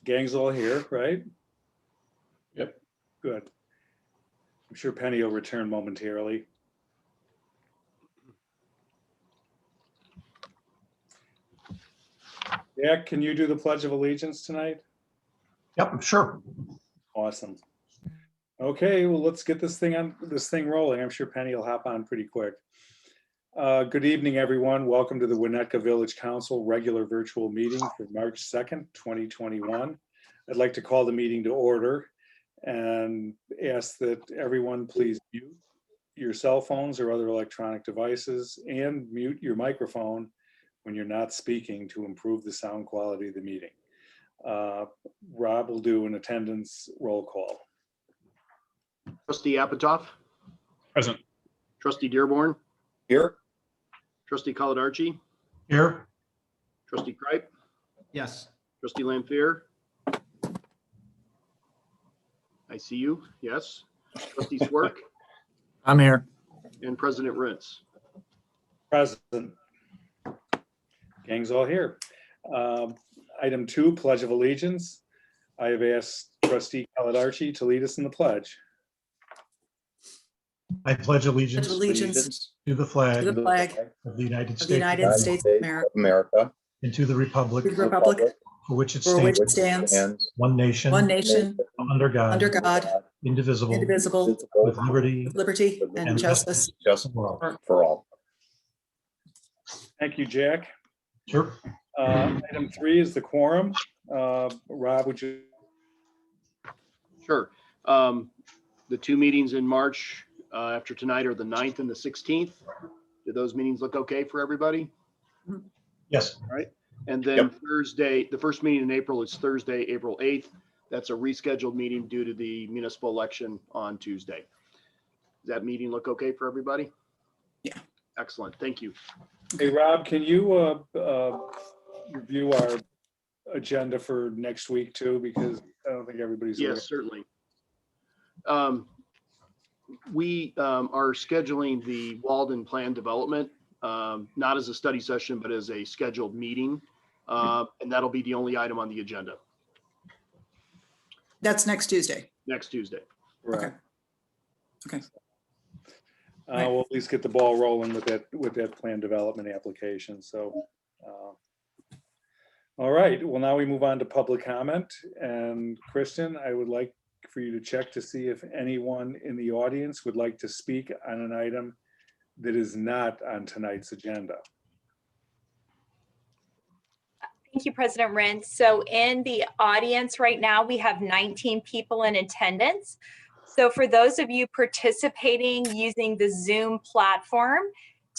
Gang's all here, right? Yep. Good. I'm sure Penny will return momentarily. Jack, can you do the Pledge of Allegiance tonight? Yep, sure. Awesome. Okay, well, let's get this thing rolling. I'm sure Penny will hop on pretty quick. Good evening, everyone. Welcome to the Winnetka Village Council regular virtual meeting for March 2nd, 2021. I'd like to call the meeting to order and ask that everyone please mute your cell phones or other electronic devices and mute your microphone when you're not speaking to improve the sound quality of the meeting. Rob will do an attendance roll call. Trustee Apatow. Present. Trustee Dearborn. Here. Trustee Caladarchi. Here. Trustee Kripe. Yes. Trustee Lampier. I see you. Yes. Trustee Swerk. I'm here. And President Rintz. Present. Gang's all here. Item 2, Pledge of Allegiance. I have asked Trustee Caladarchi to lead us in the pledge. I pledge allegiance to the flag To the flag of the United of the States United States of America, and to the republic the Republic for which it for which stands, it stands, one nation, one nation, under God, under God, indivisible, indivisible, with liberty with liberty and justice. just for all. for all. Thank you, Jack. Sure. Item 3 is the quorum. Rob, would you? Sure. The two meetings in March after tonight are the 9th and the 16th. Do those meetings look okay for everybody? Yes. All right. And then Thursday, the first meeting in April is Thursday, April 8th. That's a rescheduled meeting due to the municipal election on Tuesday. Does that meeting look okay for everybody? Yeah. Excellent. Thank you. Hey, Rob, can you review our agenda for next week too? Because I don't think everybody's aware. Yes, certainly. We are scheduling the Walden Plan Development, not as a study session, but as a scheduled meeting. And that'll be the only item on the agenda That's next Tuesday. next Tuesday. Right. Okay. We'll at least get the ball rolling with that plan development application. So, all right. Well, now we move on to public comment. And Kristen, I would like for you to check to see if anyone in the audience would like to speak on an item that is not on tonight's agenda. Thank you, President Rintz. So in the audience right now, we have 19 people in attendance. So for those of you participating using the Zoom platform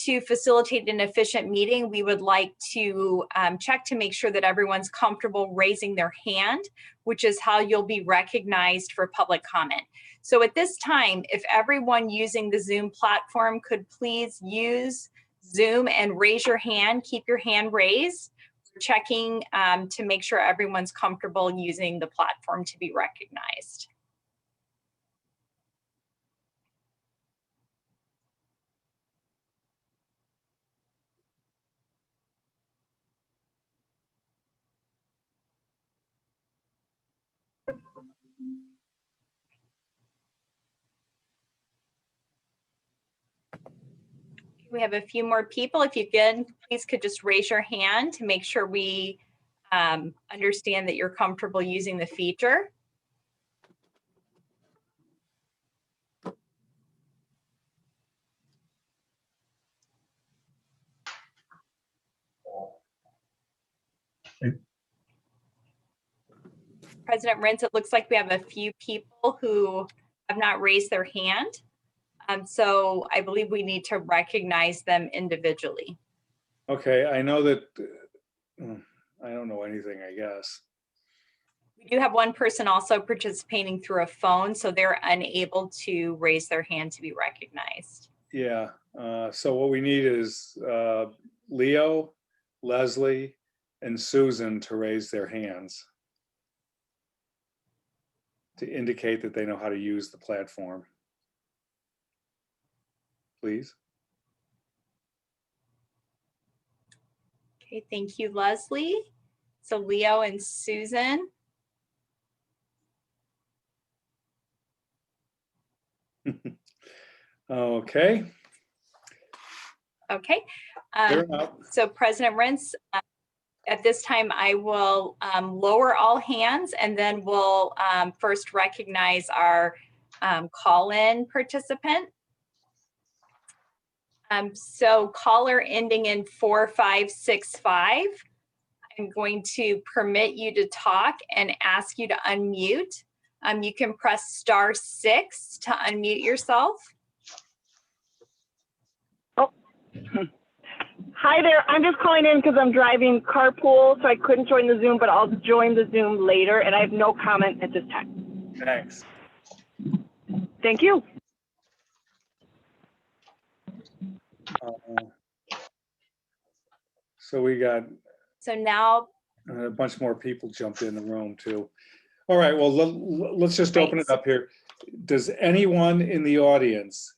to facilitate an efficient meeting, we would like to check to make sure that everyone's comfortable raising their hand, which is how you'll be recognized for public comment. So at this time, if everyone using the Zoom platform could please use Zoom and raise your hand, keep your hand raised. We're checking to make sure everyone's comfortable using the platform to be recognized. We have a few more people. If you please could just raise your hand to make sure we understand that you're comfortable using the feature. President Rintz, it looks like we have a few people who have not raised their hand. So I believe we need to recognize them individually. Okay, I know that, I don't know anything, I guess. We do have one person also participating through a phone, so they're unable to raise their hand to be recognized. Yeah, so what we need is Leo, Leslie, and Susan to raise their hands to indicate that they know how to use the platform. Please. Okay, thank you, Leslie. So Leo and Susan, Okay, Okay. fair enough. So President Rents, at this time, I will lower all hands and then we'll first recognize our call-in participant. So caller ending in 4565, I'm going to permit you to talk and ask you to unmute. You can press *6 to unmute yourself. Hi there. I'm just calling in because I'm driving carpool, so I couldn't join the Zoom, but I'll join the Zoom later, and I have no comment at this time. Thanks. Thank you. So we got So now, a bunch more people jumped in the room too. All right, well, let's just open it up here. Does anyone in the audience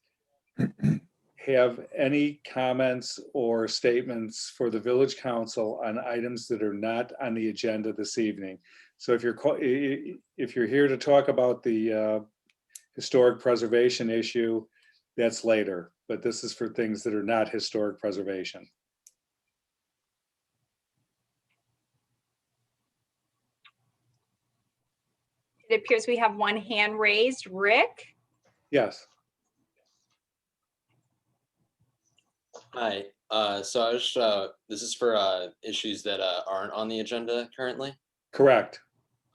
have any comments or statements for the village council on items that are not on the agenda this evening? So if you're here to talk about the historic preservation issue, that's later, but this is for things that are not historic preservation. it appears we have one hand raised. Rick? Yes. Hi, so I was, this is for issues that aren't on the agenda currently. Correct.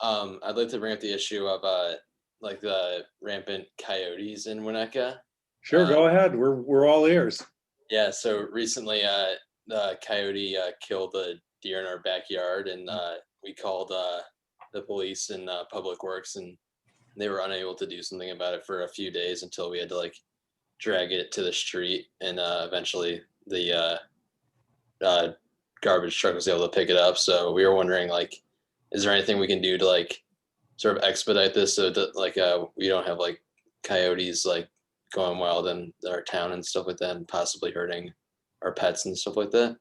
I'd like to bring up the issue of like the rampant coyotes in Wineka. Sure, go ahead. We're all ears. Yeah, so recently the coyote killed a deer in our backyard, and we called the police and Public Works, and they were unable to do something about it for a few days until we had to like drag it to the street, and eventually the garbage truck was able to pick it up. So we were wondering, like, is there anything we can do to like sort of expedite this so that like we don't have like coyotes like going wild in our town and stuff like that, and possibly hurting our pets and stuff like that?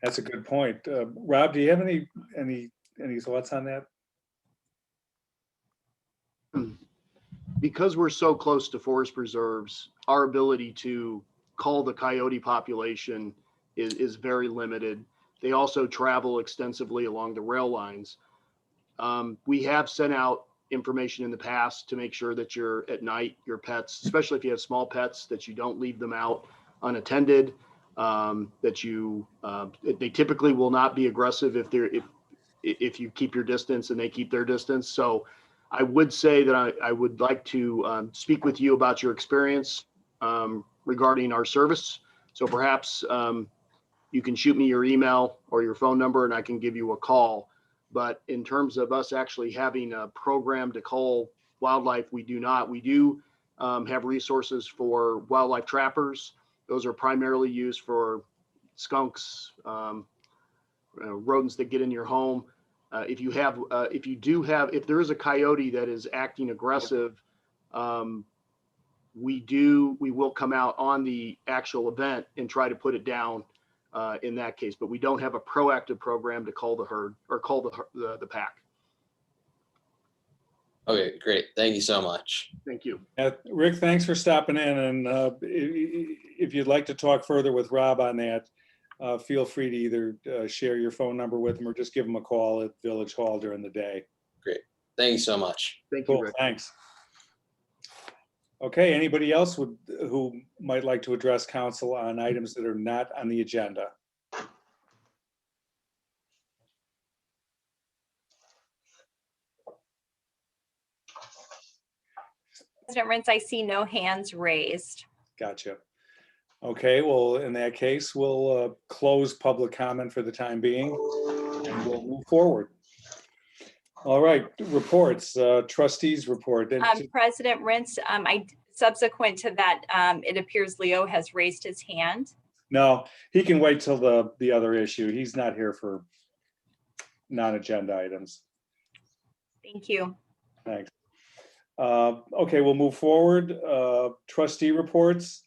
That's a good point. Rob, do you have any thoughts on that? Because we're so close to forest preserves, our ability to call the coyote population is very limited. They also travel extensively along the rail lines. We have sent out information in the past to make sure that you're at night, your pets, especially if you have small pets, that you don't leave them out unattended, that you, they typically will not be aggressive if you keep your distance and they keep their distance. So I would say that I would like to speak with you about your experience regarding our service. So perhaps you can shoot me your email or your phone number and I can give you a call. But in terms of us actually having a program to call wildlife, we do not. We do have resources for wildlife trappers. Those are primarily used for skunks, rodents that get in your home. If there is a coyote that is acting aggressive, we will come out on the actual event and try to put it down in that case, but we don't have a proactive program to call the herd or call the pack. Okay, great. Thank you so much. Thank you. Rick, thanks for stopping in. And if you'd like to talk further with Rob on that, feel free to either share your phone number with him or just give him a call at Village Hall during the day. Great. Thank you so much. Thank you, Cool, Rick. thanks. Okay, anybody else who might like to address council on items that are not on the agenda? President Rents, I see no hands raised. Gotcha. Okay, well, in that case, we'll close public comment for the time being and we'll move forward. All right, reports, trustees report. President Rents, subsequent to that, it appears Leo has raised his hand. No, he can wait till the other issue. He's not here for non-agenda items. Thank you. Thanks. Okay, we'll move forward. Trustee reports.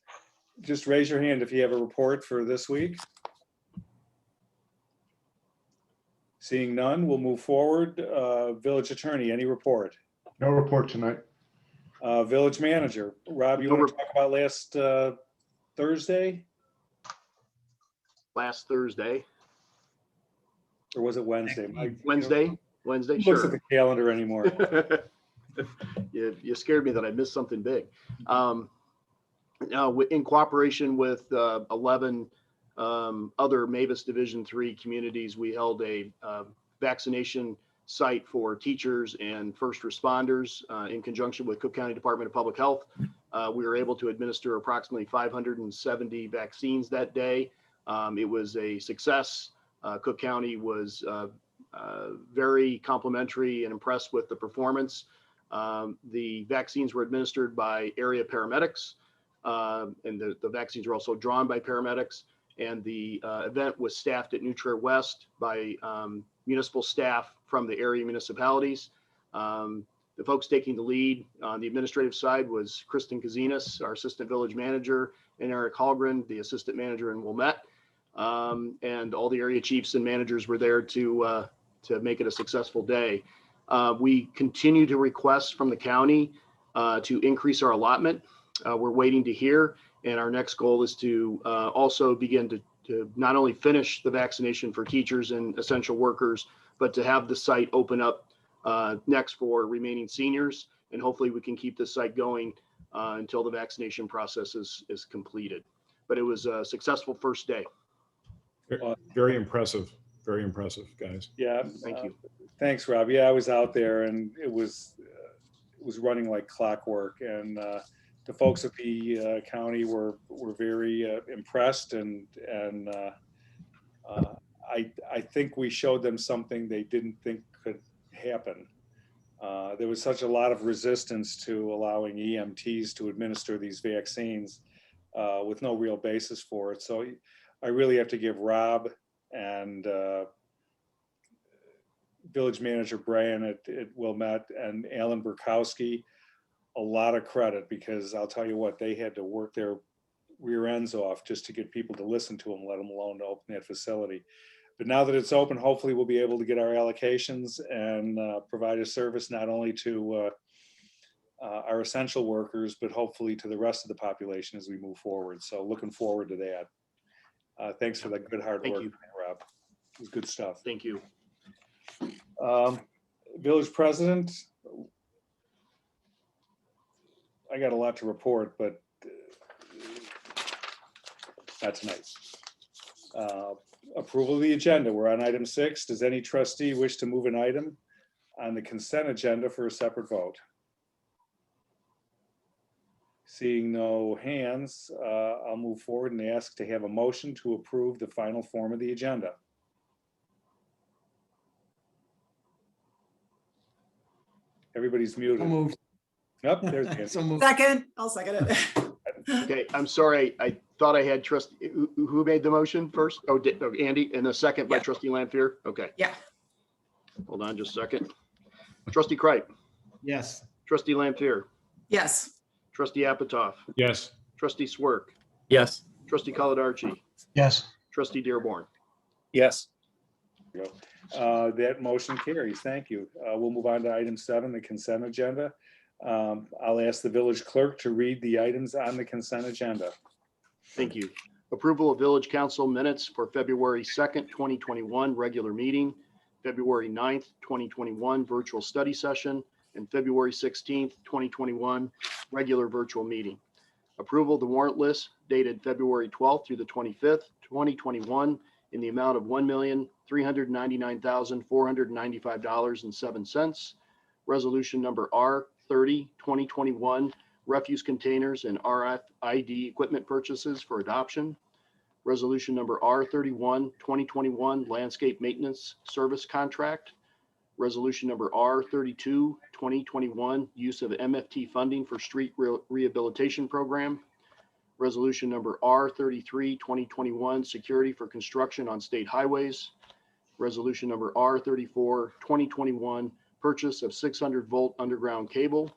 Just raise your hand if you have a report for this week. Seeing none, we'll move forward. Village attorney, any report? No report tonight. Village manager, Rob, you want to talk about last Thursday? Last Thursday, Or was it Wednesday? Wednesday, Who looks at sure. the calendar anymore? You scared me that I missed something big. In cooperation with 11 other Mavis Division III communities, we held a vaccination site for teachers and first responders in conjunction with Cook County Department of Public Health. We were able to administer approximately 570 vaccines that day. It was a success. Cook County was very complimentary and impressed with the performance. The vaccines were administered by area paramedics, and the vaccines were also drawn by paramedics. And the event was staffed at New Trier West by municipal staff from the area municipalities. The folks taking the lead on the administrative side was Kristen Kazinas, our assistant village manager, and Eric Hallgren, the assistant manager in Wilmette. And all the area chiefs and managers were there to make it a successful day. We continue to request from the county to increase our allotment. We're waiting to hear, and our next goal is to also begin to not only finish the vaccination for teachers and essential workers, but to have the site open up next for remaining seniors. And hopefully we can keep this site going until the vaccination process is completed. But it was a successful first day. Very impressive, guys. Yeah. Thank you. Thanks, Rob. Yeah, I was out there and it was running like clockwork, and the folks at the county were very impressed, and I think we showed them something they didn't think could happen. There was such a lot of resistance to allowing EMTs to administer these vaccines with no real basis for it. So I really have to give Rob and village manager Brian at Wilmette and Alan Burkowski a lot of credit, because I'll tell you what, they had to work their rear ends off just to get people to listen to them, let them alone to open that facility. But now that it's open, hopefully we'll be able to get our allocations and provide a service not only to our essential workers, but hopefully to the rest of the population as we move forward. So looking forward to that. Thanks for the good hard work, Rob. It was good stuff. Thank you. Village president, I got a lot to report, but not tonight. Approval of the agenda. We're on item 6. Does any trustee wish to move an item on the consent agenda for a separate vote? Seeing no hands, I'll move forward and ask to have a motion to approve the final form of the agenda. Everybody's muted. So moved. Yep, there's the So moved. Second, I'll second it. Okay, I'm sorry. I thought I had trustee, who made the motion first? Oh, Andy, and the second by Yeah. trustee Lanfear? Okay, Yeah. hold on just a second. Trustee Kripe, Yes. trustee Lanfear, Yes. trustee Apatow, Yes, trustee Swerk, Yes. trustee Caladarchi, Yes. trustee Dearborn. Yes. That motion carries. Thank you. We'll move on to item 7, the consent agenda. I'll ask the village clerk to read the items on the consent agenda. Thank you. Approval of village council minutes for February 2nd, 2021, regular meeting, February 9th, 2021, virtual study session, and February 16th, 2021, regular virtual meeting. Approval of the warrant list dated February 12th through the 25th, 2021, in the amount of $1,399,495.07. Resolution number R30, 2021, refuse containers and RFID equipment purchases for adoption. Resolution number R31, 2021, landscape maintenance service contract. Resolution number R32, 2021, use of MFT funding for street rehabilitation program. Resolution number R33, 2021, security for construction on state highways. Resolution number R34, 2021, purchase of 600-volt underground cable.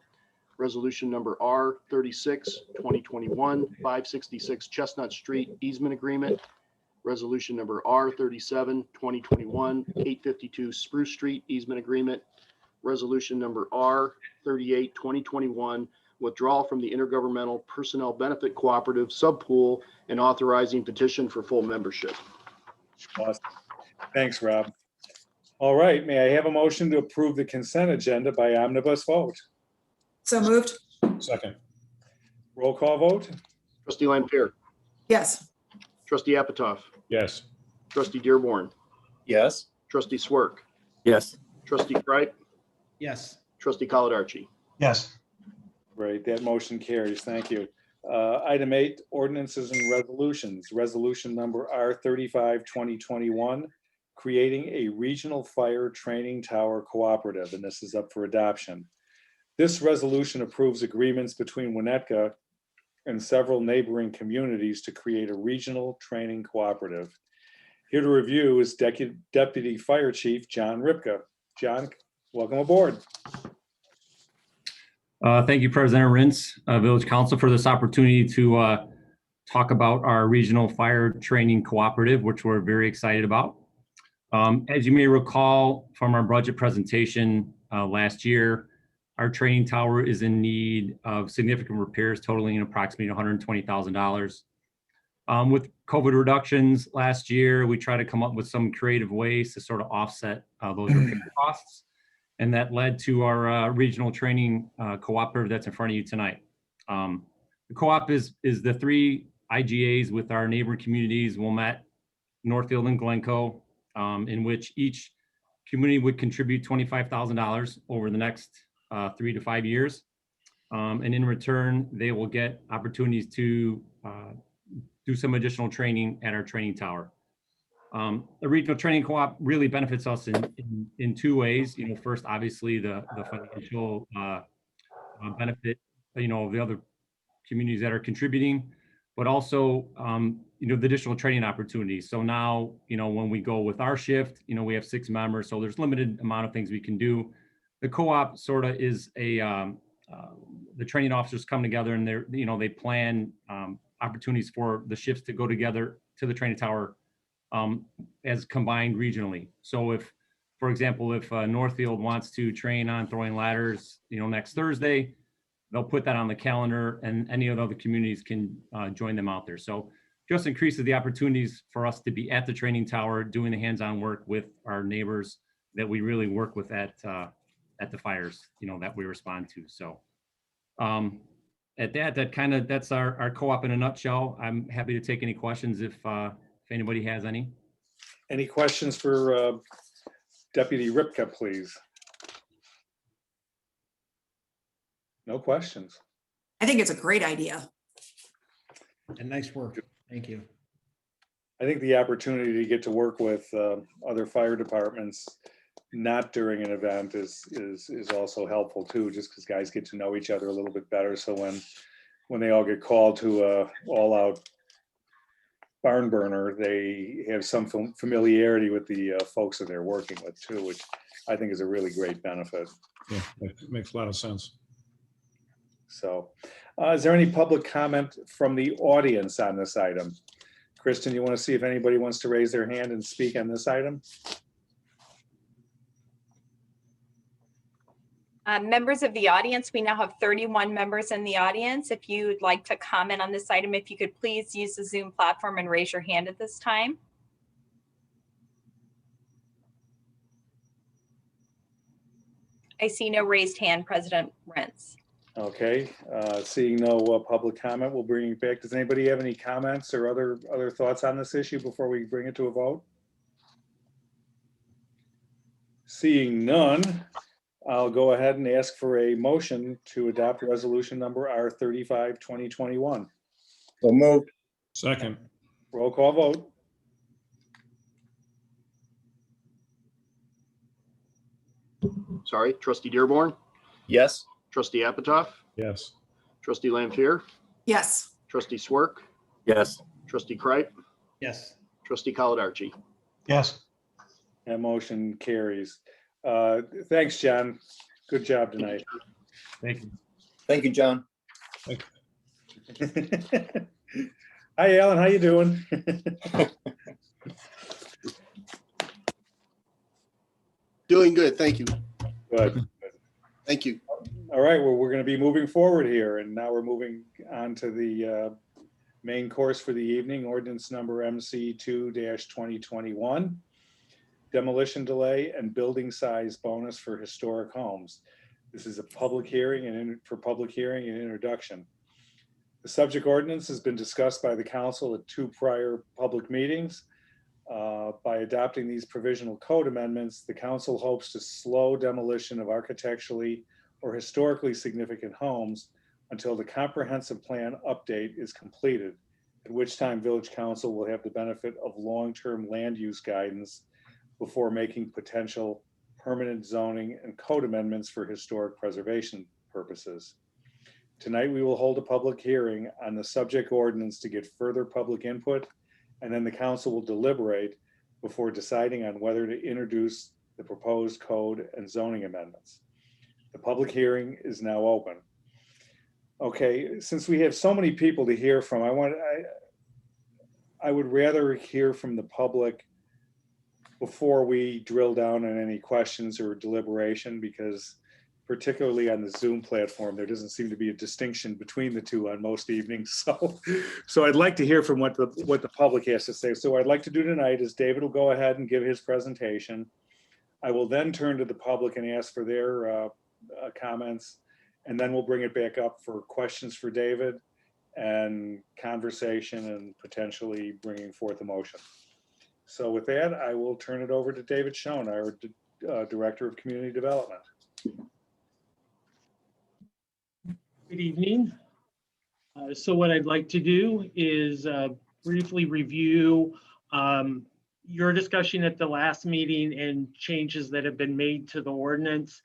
Resolution number R36, 2021, 566 Chestnut Street easement agreement. Resolution number R37, 2021, 852 Spruce Street easement agreement. Resolution number R38, 2021, withdrawal from the Intergovernmental Personnel Benefit Cooperative Subpool, and authorizing petition for full membership. Awesome. Thanks, Rob. All right, may I have a motion to approve the consent agenda by omnibus vote? So moved. Second. Roll call vote? Trustee Lampier, Yes. trustee Apatow, Yes. trustee Dearborn, Yes. trustee Swerk, Yes. trustee Kripe, Yes. trustee Caladarchi. Yes. Great, that motion carries. Thank you. Item 8, ordinances and resolutions. Resolution number R35, 2021, creating a regional fire training tower cooperative, and this is up for adoption. This resolution approves agreements between Winnetka and several neighboring communities to create a regional training cooperative. Here to review is Deputy Fire Chief John Ripka. John, welcome aboard. Thank you, President Rintz, Village Council, for this opportunity to talk about our regional fire training cooperative, which we're very excited about. As you may recall from our budget presentation last year, our training tower is in need of significant repairs totaling approximately $120,000. With COVID reductions last year, we tried to come up with some creative ways to sort of offset those repair costs. And that led to our regional training cooperative that's in front of you tonight. The co-op is the 3 IGAs with our neighboring communities, Wilmette, Northfield, and Glencoe, in which each community would contribute $25,000 over the next 3 to 5 years. And in return, they will get opportunities to do some additional training at our training tower. The regional training co-op really benefits us in 2 ways. First, obviously the financial benefit, of the other communities that are contributing, but also, the additional training opportunities. So now, when we go with our shift, we have 6 members, so there's limited amount of things we can do. The co-op sort of is the training officers come together and they plan opportunities for the shifts to go together to the training tower as combined regionally. So if, for example, if Northfield wants to train on throwing ladders, next Thursday, they'll put that on the calendar and any of the other communities can join them out there. So just increases the opportunities for us to be at the training tower, doing the hands-on work with our neighbors that we really work with at the fires, that we respond to. So at that's our co-op in a nutshell. I'm happy to take any questions if anybody has any. Any questions for Deputy Ripka, please? No questions. I think it's a great idea. And nice work. Thank you. I think the opportunity to get to work with other fire departments, not during an event, is also helpful too, just because guys get to know each other a little bit better. So when they all get called to a all-out barn burner, they have some familiarity with the folks that they're working with too, which I think is a really great benefit. Yeah, that makes a lot of sense. So is there any public comment from the audience on this item? Kristen, you want to see if anybody wants to raise their hand and speak on this item? Members of the audience, we now have 31 members in the audience. If you would like to comment on this item, if you could please use the Zoom platform and raise your hand at this time. I see no raised hand, President Rentz. Okay, seeing no public comment, we'll bring it back. Does anybody have any comments or other thoughts on this issue before we bring it to a vote? Seeing none, I'll go ahead and ask for a motion to adopt resolution number R35, 2021. So moved. Second. Roll call vote. Sorry, trustee Dearborn, Yes. trustee Apatow, Yes. trustee Lampier, Yes. trustee Swerk, Yes. trustee Kripe, Yes. trustee Caladarchi. Yes. That motion carries. Thanks, John. Good job tonight. Thank you. Thank you, John. Hi, Alan. How you doing? Doing good, thank you. Good. Thank you. All right, well, we're going to be moving forward here, and now we're moving on to the main course for the evening, ordinance number MC 2-2021, demolition delay and building size bonus for historic homes. This is a public hearing and for public hearing and introduction. The subject ordinance has been discussed by the council at 2 prior public meetings. By adopting these provisional code amendments, the council hopes to slow demolition of architecturally or historically significant homes until the comprehensive plan update is completed, at which time Village Council will have the benefit of long-term land use guidance before making potential permanent zoning and code amendments for historic preservation purposes. Tonight, we will hold a public hearing on the subject ordinance to get further public input, and then the council will deliberate before deciding on whether to introduce the proposed code and zoning amendments. The public hearing is now open. Okay, since we have so many people to hear from, I would rather hear from the public before we drill down on any questions or deliberation, because particularly on the Zoom platform, there doesn't seem to be a distinction between the two on most evenings. So I'd like to hear from what the public has to say. So what I'd like to do tonight is David will go ahead and give his presentation. I will then turn to the public and ask for their comments, and then we'll bring it back up for questions for David and conversation and potentially bringing forth a motion. So with that, I will turn it over to David Schoen, our Director of Community Development. Good evening. So what I'd like to do is briefly review your discussion at the last meeting and changes that have been made to the ordinance.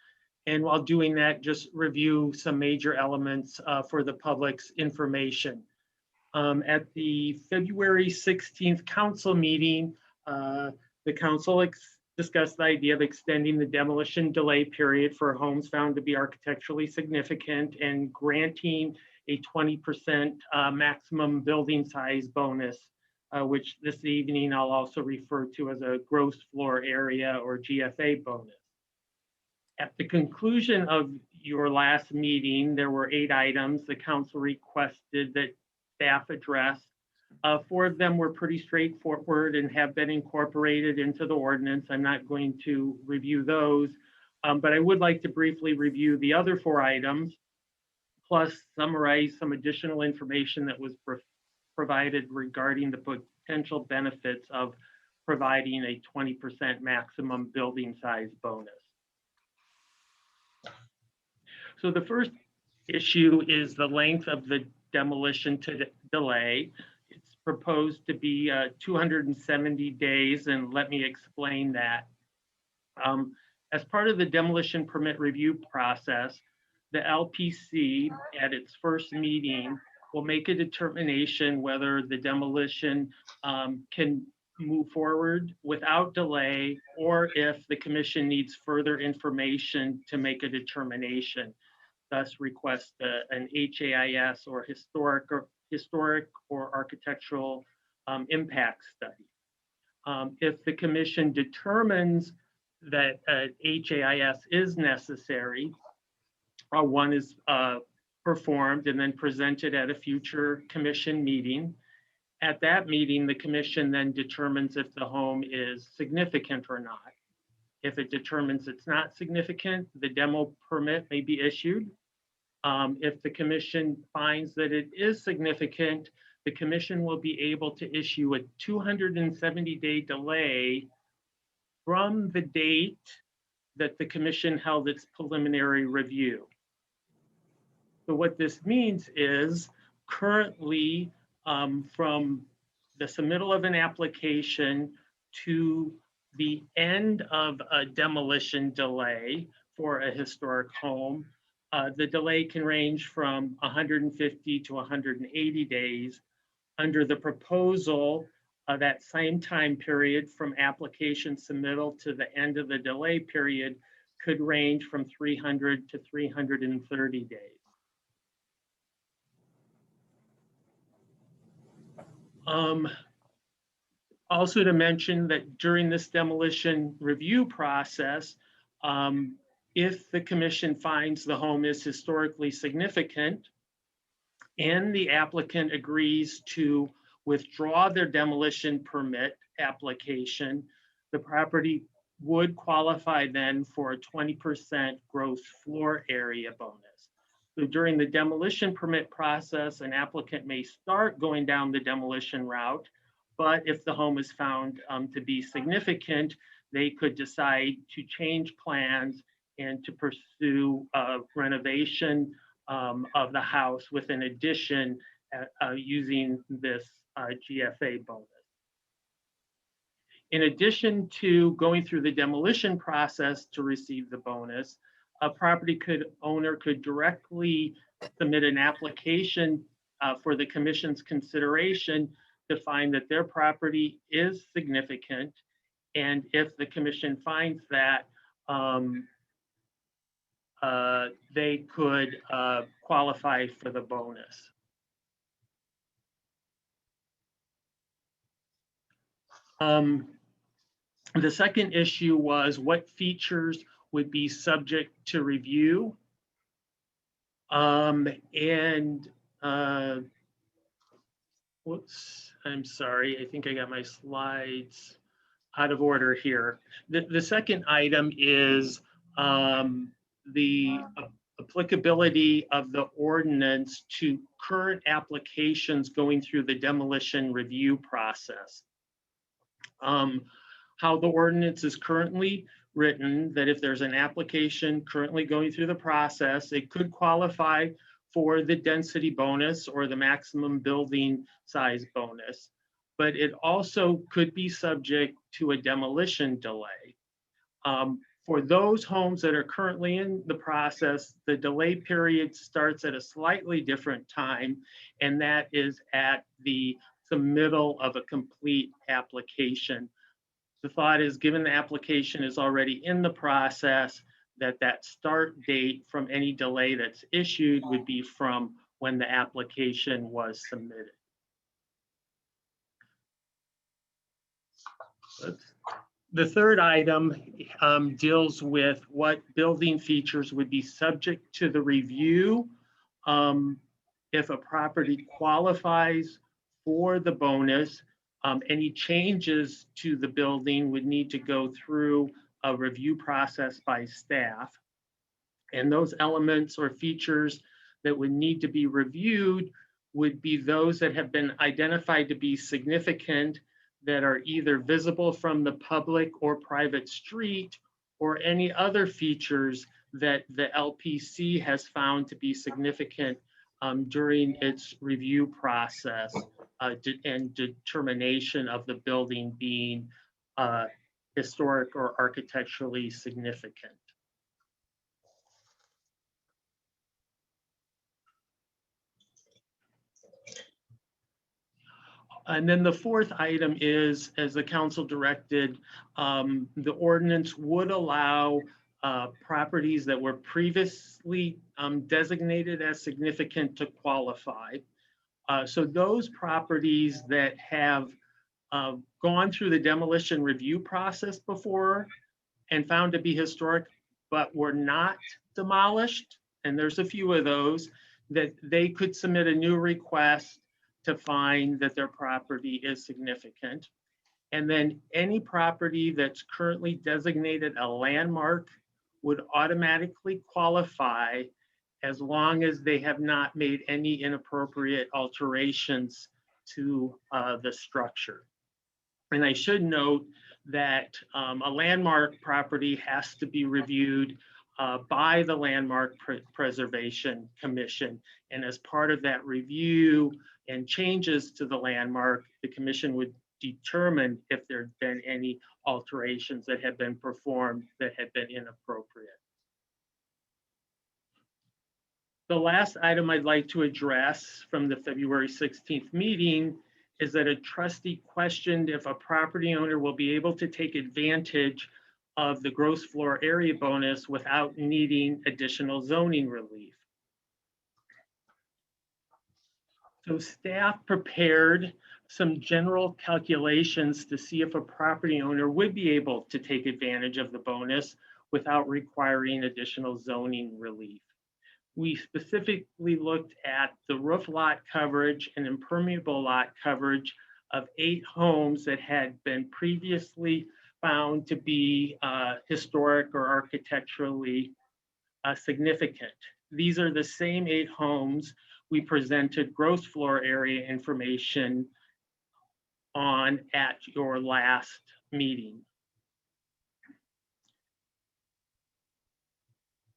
And while doing that, just review some major elements for the public's information. At the February 16th council meeting, the council discussed the idea of extending the demolition delay period for homes found to be architecturally significant and granting a 20% maximum building size bonus, which this evening I'll also refer to as a gross floor area or GFA bonus. At the conclusion of your last meeting, there were 8 items the council requested that staff address. 4 of them were pretty straightforward and have been incorporated into the ordinance. I'm not going to review those, but I would like to briefly review the other 4 items, plus summarize some additional information that was provided regarding the potential benefits of providing a 20% maximum building size bonus. So the first issue is the length of the demolition delay. It's proposed to be 270 days, and let me explain that. As part of the demolition permit review process, the LPC at its first meeting will make a determination whether the demolition can move forward without delay, or if the commission needs further information to make a determination. Thus request an HAIS or historic or architectural impact study. If the commission determines that HAIS is necessary, one is performed and then presented at a future commission meeting. At that meeting, the commission then determines if the home is significant or not. If it determines it's not significant, the demo permit may be issued. If the commission finds that it is significant, the commission will be able to issue a 270-day delay from the date that the commission held its preliminary review. So what this means is currently from the submittal of an application to the end of a demolition delay for a historic home, the delay can range from 150 to 180 days. Under the proposal, that same time period from application submittal to the end of the delay period could range from 300 to 330 days. Also to mention that during this demolition review process, if the commission finds the home is historically significant and the applicant agrees to withdraw their demolition permit application, the property would qualify then for a 20% gross floor area bonus. So during the demolition permit process, an applicant may start going down the demolition route, but if the home is found to be significant, they could decide to change plans and to pursue renovation of the house with an addition using this GFA bonus. In addition to going through the demolition process to receive the bonus, a property owner could directly submit an application for the commission's consideration to find that their property is significant. And if the commission finds that, they could qualify for the bonus. The second issue was what features would be subject to review. Whoops, I'm sorry, I think I got my slides out of order here. The second item is the applicability of the ordinance to current applications going through the demolition review process. How the ordinance is currently written, that if there's an application currently going through the process, it could qualify for the density bonus or the maximum building size bonus, but it also could be subject to a demolition delay. For those homes that are currently in the process, the delay period starts at a slightly different time, and that is at the submittal of a complete application. The thought is, given the application is already in the process, that start date from any delay that's issued would be from when the application was submitted. The third item deals with what building features would be subject to the review if a property qualifies for the bonus. Any changes to the building would need to go through a review process by staff. And those elements or features that would need to be reviewed would be those that have been identified to be significant, that are either visible from the public or private street, or any other features that the LPC has found to be significant during its review process and determination of the building being historic or architecturally significant. And then the fourth item is, as the council directed, the ordinance would allow properties that were previously designated as significant to qualify. So those properties that have gone through the demolition review process before and found to be historic, but were not demolished, and there's a few of those, that they could submit a new request to find that their property is significant. And then any property that's currently designated a landmark would automatically qualify as long as they have not made any inappropriate alterations to the structure. And I should note that a landmark property has to be reviewed by the Landmark Preservation Commission. And as part of that review and changes to the landmark, the commission would determine if there had been any alterations that had been performed that had been inappropriate. The last item I'd like to address from the February 16th meeting is that a trustee questioned if a property owner will be able to take advantage of the gross floor area bonus without needing additional zoning relief. So staff prepared some general calculations to see if a property owner would be able to take advantage of the bonus without requiring additional zoning relief. We specifically looked at the roof lot coverage and impermeable lot coverage of 8 homes that had been previously found to be historic or architecturally significant. These are the same 8 homes we presented gross floor area information on at your last meeting.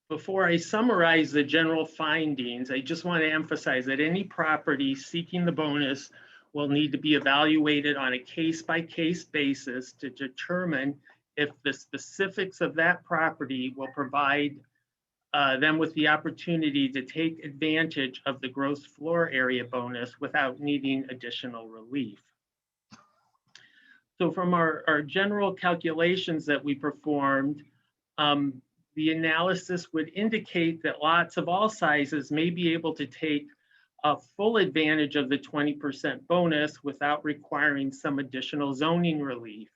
Before I summarize the general findings, I just want to emphasize that any property seeking the bonus will need to be evaluated on a case-by-case basis to determine if the specifics of that property will provide them with the opportunity to take advantage of the gross floor area bonus without needing additional relief. So from our general calculations that we performed, the analysis would indicate that lots of all sizes may be able to take a full advantage of the 20% bonus without requiring some additional zoning relief.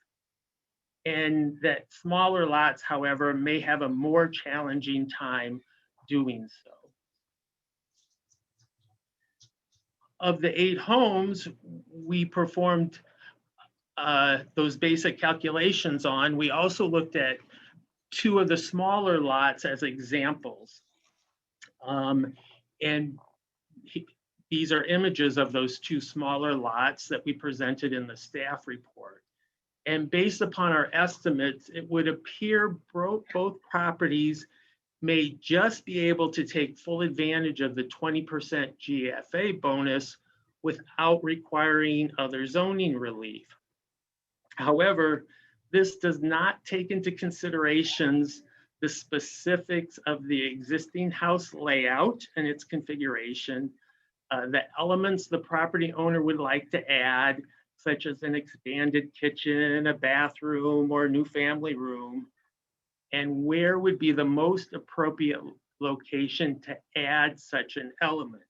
And that smaller lots, however, may have a more challenging time doing so. Of the 8 homes we performed those basic calculations on, we also looked at 2 of the smaller lots as examples. And these are images of those 2 smaller lots that we presented in the staff report. And based upon our estimates, it would appear both properties may just be able to take full advantage of the 20% GFA bonus without requiring other zoning relief. However, this does not take into considerations the specifics of the existing house layout and its configuration, the elements the property owner would like to add, such as an expanded kitchen, a bathroom, or a new family room, and where would be the most appropriate location to add such an element.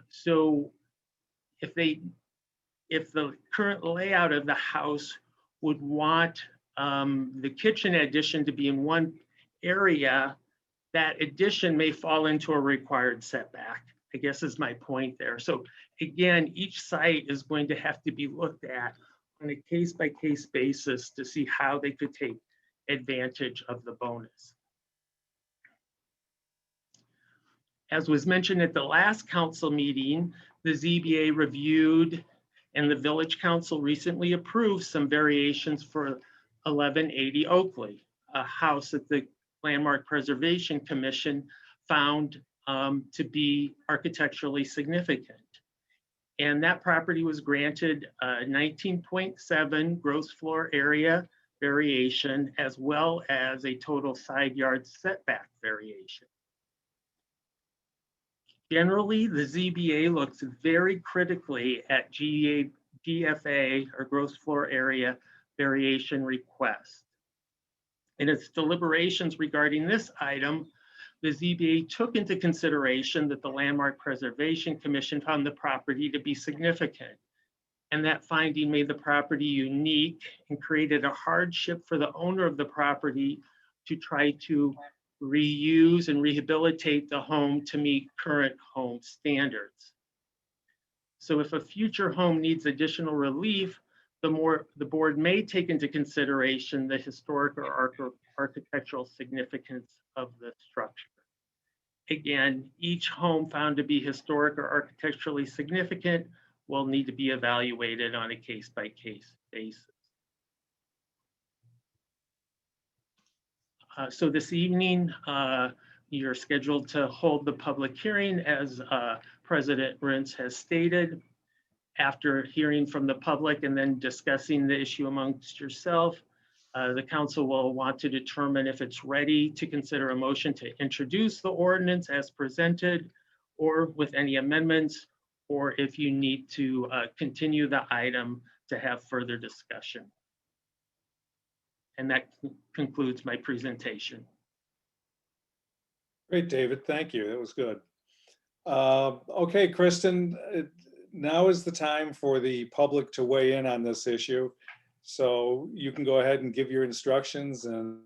So if the current layout of the house would want the kitchen addition to be in one area, that addition may fall into a required setback, I guess is my point there. So again, each site is going to have to be looked at on a case-by-case basis to see how they could take advantage of the bonus. As was mentioned at the last council meeting, the ZBA reviewed and the Village Council recently approved some variations for 1180 Oakley, a house that the Landmark Preservation Commission found to be architecturally significant. And that property was granted a 19.7 gross floor area variation, as well as a total side yard setback variation. Generally, the ZBA looks very critically at GFA or gross floor area variation requests. In its deliberations regarding this item, the ZBA took into consideration that the Landmark Preservation Commission found the property to be significant, and that finding made the property unique and created a hardship for the owner of the property to try to reuse and rehabilitate the home to meet current home standards. So if a future home needs additional relief, the board may take into consideration the historic or architectural significance of the structure. Again, each home found to be historic or architecturally significant will need to be evaluated on a case-by-case basis. So this evening, you're scheduled to hold the public hearing as President Rentz has stated. After hearing from the public and then discussing the issue amongst yourself, the council will want to determine if it's ready to consider a motion to introduce the ordinance as presented or with any amendments, or if you need to continue the item to have further discussion. And that concludes my presentation. Great, David. Thank you. That was good. Okay, Kristen, now is the time for the public to weigh in on this issue. So you can go ahead and give your instructions and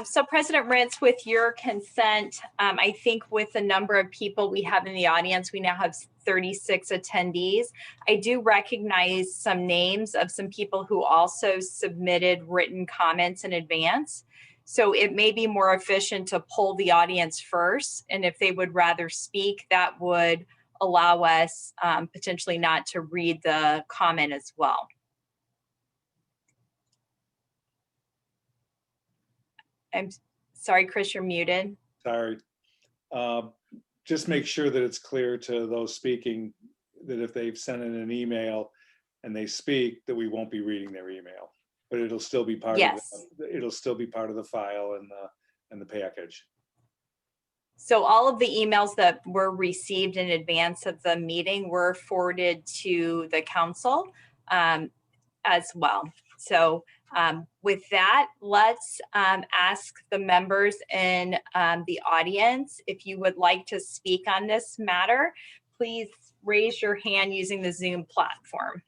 So President Rentz, with your consent, I think with the number of people we have in the audience, we now have 36 attendees. I do recognize some names of some people who also submitted written comments in advance. So it may be more efficient to poll the audience first. And if they would rather speak, that would allow us potentially not to read the comment as well. I'm sorry, Chris, you're muted. Sorry. Just make sure that it's clear to those speaking that if they've sent in an email and they speak, that we won't be reading their email, but it'll still be part Yes. of it'll still be part of the file and the package. So all of the emails that were received in advance of the meeting were forwarded to the council as well. So with that, let's ask the members in the audience, if you would like to speak on this matter, please raise your hand using the Zoom platform.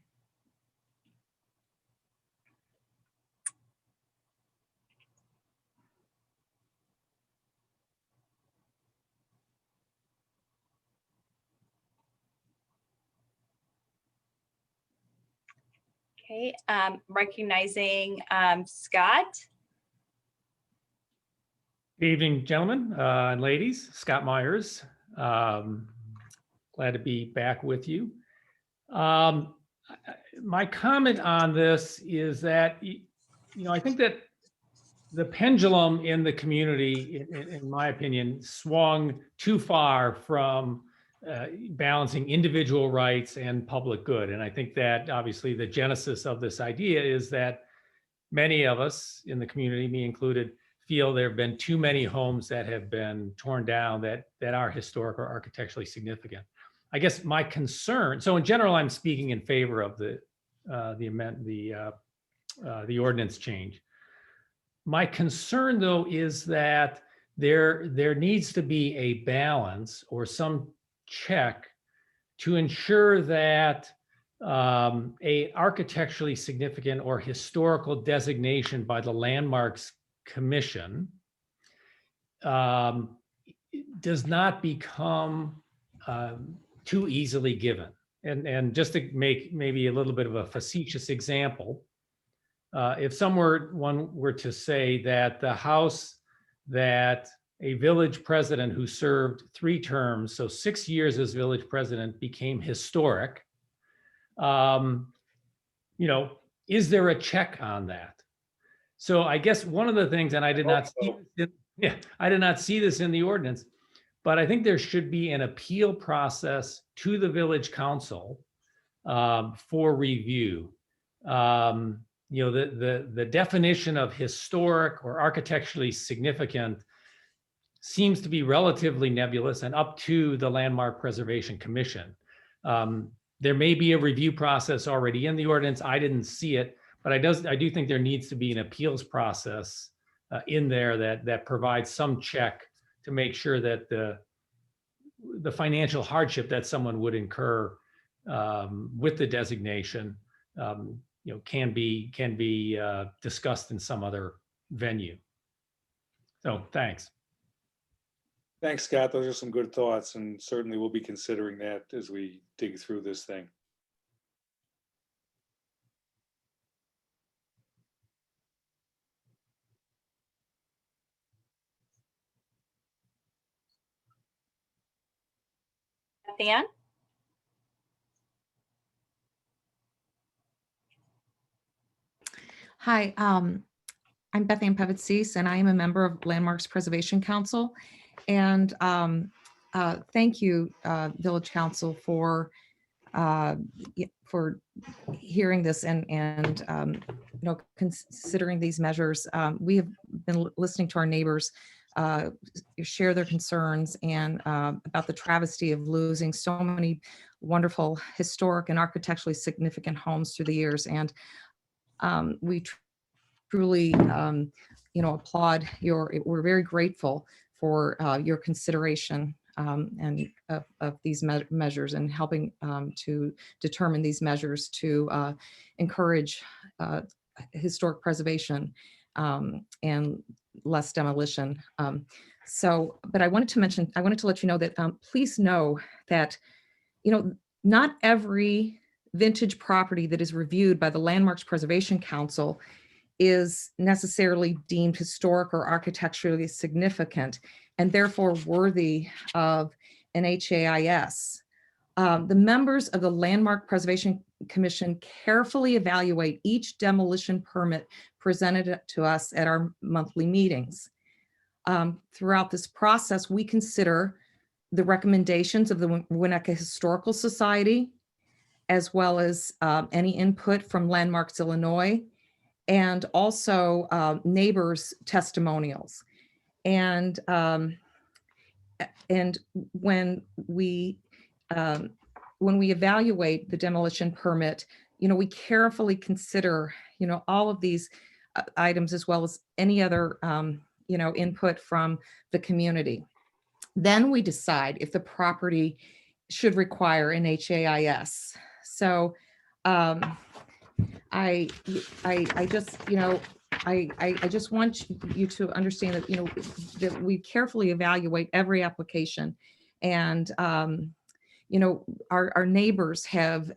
Okay, recognizing Scott. Good evening, gentlemen and ladies. Scott Myers. Glad to be back with you. My comment on this is that, I think that the pendulum in the community, in my opinion, swung too far from balancing individual rights and public good. And I think that obviously the genesis of this idea is that many of us in the community, me included, feel there have been too many homes that have been torn down that are historic or architecturally significant. I guess my concern, so in general, I'm speaking in favor of the ordinance change. My concern, though, is that there needs to be a balance or some check to ensure that a architecturally significant or historical designation by the Landmarks Commission does not become too easily given. And just to make maybe a little bit of a facetious example, if one were to say that the house that a village president who served 3 terms, so 6 years as village president, became historic, is there a check on that? So I guess one of the things, and I did not see this in the ordinance, but I think there should be an appeal process to the village council for review. The definition of historic or architecturally significant seems to be relatively nebulous and up to the Landmark Preservation Commission. There may be a review process already in the ordinance. I didn't see it, but I do think there needs to be an appeals process in there that provides some check to make sure that the financial hardship that someone would incur with the designation can be discussed in some other venue. So thanks. Thanks, Scott. Those are some good thoughts, and certainly we'll be considering that as we dig through this thing. Dan? Hi, I'm Beth Ann Pevitz, and I am a member of Landmarks Preservation Council. And thank you, Village Council, for hearing this and considering these measures. We have been listening to our neighbors share their concerns and about the travesty of losing so many wonderful historic and architecturally significant homes through the years. And we truly, applaud we're very grateful for your consideration and of these measures and helping to determine these measures to encourage historic preservation and less demolition. But I wanted to let you know that please know that, not every vintage property that is reviewed by the Landmarks Preservation Council is necessarily deemed historic or architecturally significant and therefore worthy of an HAIS. The members of the Landmark Preservation Commission carefully evaluate each demolition permit presented to us at our monthly meetings. Throughout this process, we consider the recommendations of the Wineka Historical Society, as well as any input from Landmarks Illinois, and also neighbors' testimonials. And when we evaluate the demolition permit, we carefully consider, all of these items, as well as any other, input from the community. Then we decide if the property should require an HAIS. So I just want you to understand that, that we carefully evaluate every application. And, our neighbors have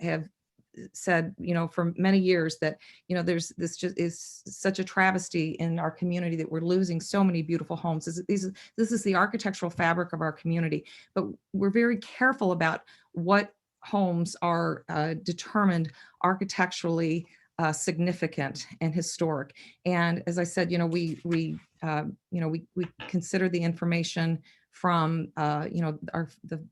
said, for many years that, this just is such a travesty in our community that we're losing so many beautiful homes. This is the architectural fabric of our community, but we're very careful about what homes are determined architecturally significant and historic. And as I said, we consider the information from the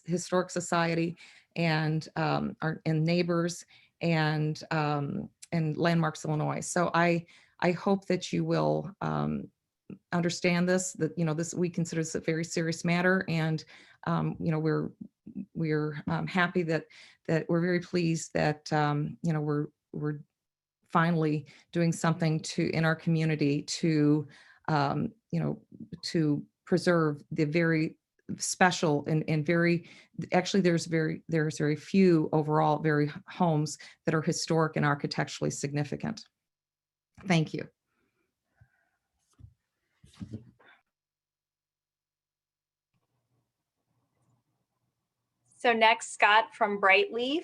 historic society and our neighbors and Landmarks Illinois. So I hope that you will understand this, that this, we consider this a very serious matter, and we're happy that we're very pleased that we're finally doing something in our community to to preserve the very special and very, actually there's very few overall very homes that are historic and architecturally significant. Thank you. So next, Scott from Brightleaf.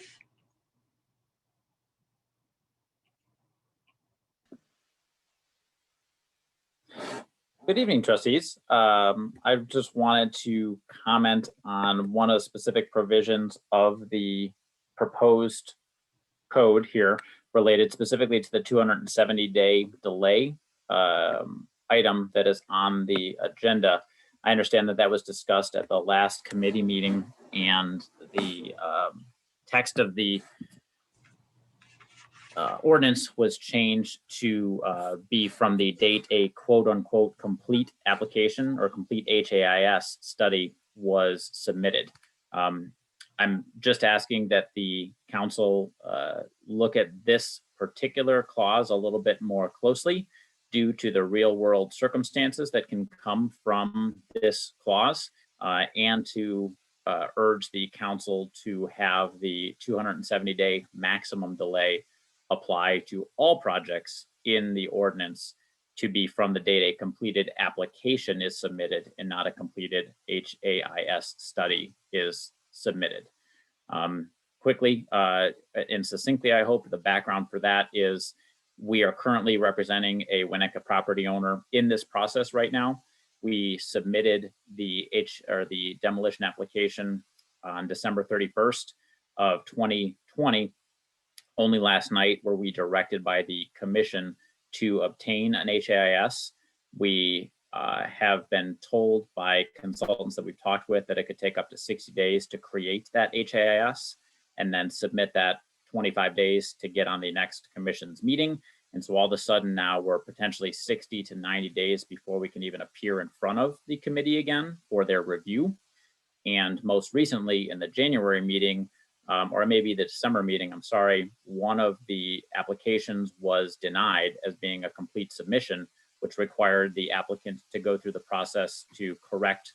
Good evening, trustees. I just wanted to comment on one of the specific provisions of the proposed code here related specifically to the 270-day delay item that is on the agenda. I understand that that was discussed at the last committee meeting, and the text of the ordinance was changed to be from the date a quote unquote complete application or complete HAIS study was submitted. I'm just asking that the council look at this particular clause a little bit more closely due to the real world circumstances that can come from this clause, and to urge the council to have the 270-day maximum delay apply to all projects in the ordinance to be from the date a completed application is submitted and not a completed HAIS study is submitted. Quickly and succinctly, I hope the background for that is we are currently representing a Wineka property owner in this process right now. We submitted the demolition application on December 31st of 2020. Only last night were we directed by the commission to obtain an HAIS. We have been told by consultants that we've talked with that it could take up to 60 days to create that HAIS and then submit that 25 days to get on the next commission's meeting. And so all of a sudden now we're potentially 60 to 90 days before we can even appear in front of the committee again for their review. And most recently in the January meeting, or maybe the December meeting, I'm sorry, one of the applications was denied as being a complete submission, which required the applicant to go through the process to correct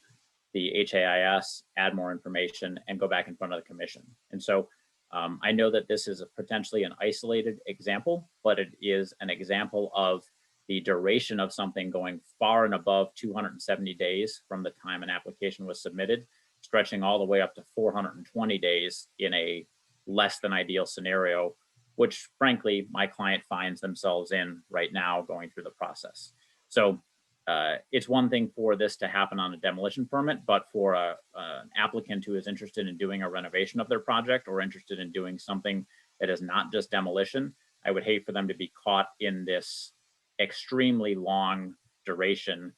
the HAIS, add more information, and go back in front of the commission. And so I know that this is potentially an isolated example, but it is an example of the duration of something going far and above 270 days from the time an application was submitted, stretching all the way up to 420 days in a less than ideal scenario, which frankly, my client finds themselves in right now going through the process. So it's one thing for this to happen on a demolition permit, but for an applicant who is interested in doing a renovation of their project or interested in doing something that is not just demolition, I would hate for them to be caught in this extremely long duration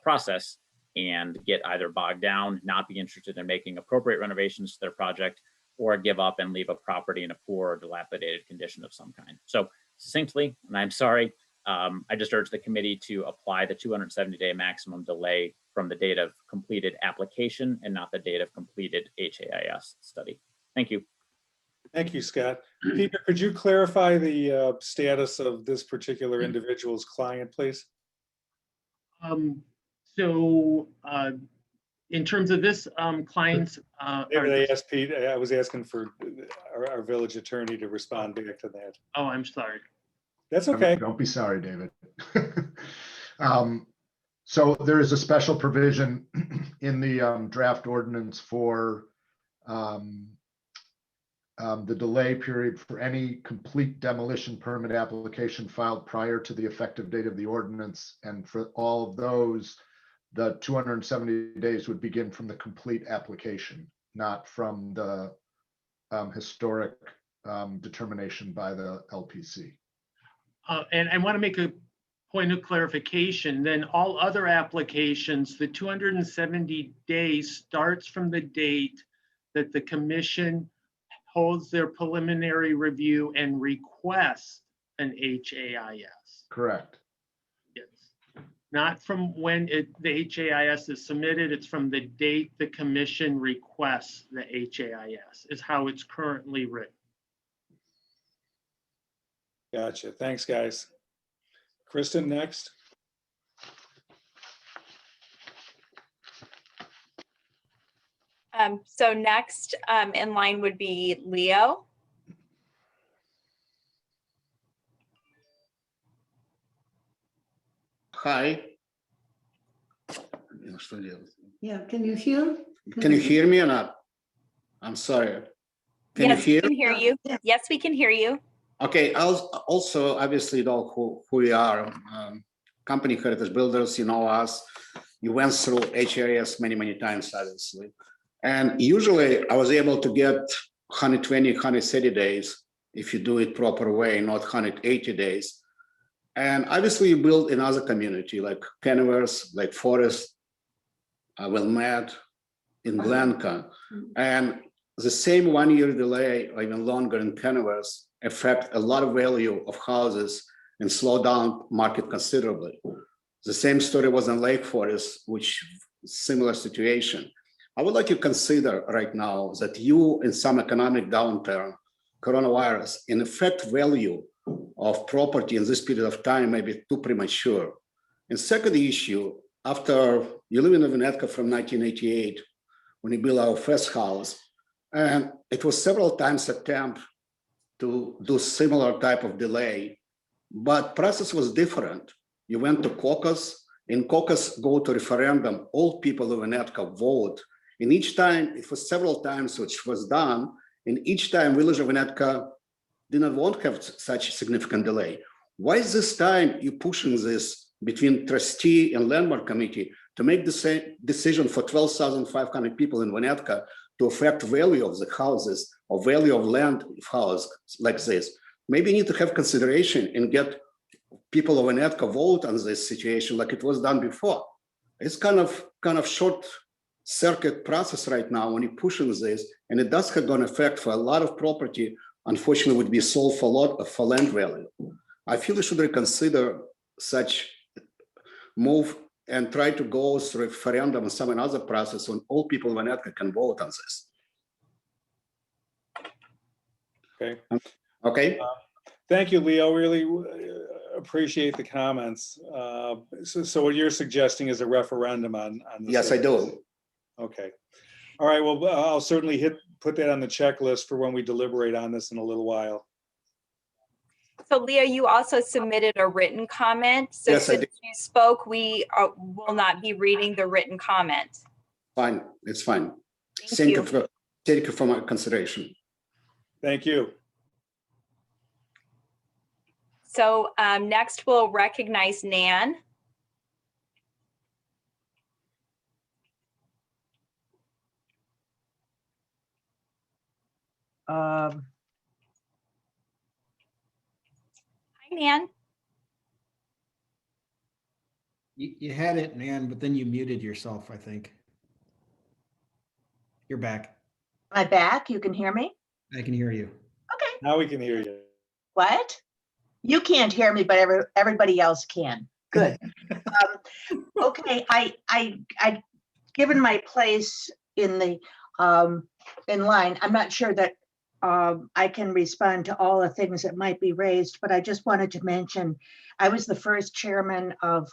process and get either bogged down, not be interested in making appropriate renovations to their project, or give up and leave a property in a poor or dilapidated condition of some kind. So succinctly, and I'm sorry, I just urge the committee to apply the 270-day maximum delay from the date of completed application and not the date of completed HAIS study. Thank you. Thank you, Scott. Peter, could you clarify the status of this particular individual's client, please? In terms of this client's, Maybe I asked Pete, I was asking for our village attorney to respond back to that. oh, I'm sorry. That's okay. Don't be sorry, David. So there is a special provision in the draft ordinance for the delay period for any complete demolition permit application filed prior to the effective date of the ordinance. And for all of those, the 270 days would begin from the complete application, not from the historic determination by the LPC. And I want to make a point of clarification. Then all other applications, the 270 days starts from the date that the commission holds their preliminary review and requests an HAIS. Correct. Yes. Not from when the HAIS is submitted, it's from the date the commission requests the HAIS is how it's currently written. Gotcha. Thanks, guys. Kristen, next. So next in line would be Leo. Hi. Yeah, can you hear? Can you hear me or not? I'm sorry. Can Yes, you hear? we can hear you. Yes, we can hear you. Okay, I'll also obviously know who we are. Company Heritage Builders, you know us. You went through HAIS many times, obviously. And usually I was able to get 120, 130 days if you do it proper way, not 180 days. And obviously you build another community like Kenworth, like Forest, Wilmette, in Wineka. And the same 1 year delay or even longer in Kenworth affect a lot of value of houses and slow down market considerably. The same story was in Lake Forest, which similar situation. I would like to consider right now that you in some economic downturn, coronavirus, in effect value of property in this period of time may be too premature. And second issue, after you live in Winnetka from 1988, when you built our first house, and it was several times attempt to do similar type of delay, but process was different. You went to caucus, in caucus go to referendum, all people of Winnetka vote. And each time, it was several times which was done, and each time village of Winnetka did not want to have such significant delay. Why is this time you pushing this between trustee and landmark committee to make the same decision for 12,500 people in Winnetka to affect value of the houses or value of land of house like this? Maybe you need to have consideration and get people of Winnetka vote on this situation like it was done before. It's kind of short circuit process right now when you're pushing this, and it does have an effect for a lot of property, unfortunately would be sold for a lot for land value. I feel we should reconsider such move and try to go through referendum and some other process when all people in Winnetka can vote on this. Okay. Okay. Thank you, Leo. Really appreciate the comments. So what you're suggesting is a referendum on this? Yes, I do. Okay. All right. Well, I'll certainly hit put that on the checklist for when we deliberate on this in a little while. So Leo, you also submitted a written comment. So Yes, I since did. you spoke, we will not be reading the written comment. Fine, it's fine. Thank you. Thank you for my consideration. Thank you. So next we'll recognize Nan. Hi, Nan. You had it, Nan, but then you muted yourself, I think. You're back. Am I back? You can hear me? I can hear you. Now we can hear you. What? You can't hear me, but everybody else can. Good. Okay, I given my place in the in line, I'm not sure that I can respond to all the things that might be raised, but I just wanted to mention I was the first chairman of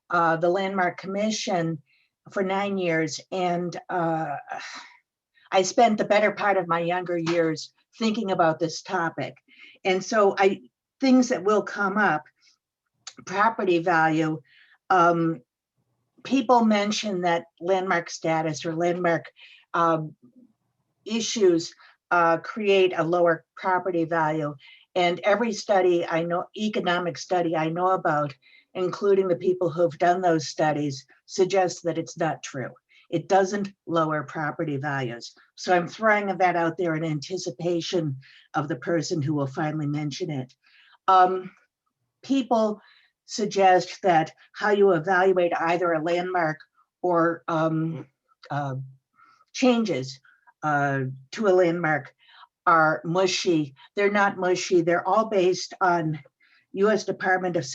the Landmark Commission for 9 years, and I spent the better part of my younger years thinking about this topic. And so things that will come up, property value, people mention that landmark status or landmark issues create a lower property value. And every study I know, economic study I know about, including the people who've done those studies, suggests that it's not true. It doesn't lower property values. So I'm throwing that out there in anticipation of the person who will finally mention it. People suggest that how you evaluate either a landmark or changes to a landmark are mushy. They're not mushy. They're all based on U.S. Department of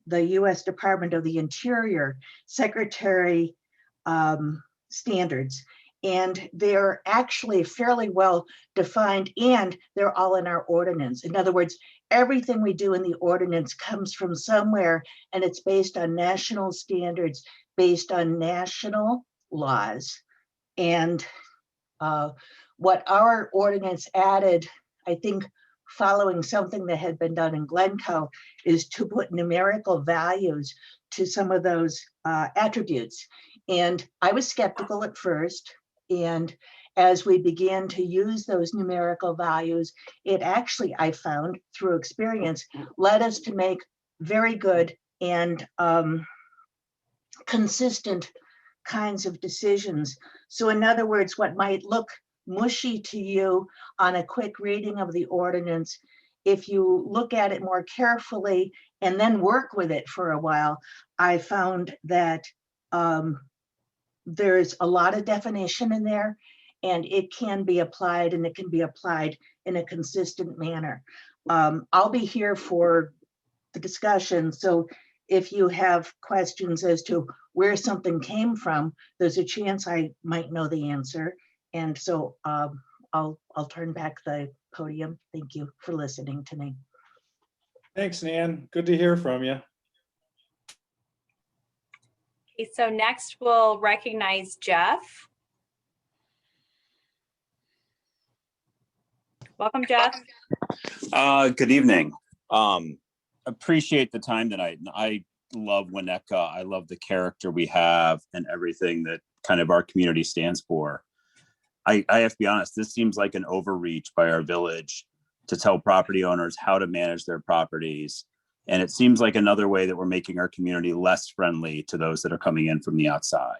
the U.S. Department of the Interior Secretary standards. And they're actually fairly well defined, and they're all in our ordinance. In other words, everything we do in the ordinance comes from somewhere, and it's based on national standards, based on national laws. And what our ordinance added, I think, following something that had been done in Glencoe, is to put numerical values to some of those attributes. And I was skeptical at first. And as we began to use those numerical values, it actually, I found through experience, led us to make very good and consistent kinds of decisions. So in other words, what might look mushy to you on a quick reading of the ordinance, if you look at it more carefully and then work with it for a while, I found that there's a lot of definition in there, and it can be applied, and it can be applied in a consistent manner. I'll be here for the discussion. So if you have questions as to where something came from, there's a chance I might know the answer. And so I'll turn back the podium. Thank you for listening to me. Thanks, Nan. Good to hear from you. Okay, so next we'll recognize Jeff. Welcome, Jeff. Good evening. Appreciate the time tonight. I love Wineka. I love the character we have and everything that kind of our community stands for. I have to be honest, this seems like an overreach by our village to tell property owners how to manage their properties. And it seems like another way that we're making our community less friendly to those that are coming in from the outside.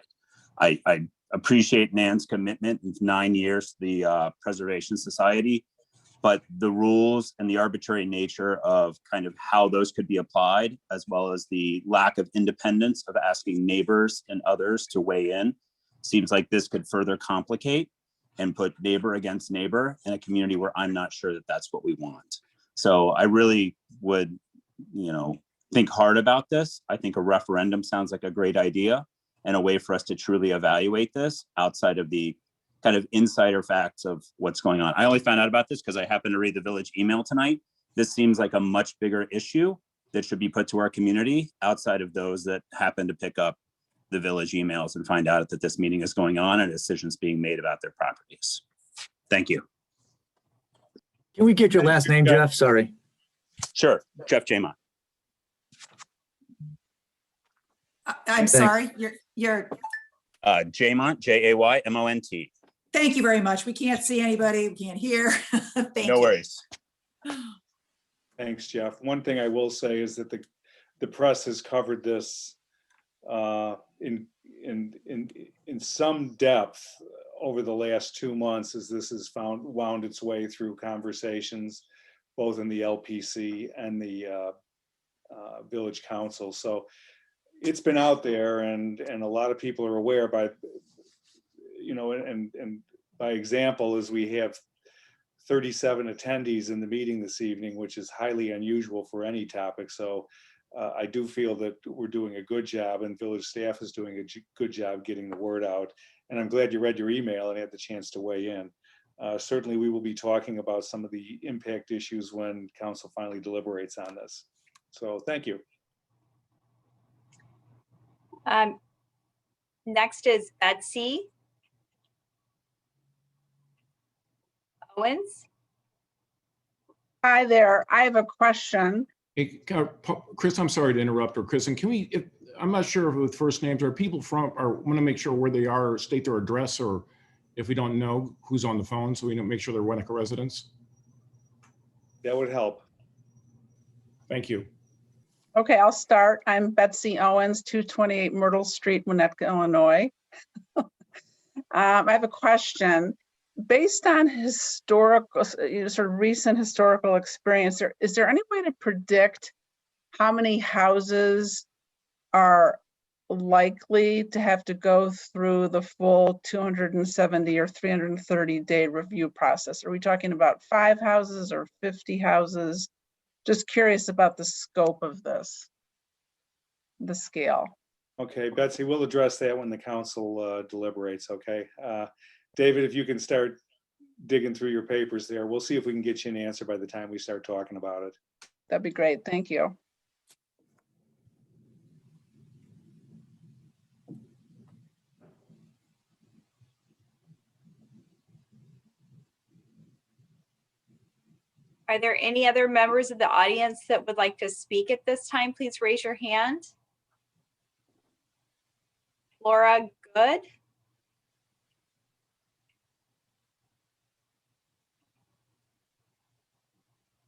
I appreciate Nan's commitment in 9 years to the Preservation Society, but the rules and the arbitrary nature of kind of how those could be applied, as well as the lack of independence of asking neighbors and others to weigh in, seems like this could further complicate and put neighbor against neighbor in a community where I'm not sure that that's what we want. So I really would, think hard about this. I think a referendum sounds like a great idea and a way for us to truly evaluate this outside of the kind of insider facts of what's going on. I only found out about this because I happened to read the village email tonight. This seems like a much bigger issue that should be put to our community outside of those that happen to pick up the village emails and find out that this meeting is going on and decisions being made about their properties. Thank you. Can we get your last name, Jeff? Sorry. Sure, Jeff Jamont. I'm Thanks. sorry, you're, Jamont, Jaymont. thank you very much. We can't see anybody, we can't hear. Thank you. No worries. Thanks, Jeff. One thing I will say is that the press has covered this in some depth over the last 2 months, as this has wound its way through conversations, both in the LPC and the Village Council. So it's been out there, and a lot of people are aware by, and by example, as we have 37 attendees in the meeting this evening, which is highly unusual for any topic. So I do feel that we're doing a good job, and village staff is doing a good job getting the word out. And I'm glad you read your email and had the chance to weigh in. Certainly, we will be talking about some of the impact issues when council finally deliberates on this. So thank you. Next is Betsy Owens. Hi there. I have a question. Hey, Chris, I'm sorry to interrupt, or Kristen, can we, I'm not sure if with first names, are people from, or want to make sure where they are, or state their address, or if we don't know who's on the phone, so we don't make sure they're Wineka residents? That would help. Thank you. Okay, I'll start. I'm Betsy Owens, 228 Myrtle Street, Winnetka, Illinois. I have a question. Based on historical, sort of recent historical experience, is there any way to predict how many houses are likely to have to go through the full 270 or 330-day review process? Are we talking about 5 houses or 50 houses? Just curious about the scope of this, the scale. Okay, Betsy, we'll address that when the council deliberates, okay? David, if you can start digging through your papers there, we'll see if we can get you an answer by the time we start talking about it. That'd be great. Thank you. Are there any other members of the audience that would like to speak at this time? Please raise your hand. Laura, good.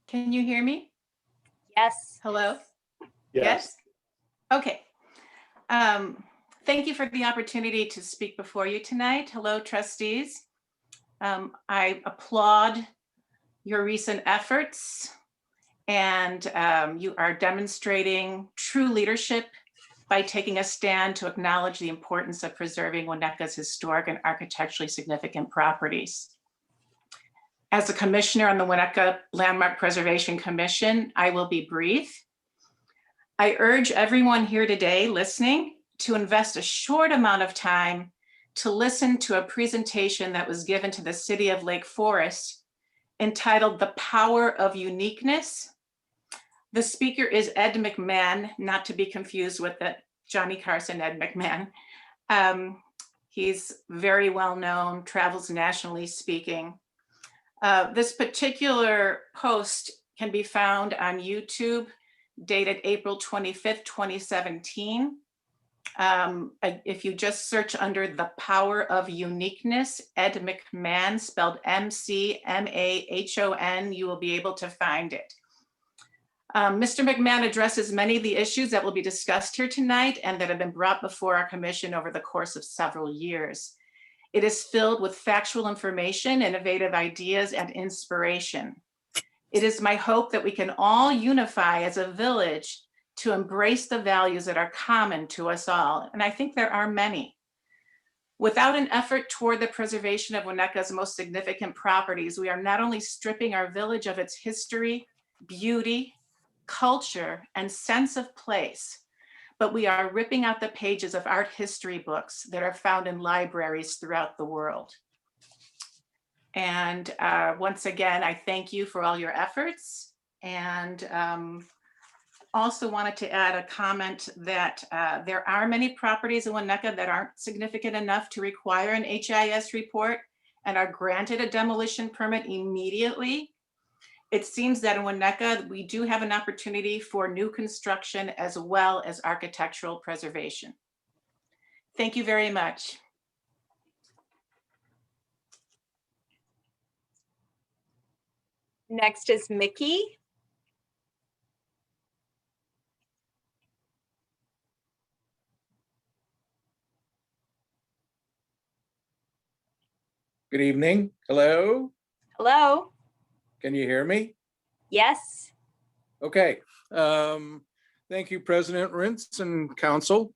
Can you hear me? Yes. Hello? Yes. Okay. Thank you for the opportunity to speak before you tonight. Hello, trustees. I applaud your recent efforts, and you are demonstrating true leadership by taking a stand to acknowledge the importance of preserving Winneka's historic and architecturally significant properties. As a commissioner on the Wineka Landmark Preservation Commission, I will be brief. I urge everyone here today listening to invest a short amount of time to listen to a presentation that was given to the City of Lake Forest entitled "The Power of Uniqueness." The speaker is Ed McMahon, not to be confused with the Johnny Carson Ed McMahon. He's very well known, travels nationally speaking. This particular post can be found on YouTube, dated April 25th, 2017. If you just search under "The Power of Uniqueness," Ed McMahon, spelled McMahon, you will be able to find it. Mr. McMahon addresses many of the issues that will be discussed here tonight and that have been brought before our commission over the course of several years. It is filled with factual information, innovative ideas, and inspiration. It is my hope that we can all unify as a village to embrace the values that are common to us all, and I think there are many. Without an effort toward the preservation of Winneka's most significant properties, we are not only stripping our village of its history, beauty, culture, and sense of place, but we are ripping out the pages of art history books that are found in libraries throughout the world. And once again, I thank you for all your efforts, and also wanted to add a comment that there are many properties in Wineka that aren't significant enough to require an HIS report, and are granted a demolition permit immediately. It seems that in Wineka, we do have an opportunity for new construction as well as architectural preservation. Thank you very much. Next is Mickey. Good evening. Hello. Hello. Can you hear me? Yes. Okay. Thank you, President Rintz and Council.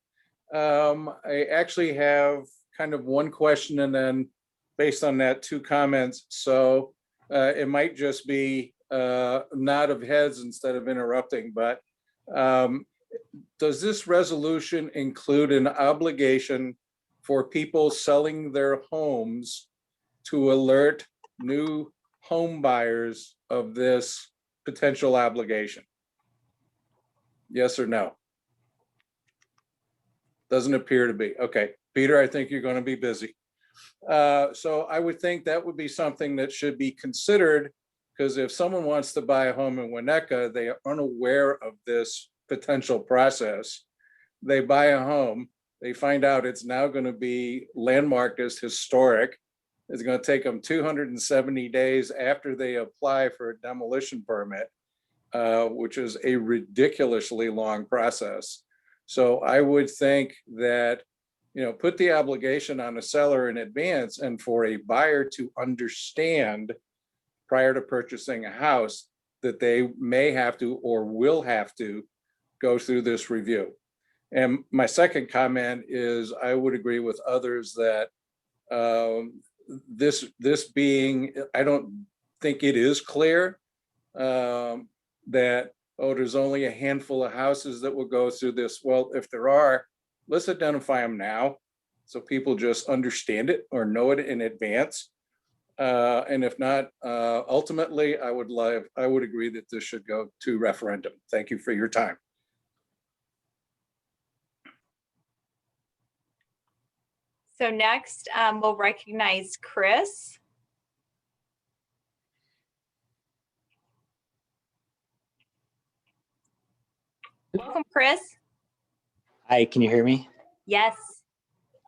I actually have kind of one question and then based on that, 2 comments. So it might just be a nod of heads instead of interrupting, but does this resolution include an obligation for people selling their homes to alert new home buyers of this potential obligation? Yes or no? Doesn't appear to be. Okay, Peter, I think you're going to be busy. So I would think that would be something that should be considered, because if someone wants to buy a home in Wineka, they are unaware of this potential process. They buy a home, they find out it's now going to be landmarked as historic. It's going to take them 270 days after they apply for a demolition permit, which is a ridiculously long process. So I would think that, you know, put the obligation on a seller in advance, and for a buyer to understand prior to purchasing a house that they may have to or will have to go through this review. And my second comment is I would agree with others that this being, I don't think it is clear that, oh, there's only a handful of houses that will go through this. Well, if there are, let's identify them now so people just understand it or know it in advance. And if not, ultimately, I would agree that this should go to referendum. Thank you for your time. So next, we'll recognize Chris. Welcome, Chris. Hi, can you hear me? Yes.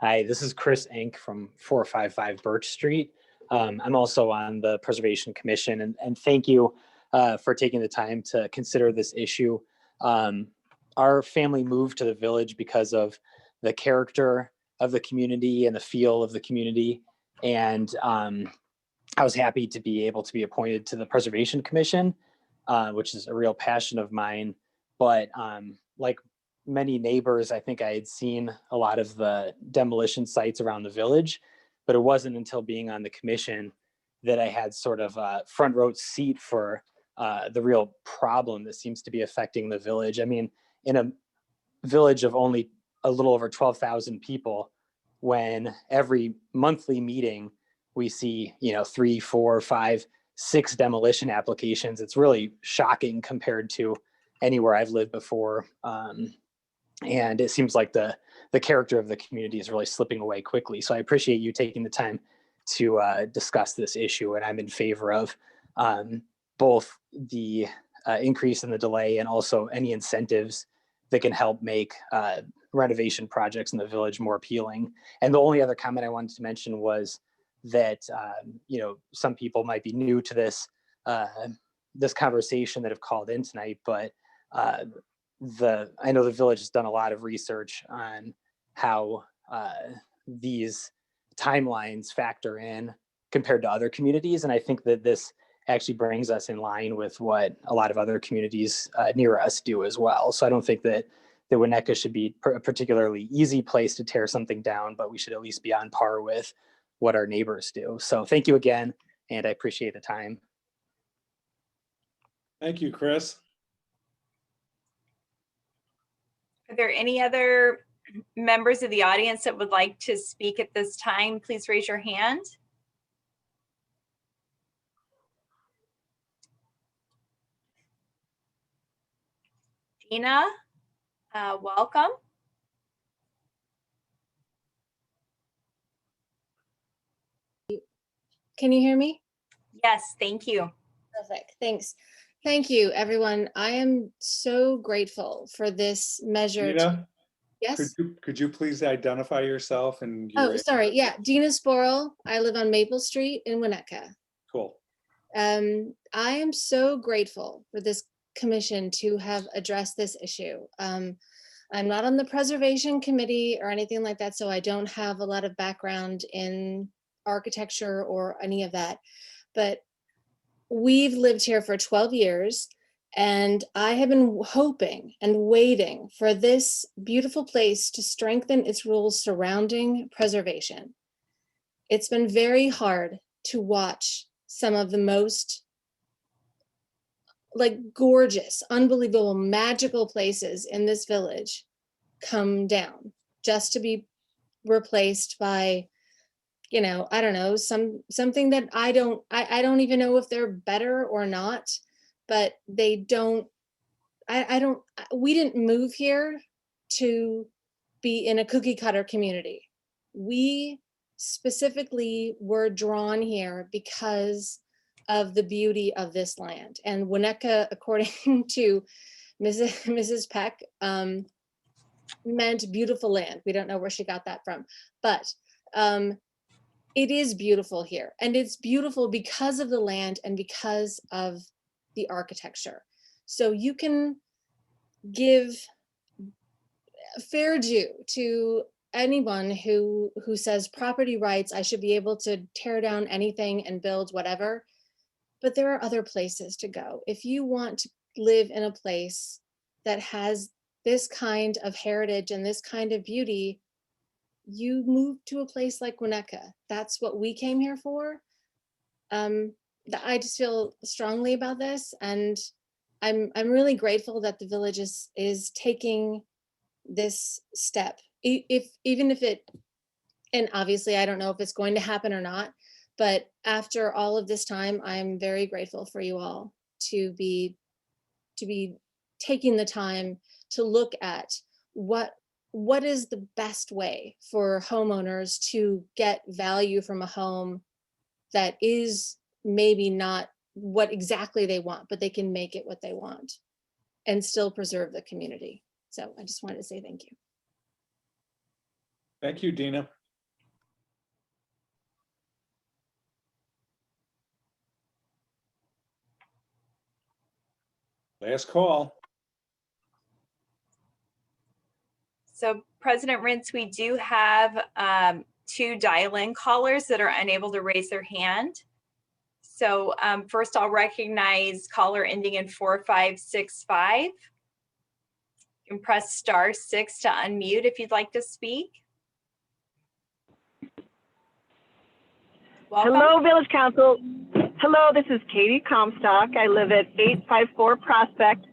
Hi, this is Chris Inc. from 455 Birch Street. I'm also on the Preservation Commission, and thank you for taking the time to consider this issue. Our family moved to the village because of the character of the community and the feel of the community. And I was happy to be able to be appointed to the Preservation Commission, which is a real passion of mine. But like many neighbors, I think I had seen a lot of the demolition sites around the village, but it wasn't until being on the commission that I had sort of a front row seat for the real problem that seems to be affecting the village. I mean, in a village of only a little over 12,000 people, when every monthly meeting we see, 3, 4, 5, 6 demolition applications, it's really shocking compared to anywhere I've lived before. And it seems like the character of the community is really slipping away quickly. So I appreciate you taking the time to discuss this issue. And I'm in favor of both the increase in the delay and also any incentives that can help make renovation projects in the village more appealing. And the only other comment I wanted to mention was that, some people might be new to this conversation that have called in tonight, but I know the village has done a lot of research on how these timelines factor in compared to other communities. And I think that this actually brings us in line with what a lot of other communities near us do as well. So I don't think that the Wineka should be a particularly easy place to tear something down, but we should at least be on par with what our neighbors do. So thank you again, and I appreciate the time. Thank you, Chris. Are there any other members of the audience that would like to speak at this time? Please raise your hand. Gina, welcome. Can you hear me? Yes, thank you. Perfect, thanks. Thank you, everyone. I am so grateful for this measure. Dina, Yes? could you please identify yourself and Oh, your, sorry. Yeah, Dina Sporl. I live on Maple Street in Winnetka. cool. I am so grateful for this commission to have addressed this issue. I'm not on the preservation committee or anything like that, so I don't have a lot of background in architecture or any of that. But we've lived here for 12 years, and I have been hoping and waiting for this beautiful place to strengthen its rules surrounding preservation. It's been very hard to watch some of the most gorgeous, unbelievable, magical places in this village come down just to be replaced by, I don't know, something that I don't even know if they're better or not, but they don't, we didn't move here to be in a cookie cutter community. We specifically were drawn here because of the beauty of this land. And Wineka, according to Mrs. Peck, meant beautiful land. We don't know where she got that from, but it is beautiful here. And it's beautiful because of the land and because of the architecture. So you can give fair due to anyone who says property rights, I should be able to tear down anything and build whatever. But there are other places to go. If you want to live in a place that has this kind of heritage and this kind of beauty, you move to a place like Wineka. That's what we came here for. I just feel strongly about this, and I'm really grateful that the village is taking this step. Even if it, and obviously I don't know if it's going to happen or not, but after all of this time, I'm very grateful for you all to be taking the time to look at what is the best way for homeowners to get value from a home that is maybe not what exactly they want, but they can make it what they want and still preserve the community. So I just wanted to say thank you. Thank you, Dina. Last call. So President Rintz, we do have 2 dial-in callers that are unable to raise their hand. So first I'll recognize caller ending in 4565. You can press *6 to unmute if you'd like to speak. Welcome. Hello, Village Council. Hello, this is Katie Comstock. I live at 854 Prospect.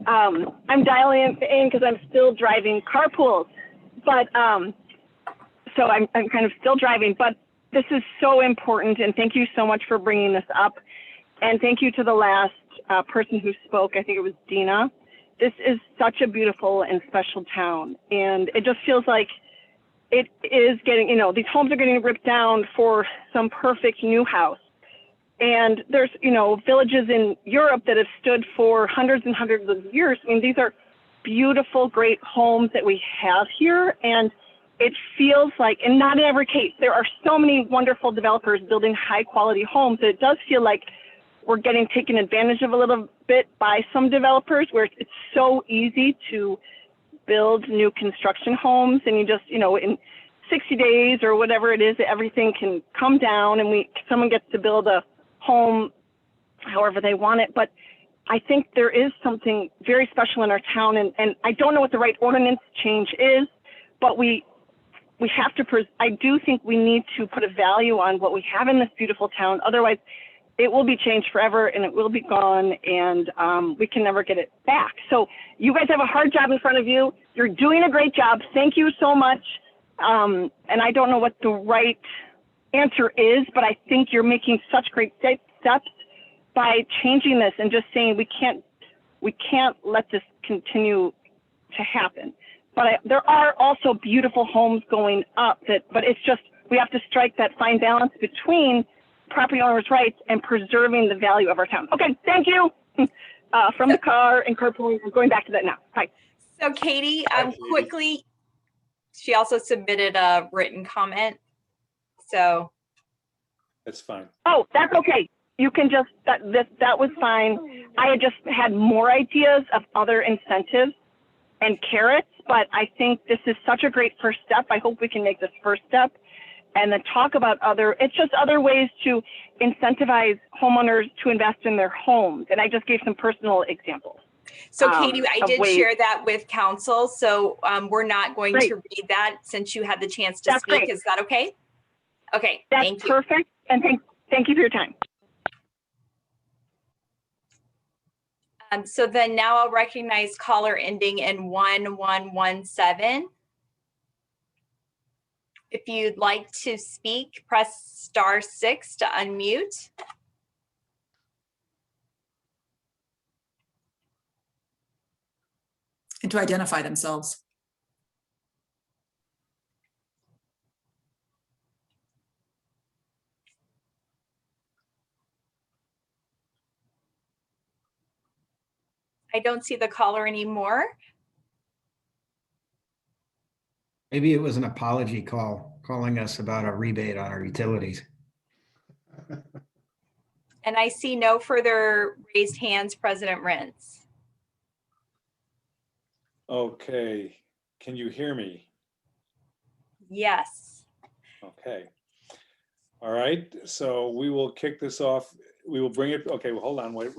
I'm dialing in because I'm still driving carpools, but so I'm kind of still driving, but this is so important, and thank you so much for bringing this up. And thank you to the last person who spoke. I think it was Dina. This is such a beautiful and special town, and it just feels like it is getting, these homes are getting ripped down for some perfect new house. And there's, villages in Europe that have stood for hundreds and hundreds of years. I mean, these are beautiful, great homes that we have here. And it feels like, and not in every case, there are so many wonderful developers building high quality homes that it does feel like we're getting taken advantage of a little bit by some developers, where it's so easy to build new construction homes, and you just, in 60 days or whatever it is, everything can come down and someone gets to build a home however they want it. But I think there is something very special in our town, and I don't know what the right ordinance change is, but we have to, I do think we need to put a value on what we have in this beautiful town. Otherwise, it will be changed forever and it will be gone, and we can never get it back. So you guys have a hard job in front of you. You're doing a great job. Thank you so much. And I don't know what the right answer is, but I think you're making such great steps by changing this and just saying we can't let this continue to happen. But there are also beautiful homes going up but it's just, we have to strike that fine balance between property owners' rights and preserving the value of our town. Okay, thank you. From the car and carpooling, I'm going back to that now. Bye. So Katie, quickly, she also submitted a written comment. So. That's fine. Oh, that's okay. You can just, that was fine. I had just had more ideas of other incentives and carrots, but I think this is such a great first step. I hope we can make this first step and then talk about it's just other ways to incentivize homeowners to invest in their homes. And I just gave some personal examples. So Katie, I did ways. share that with council. So we're not going Great. to read that since you had the chance to That's speak. great. Is that okay? Okay, That's thank you. perfect. And thank you for your time. So then now I'll recognize caller ending in 1117. If you'd like to speak, press *6 to unmute. And to identify themselves. I don't see the caller anymore. Maybe it was an apology call, calling us about a rebate on our utilities. And I see no further raised hands, President Rentz. Okay, can you hear me? Yes. Okay. All right, so we will kick this off. We will bring it, okay, well, hold on, wait.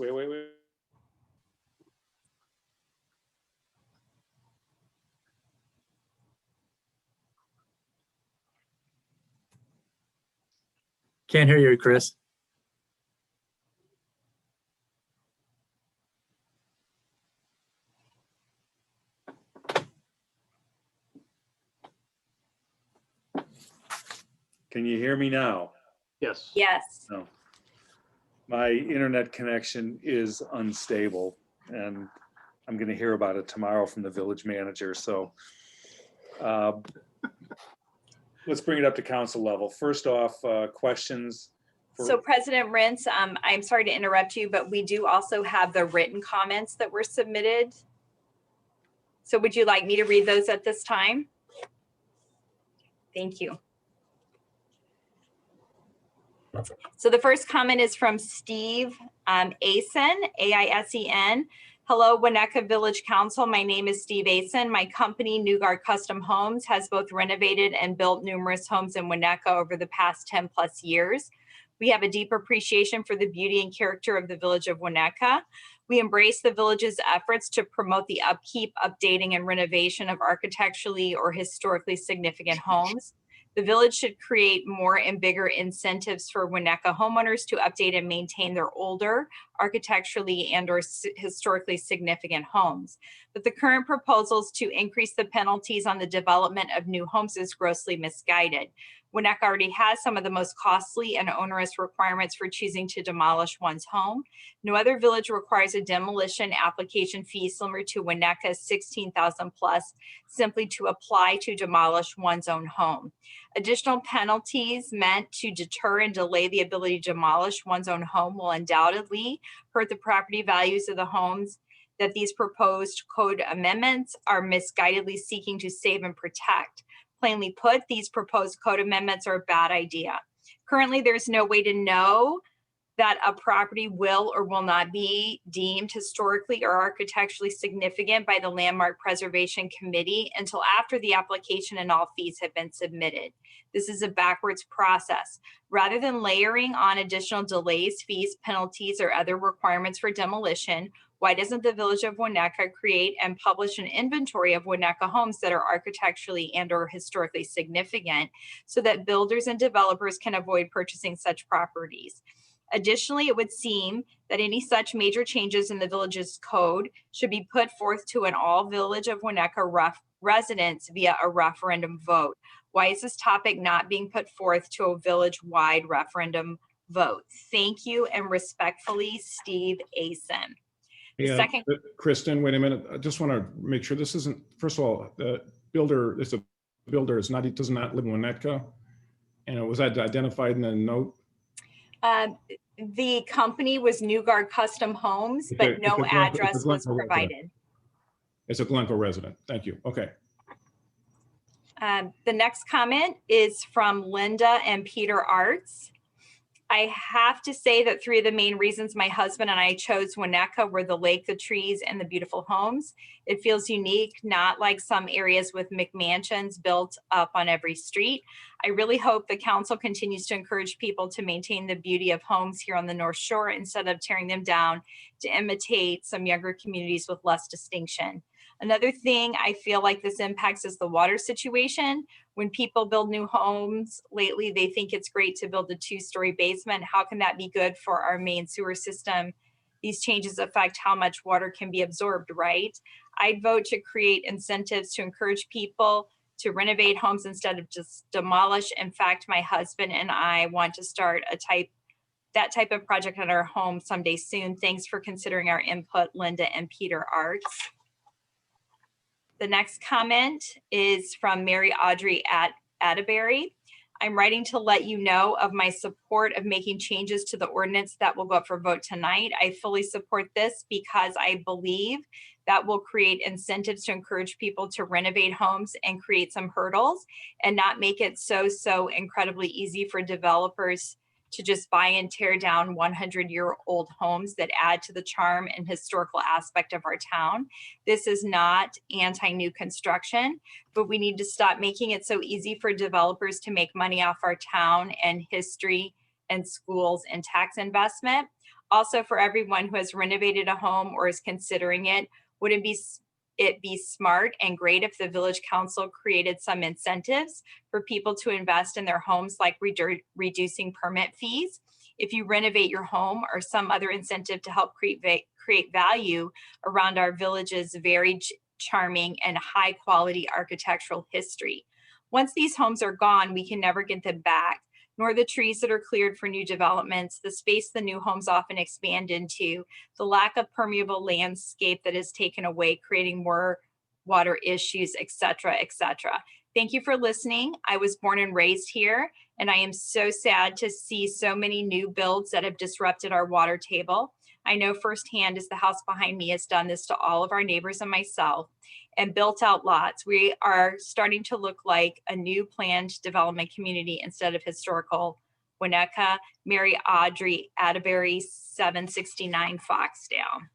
Can't hear you, Chris. Can you hear me now? Yes. Yes. No. My internet connection is unstable and I'm going to hear about it tomorrow from the village manager. So let's bring it up to council level. First off, questions. So President Rentz, I'm sorry to interrupt you, but we do also have the written comments that were submitted. So would you like me to read those at this time? Thank you. So the first comment is from Steve Aisen, A-I-S-E-N. Hello, Wineka Village Council. My name is Steve Aisen. My company, Newgard Custom Homes, has both renovated and built numerous homes in Wineka over the past 10 plus years. We have a deep appreciation for the beauty and character of the village of Wineka. We embrace the village's efforts to promote the upkeep, updating, and renovation of architecturally or historically significant homes. The village should create more and bigger incentives for Wineka homeowners to update and maintain their older, architecturally and or historically significant homes. But the current proposals to increase the penalties on the development of new homes is grossly misguided. Wineka already has some of the most costly and onerous requirements for choosing to demolish one's home. No other village requires a demolition application fee similar to Wineka's $16,000 plus simply to apply to demolish one's own home. Additional penalties meant to deter and delay the ability to demolish one's own home will undoubtedly hurt the property values of the homes that these proposed code amendments are misguidedly seeking to save and protect. Plainly put, these proposed code amendments are a bad idea. Currently, there's no way to know that a property will or will not be deemed historically or architecturally significant by the Landmark Preservation Committee until after the application and all fees have been submitted. This is a backwards process. Rather than layering on additional delays, fees, penalties, or other requirements for demolition, why doesn't the village of Wineka create and publish an inventory of Wineka homes that are architecturally and or historically significant so that builders and developers can avoid purchasing such properties? Additionally, it would seem that any such major changes in the village's code should be put forth to an all village of Wineka residents via a referendum vote. Why is this topic not being put forth to a village-wide referendum vote? Thank you, and respectfully, Steve Asen. Yeah, Second, Kristen, wait a minute. I just want to make sure this isn't, first of all, the builder is he does not live in Winnetka. And was that identified in the note? The company was New Guard Custom Homes, but It's a no Glencoe- it's a address was Glencoe resident. provided. It's a Glencoe resident. Thank you. Okay. The next comment is from Linda and Peter Arts. I have to say that three of the main reasons my husband and I chose Wineka were the lake, the trees, and the beautiful homes. It feels unique, not like some areas with McMansions built up on every street. I really hope the council continues to encourage people to maintain the beauty of homes here on the North Shore instead of tearing them down to imitate some younger communities with less distinction. Another thing I feel like this impacts is the water situation. When people build new homes lately, they think it's great to build a 2-story basement. How can that be good for our main sewer system? These changes affect how much water can be absorbed, right? I'd vote to create incentives to encourage people to renovate homes instead of just demolish. In fact, my husband and I want to start that type of project in our home someday soon. Thanks for considering our input, Linda and Peter Arts. The next comment is from Mary Audrey at Atterbury. I'm writing to let you know of my support of making changes to the ordinance that will go up for vote tonight. I fully support this because I believe that will create incentives to encourage people to renovate homes and create some hurdles and not make it so incredibly easy for developers to just buy and tear down 100-year-old homes that add to the charm and historical aspect of our town. This is not anti-new construction, but we need to stop making it so easy for developers to make money off our town and history and schools and tax investment. Also, for everyone who has renovated a home or is considering it, would it be smart and great if the village council created some incentives for people to invest in their homes, like reducing permit fees? If you renovate your home, or some other incentive to help create value around our village's very charming and high quality architectural history. Once these homes are gone, we can never get them back, nor the trees that are cleared for new developments, the space the new homes often expand into, the lack of permeable landscape that is taken away, creating more water issues, etc., etc. Thank you for listening. I was born and raised here, and I am so sad to see so many new builds that have disrupted our water table. I know firsthand, as the house behind me has done this to all of our neighbors and myself, and built out lots. We are starting to look like a new planned development community instead of historical Wineka. Mary Audrey Atterbury, 769 Foxdale.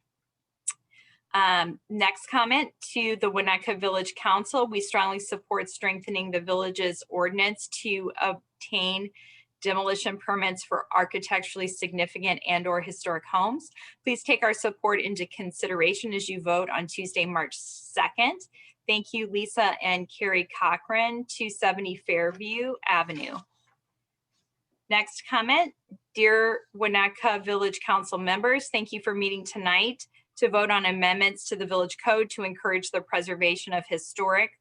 Next comment to the Wineka Village Council. We strongly support strengthening the village's ordinance to obtain demolition permits for architecturally significant and/or historic homes. Please take our support into consideration as you vote on Tuesday, March 2nd. Thank you, Lisa and Carrie Cochran, 270 Fairview Avenue. Next comment, dear Wineka Village Council members, thank you for meeting tonight to vote on amendments to the Village Code to encourage the preservation of historic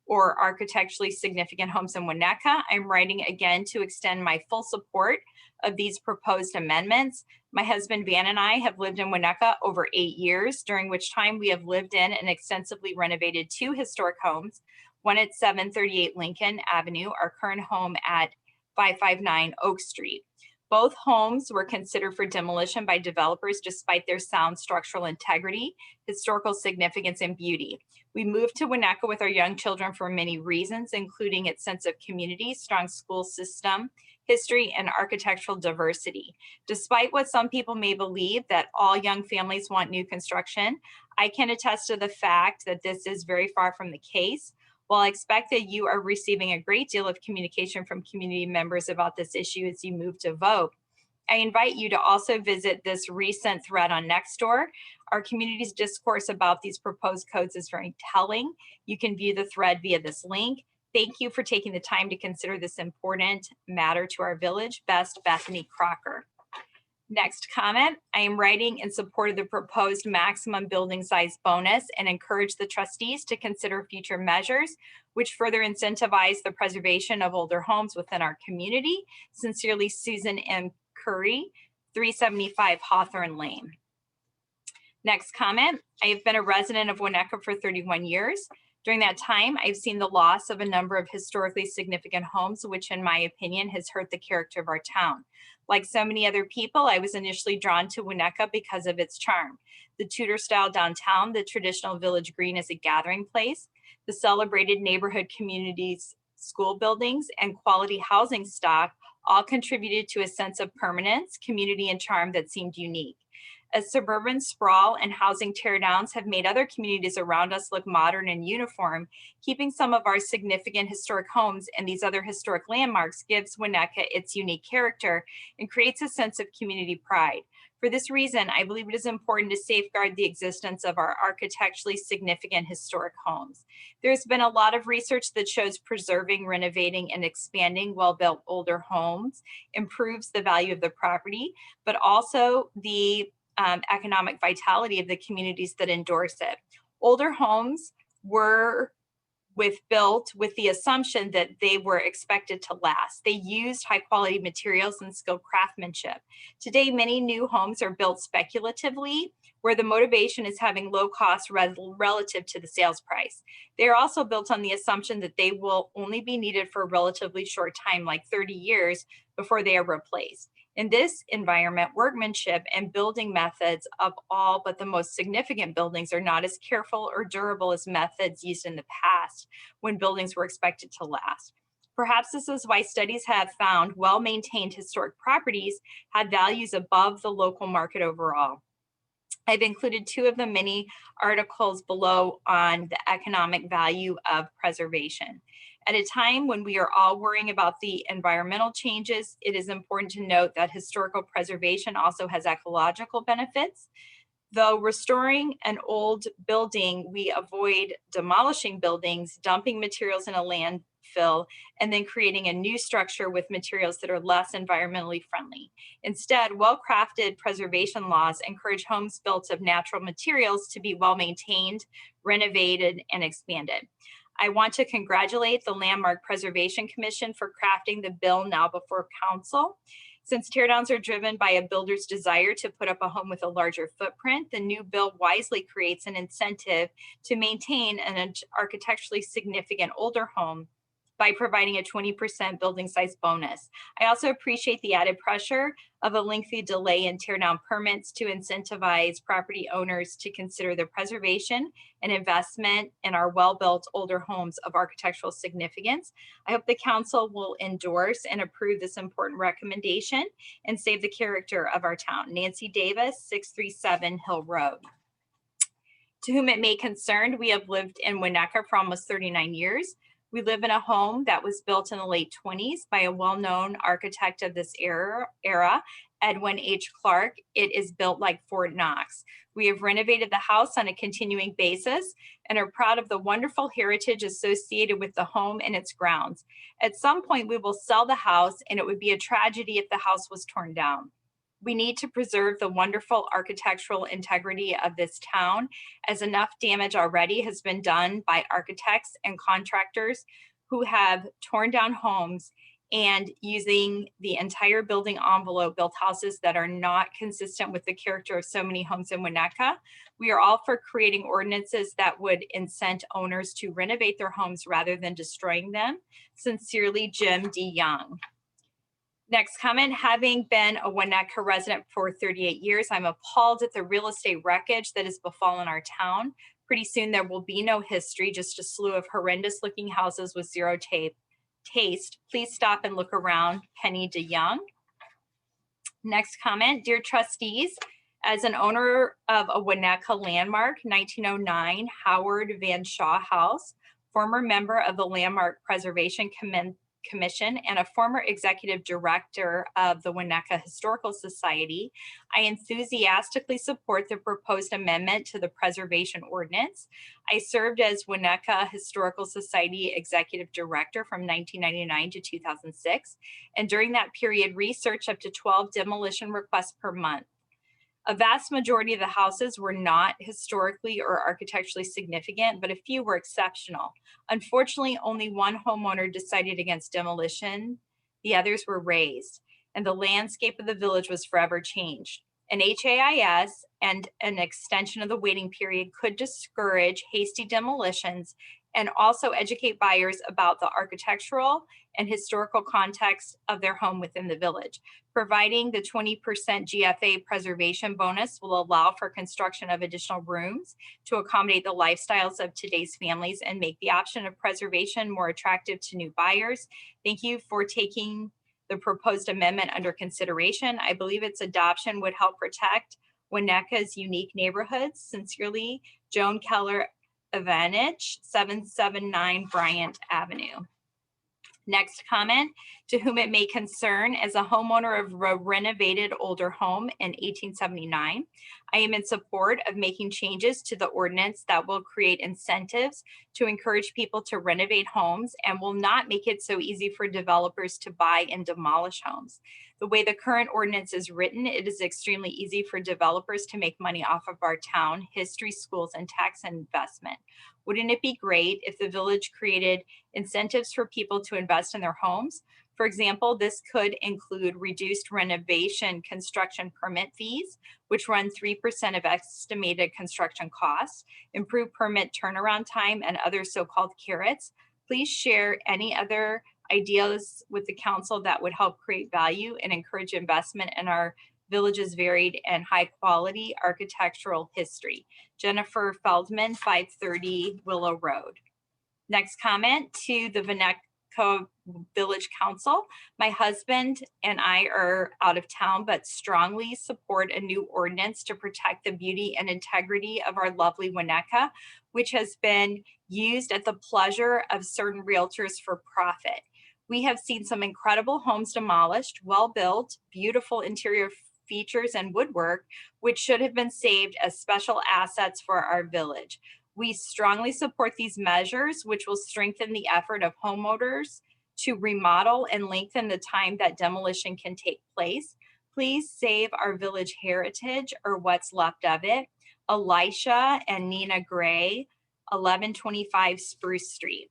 or architecturally significant homes in Wineka. I'm writing again to extend my full support of these proposed amendments. My husband Van and I have lived in Wineka over 8 years, during which time we have lived in and extensively renovated 2 historic homes, one at 738 Lincoln Avenue, our current home at 559 Oak Street. Both homes were considered for demolition by developers despite their sound structural integrity, historical significance, and beauty. We moved to Wineka with our young children for many reasons, including its sense of community, strong school system, history, and architectural diversity. Despite what some people may believe, that all young families want new construction, I can attest to the fact that this is very far from the case. While I expect that you are receiving a great deal of communication from community members about this issue as you move to vote, I invite you to also visit this recent thread on Nextdoor. Our community's discourse about these proposed codes is very telling. You can view the thread via this link. Thank you for taking the time to consider this important matter to our village. Best, Bethany Crocker. Next comment, I am writing in support of the proposed maximum building size bonus and encourage the trustees to consider future measures which further incentivize the preservation of older homes within our community. Sincerely, Susan M. Curry, 375 Hawthorne Lane. Next comment, I have been a resident of Wineka for 31 years. During that time, I've seen the loss of a number of historically significant homes, which in my opinion has hurt the character of our town. Like so many other people, I was initially drawn to Wineka because of its charm. The Tudor style downtown, the traditional village green as a gathering place, the celebrated neighborhood communities, school buildings, and quality housing stock all contributed to a sense of permanence, community, and charm that seemed unique. As suburban sprawl and housing teardowns have made other communities around us look modern and uniform, keeping some of our significant historic homes and these other historic landmarks gives Wineka its unique character and creates a sense of community pride. For this reason, I believe it is important to safeguard the existence of our architecturally significant historic homes. There's been a lot of research that shows preserving, renovating, and expanding well-built older homes improves the value of the property, but also the economic vitality of the communities that endorse it. Older homes were built with the assumption that they were expected to last. They used high quality materials and skilled craftsmanship. Today, many new homes are built speculatively, where the motivation is having low cost relative to the sales price. They are also built on the assumption that they will only be needed for a relatively short time, like 30 years, before they are replaced. In this environment, workmanship and building methods of all but the most significant buildings are not as careful or durable as methods used in the past when buildings were expected to last. Perhaps this is why studies have found well-maintained historic properties had values above the local market overall. I've included two of the many articles below on the economic value of preservation. At a time when we are all worrying about the environmental changes, it is important to note that historical preservation also has ecological benefits. Though restoring an old building, we avoid demolishing buildings, dumping materials in a landfill, and then creating a new structure with materials that are less environmentally friendly. Instead, well-crafted preservation laws encourage homes built of natural materials to be well-maintained, renovated, and expanded. I want to congratulate the Landmark Preservation Commission for crafting the bill now before council. Since teardowns are driven by a builder's desire to put up a home with a larger footprint, the new bill wisely creates an incentive to maintain an architecturally significant older home by providing a 20% building size bonus. I also appreciate the added pressure of a lengthy delay in teardown permits to incentivize property owners to consider the preservation and investment in our well-built older homes of architectural significance. I hope the council will endorse and approve this important recommendation and save the character of our town. Nancy Davis, 637 Hill Road. To whom it may concern, we have lived in Wineka for almost 39 years. We live in a home that was built in the late 20s by a well-known architect of this era, Edwin H. Clark. It is built like Fort Knox. We have renovated the house on a continuing basis and are proud of the wonderful heritage associated with the home and its grounds. At some point, we will sell the house, and it would be a tragedy if the house was torn down. We need to preserve the wonderful architectural integrity of this town, as enough damage already has been done by architects and contractors who have torn down homes and using the entire building envelope built houses that are not consistent with the character of so many homes in Wineka. We are all for creating ordinances that would incent owners to renovate their homes rather than destroying them. Sincerely, Jim D. Young. Next comment, having been a Wineka resident for 38 years, I'm appalled at the real estate wreckage that has befallen our town. Pretty soon there will be no history, just a slew of horrendous looking houses with zero taste. Please stop and look around. Penny DeYoung. Next comment, dear trustees, as an owner of a Wineka landmark, 1909 Howard Van Shaw House, former member of the Landmark Preservation Commission and a former executive director of the Wineka Historical Society, I enthusiastically support the proposed amendment to the Preservation Ordinance. I served as Wineka Historical Society executive director from 1999 to 2006, and during that period researched up to 12 demolition requests per month. A vast majority of the houses were not historically or architecturally significant, but a few were exceptional. Unfortunately, only one homeowner decided against demolition. The others were razed, and the landscape of the village was forever changed. An HAIS and an extension of the waiting period could discourage hasty demolitions and also educate buyers about the architectural and historical context of their home within the village. Providing the 20% GFA preservation bonus will allow for construction of additional rooms to accommodate the lifestyles of today's families and make the option of preservation more attractive to new buyers. Thank you for taking the proposed amendment under consideration. I believe its adoption would help protect Winneka's unique neighborhoods. Sincerely, Joan Keller Avanich, 779 Bryant Avenue. Next comment, to whom it may concern, as a homeowner of a renovated older home in 1879, I am in support of making changes to the ordinance that will create incentives to encourage people to renovate homes and will not make it so easy for developers to buy and demolish homes. The way the current ordinance is written, it is extremely easy for developers to make money off of our town, history, schools, and tax investment. Wouldn't it be great if the village created incentives for people to invest in their homes? For example, this could include reduced renovation construction permit fees, which run 3% of estimated construction costs, improved permit turnaround time, and other so-called carrots. Please share any other ideas with the council that would help create value and encourage investment in our village's varied and high quality architectural history. Jennifer Feldman, 530 Willow Road. Next comment, to the Winnetka Village Council. My husband and I are out of town, but strongly support a new ordinance to protect the beauty and integrity of our lovely Wineka, which has been used at the pleasure of certain realtors for profit. We have seen some incredible homes demolished, well-built, beautiful interior features and woodwork, which should have been saved as special assets for our village. We strongly support these measures, which will strengthen the effort of homeowners to remodel and lengthen the time that demolition can take place. Please save our village heritage, or what's left of it. Elisha and Nina Gray, 1125 Spruce Street.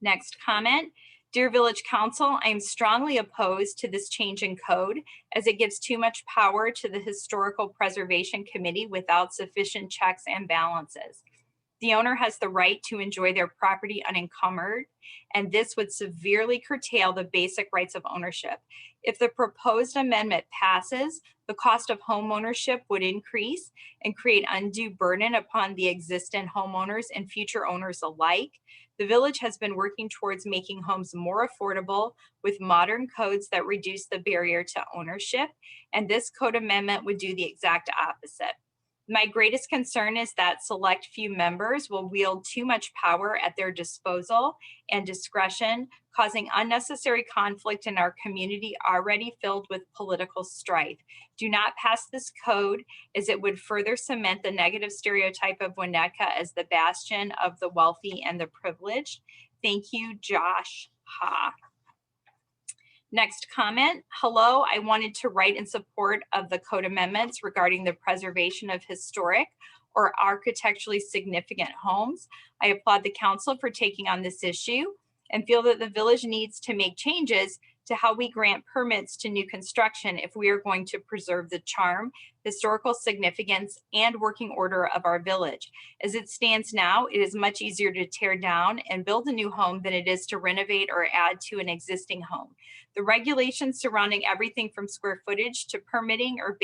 Next comment. Dear Village Council, I am strongly opposed to this change in code as it gives too much power to the Historical Preservation Committee without sufficient checks and balances. The owner has the right to enjoy their property unencumbered, and this would severely curtail the basic rights of ownership. If the proposed amendment passes, the cost of home ownership would increase and create undue burden upon the existing homeowners and future owners alike. The village has been working towards making homes more affordable with modern codes that reduce the barrier to ownership, and this code amendment would do the exact opposite. My greatest concern is that select few members will wield too much power at their disposal and discretion, causing unnecessary conflict in our community already filled with political strife. Do not pass this code, as it would further cement the negative stereotype of Wineka as the bastion of the wealthy and the privileged. Thank you, Josh Ha. Next comment. Hello, I wanted to write in support of the code amendments regarding the preservation of historic or architecturally significant homes. I applaud the council for taking on this issue and feel that the village needs to make changes to how we grant permits to new construction if we are going to preserve the charm, historical significance, and working order of our village. As it stands now, it is much easier to tear down and build a new home than it is to renovate or add to an existing home. The regulations surrounding everything from square footage to permitting are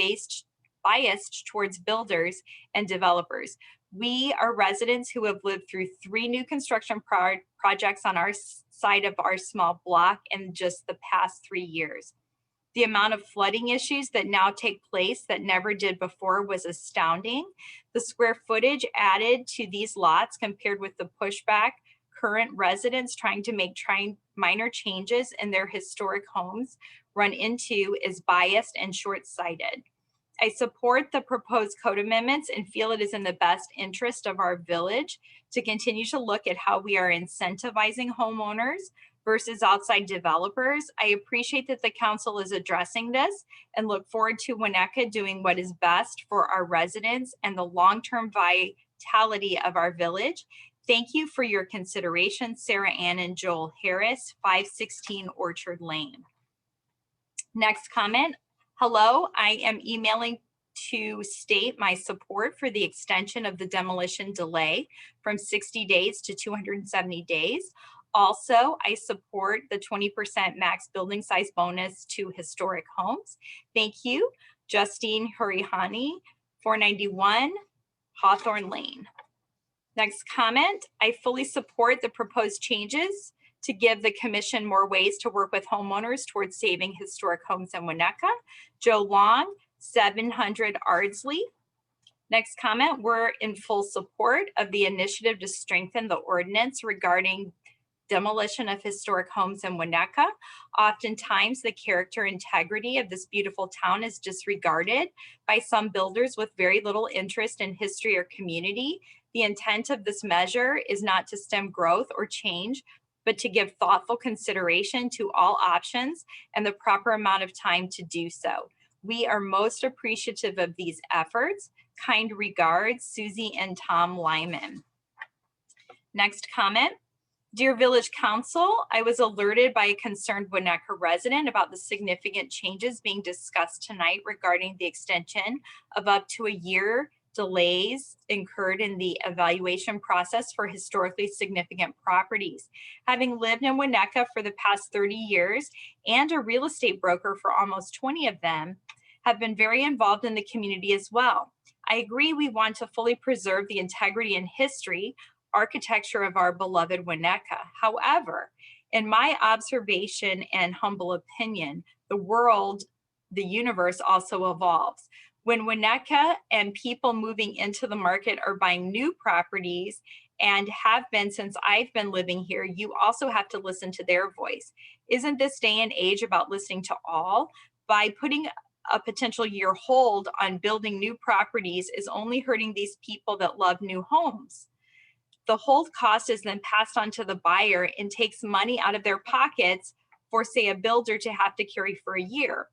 biased towards builders and developers. We are residents who have lived through 3 new construction projects on our side of our small block in just the past 3 years. The amount of flooding issues that now take place that never did before was astounding. The square footage added to these lots compared with the pushback current residents trying to make minor changes in their historic homes run into is biased and short-sighted. I support the proposed code amendments and feel it is in the best interest of our village to continue to look at how we are incentivizing homeowners versus outside developers. I appreciate that the council is addressing this and look forward to Wineka doing what is best for our residents and the long-term vitality of our village. Thank you for your consideration, Sarah Ann and Joel Harris, 516 Orchard Lane. Next comment. Hello, I am emailing to state my support for the extension of the demolition delay from 60 days to 270 days. Also, I support the 20% max building size bonus to historic homes. Thank you, Justine Hurihani, 491 Hawthorne Lane. Next comment, I fully support the proposed changes to give the commission more ways to work with homeowners towards saving historic homes in Wineka. Joe Long, 700 Ardsley. Next comment, we're in full support of the initiative to strengthen the ordinance regarding demolition of historic homes in Wineka. Oftentimes, the character integrity of this beautiful town is disregarded by some builders with very little interest in history or community. The intent of this measure is not to stem growth or change, but to give thoughtful consideration to all options and the proper amount of time to do so. We are most appreciative of these efforts. Kind regards, Susie and Tom Lyman. Next comment. Dear Village Council, I was alerted by a concerned Wineka resident about the significant changes being discussed tonight regarding the extension of up to a year delays incurred in the evaluation process for historically significant properties. Having lived in Wineka for the past 30 years and a real estate broker for almost 20 of them, have been very involved in the community as well. I agree we want to fully preserve the integrity and history architecture of our beloved Wineka. However, in my observation and humble opinion, the world, the universe also evolves. When Wineka and people moving into the market are buying new properties and have been since I've been living here, you also have to listen to their voice. Isn't this day and age about listening to all? By putting a potential year hold on building new properties is only hurting these people that love new homes. The hold cost is then passed on to the buyer and takes money out of their pockets for, say, a builder to have to carry for a year.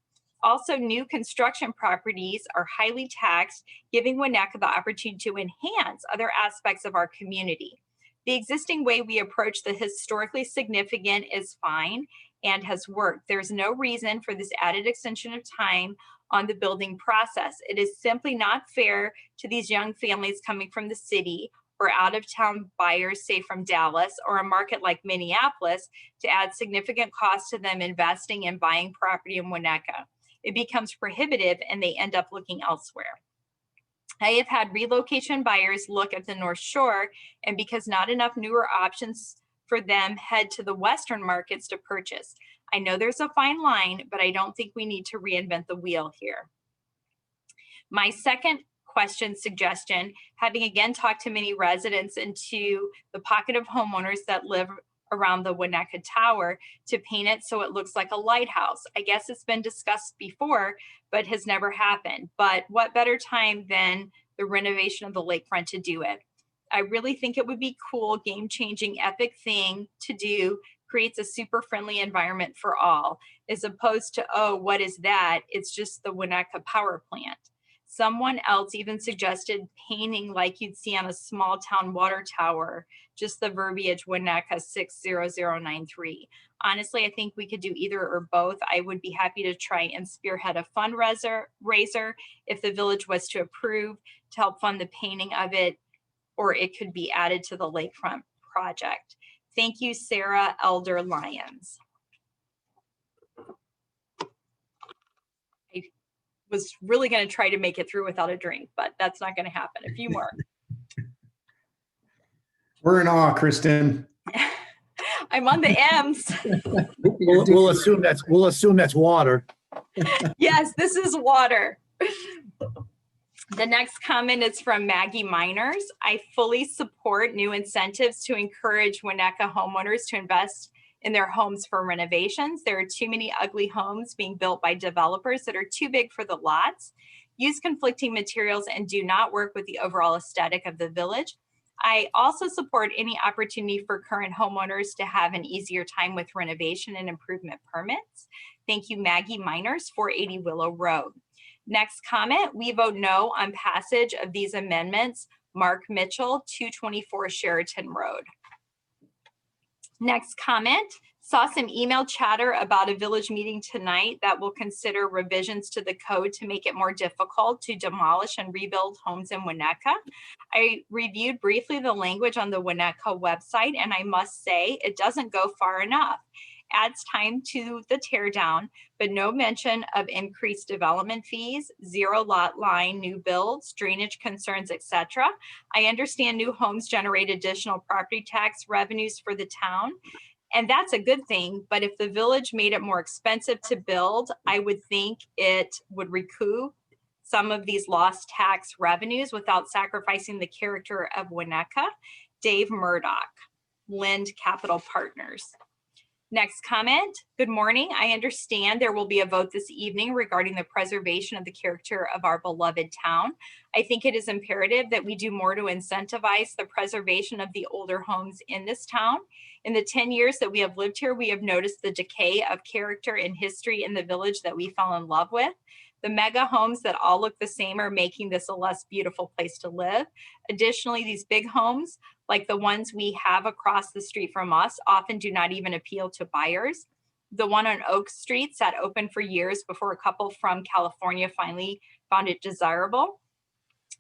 Also, new construction properties are highly taxed, giving Wineka the opportunity to enhance other aspects of our community. The existing way we approach the historically significant is fine and has worked. There's no reason for this added extension of time on the building process. It is simply not fair to these young families coming from the city or out-of-town buyers, say from Dallas or a market like Minneapolis, to add significant cost to them investing and buying property in Wineka. It becomes prohibitive and they end up looking elsewhere. I have had relocation buyers look at the North Shore, and because not enough newer options for them, head to the Western markets to purchase. I know there's a fine line, but I don't think we need to reinvent the wheel here. My second question suggestion, having again talked to many residents and to the pocket of homeowners that live around the Wineka Tower, to paint it so it looks like a lighthouse. I guess it's been discussed before, but has never happened. But what better time than the renovation of the lakefront to do it? I really think it would be cool, game-changing, epic thing to do, creates a super friendly environment for all, as opposed to, oh, what is that? It's just the Wineka power plant. Someone else even suggested painting like you'd see on a small town water tower, just the verbiage Wineka 60093. Honestly, I think we could do either or both. I would be happy to try and spearhead a fundraiser if the village was to approve to help fund the painting of it, or it could be added to the lakefront project. Thank you, Sarah Elder Lyons. Was really going to try to make it through without a drink, but that's not going to happen. A few more. We're in awe, Kristen. I'm on the M's. We'll assume that's water. Yes, this is water. The next comment is from Maggie Miners. I fully support new incentives to encourage Wineka homeowners to invest in their homes for renovations. There are too many ugly homes being built by developers that are too big for the lots, use conflicting materials, and do not work with the overall aesthetic of the village. I also support any opportunity for current homeowners to have an easier time with renovation and improvement permits. Thank you, Maggie Miners, 480 Willow Road. Next comment, we vote no on passage of these amendments. Mark Mitchell, 224 Sheraton Road. Next comment, Saw some email chatter about a village meeting tonight that will consider revisions to the code to make it more difficult to demolish and rebuild homes in Wineka. I reviewed briefly the language on the Wineka website, and I must say it doesn't go far enough. Adds time to the tear down, but no mention of increased development fees, zero lot line, new builds, drainage concerns, etc. I understand new homes generate additional property tax revenues for the town, and that's a good thing. But if the village made it more expensive to build, I would think it would recoup some of these lost tax revenues without sacrificing the character of Wineka. Dave Murdoch, Lind Capital Partners. Next comment. Good morning. I understand there will be a vote this evening regarding the preservation of the character of our beloved town. I think it is imperative that we do more to incentivize the preservation of the older homes in this town. In the 10 years that we have lived here, we have noticed the decay of character and history in the village that we fell in love with. The mega homes that all look the same are making this a less beautiful place to live. Additionally, these big homes, like the ones we have across the street from us, often do not even appeal to buyers. The one on Oak Street sat open for years before a couple from California finally found it desirable.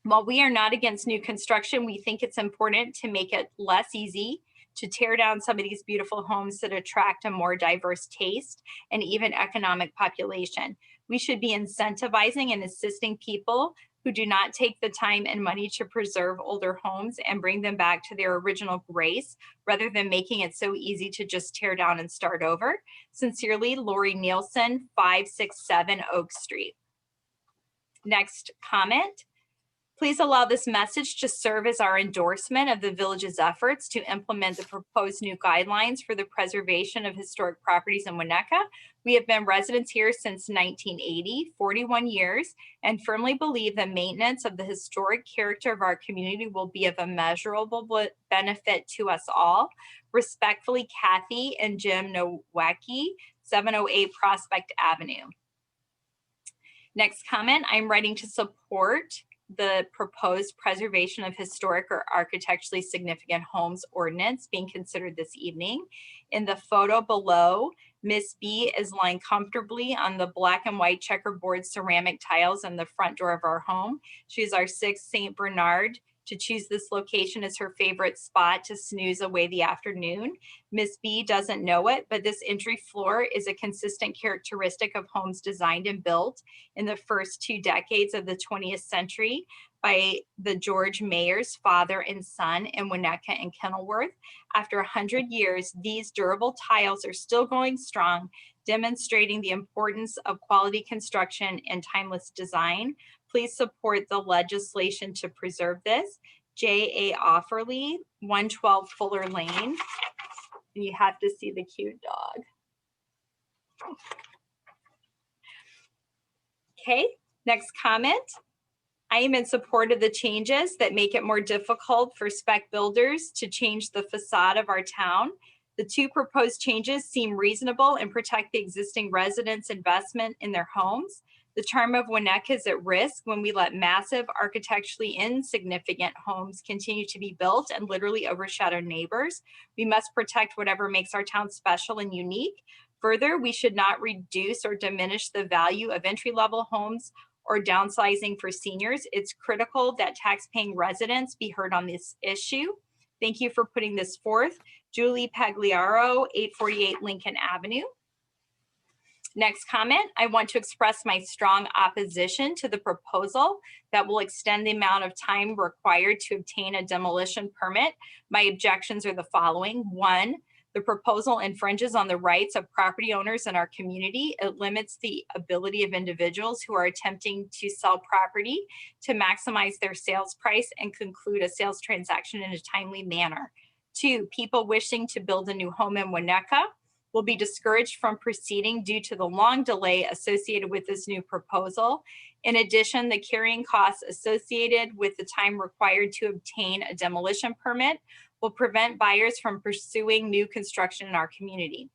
While we are not against new construction, we think it's important to make it less easy to tear down some of these beautiful homes that attract a more diverse taste and even economic population. We should be incentivizing and assisting people who do not take the time and money to preserve older homes and bring them back to their original grace, rather than making it so easy to just tear down and start over. Sincerely, Lori Nielsen, 567 Oak Street. Next comment. Please allow this message to serve as our endorsement of the village's efforts to implement the proposed new guidelines for the preservation of historic properties in Wineka. We have been residents here since 1980, 41 years, and firmly believe that maintenance of the historic character of our community will be of immeasurable benefit to us all. Respectfully, Kathy and Jim Nowacki, 708 Prospect Avenue. Next comment, I'm writing to support the proposed preservation of historic or architecturally significant homes ordinance being considered this evening. In the photo below, Miss B is lying comfortably on the black and white checkerboard ceramic tiles on the front door of our home. She is our 6th St. Bernard to choose this location as her favorite spot to snooze away the afternoon. Miss B doesn't know it, but this entry floor is a consistent characteristic of homes designed and built in the first 2 decades of the 20th century by the George Mayer's father and son in Wineka and Kenilworth. After 100 years, these durable tiles are still going strong, demonstrating the importance of quality construction and timeless design. Please support the legislation to preserve this. J.A. Offerly, 112 Fuller Lane. And you have to see the cute dog. Okay, next comment. I am in support of the changes that make it more difficult for spec builders to change the facade of our town. The 2 proposed changes seem reasonable and protect the existing residents' investment in their homes. The charm of Wineka is at risk when we let massive, architecturally insignificant homes continue to be built and literally overshadow neighbors. We must protect whatever makes our town special and unique. Further, we should not reduce or diminish the value of entry-level homes or downsizing for seniors. It's critical that tax-paying residents be heard on this issue. Thank you for putting this forth. Julie Pagliaro, 848 Lincoln Avenue. Next comment, I want to express my strong opposition to the proposal that will extend the amount of time required to obtain a demolition permit. My objections are the following. 1, the proposal infringes on the rights of property owners in our community. It limits the ability of individuals who are attempting to sell property to maximize their sales price and conclude a sales transaction in a timely manner. 2, people wishing to build a new home in Wineka will be discouraged from proceeding due to the long delay associated with this new proposal. In addition, the carrying costs associated with the time required to obtain a demolition permit will prevent buyers from pursuing new construction in our community.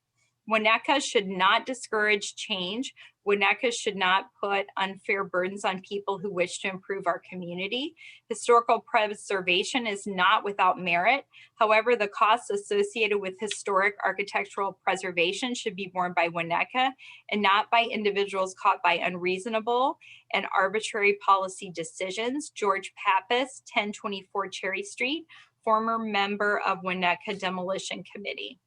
Wineka should not discourage change. Wineka should not put unfair burdens on people who wish to improve our community. Historical preservation is not without merit. However, the costs associated with historic architectural preservation should be borne by Wineka and not by individuals caught by unreasonable and arbitrary policy decisions. George Pappas, 1024 Cherry Street, former member of Wineka Demolition Committee.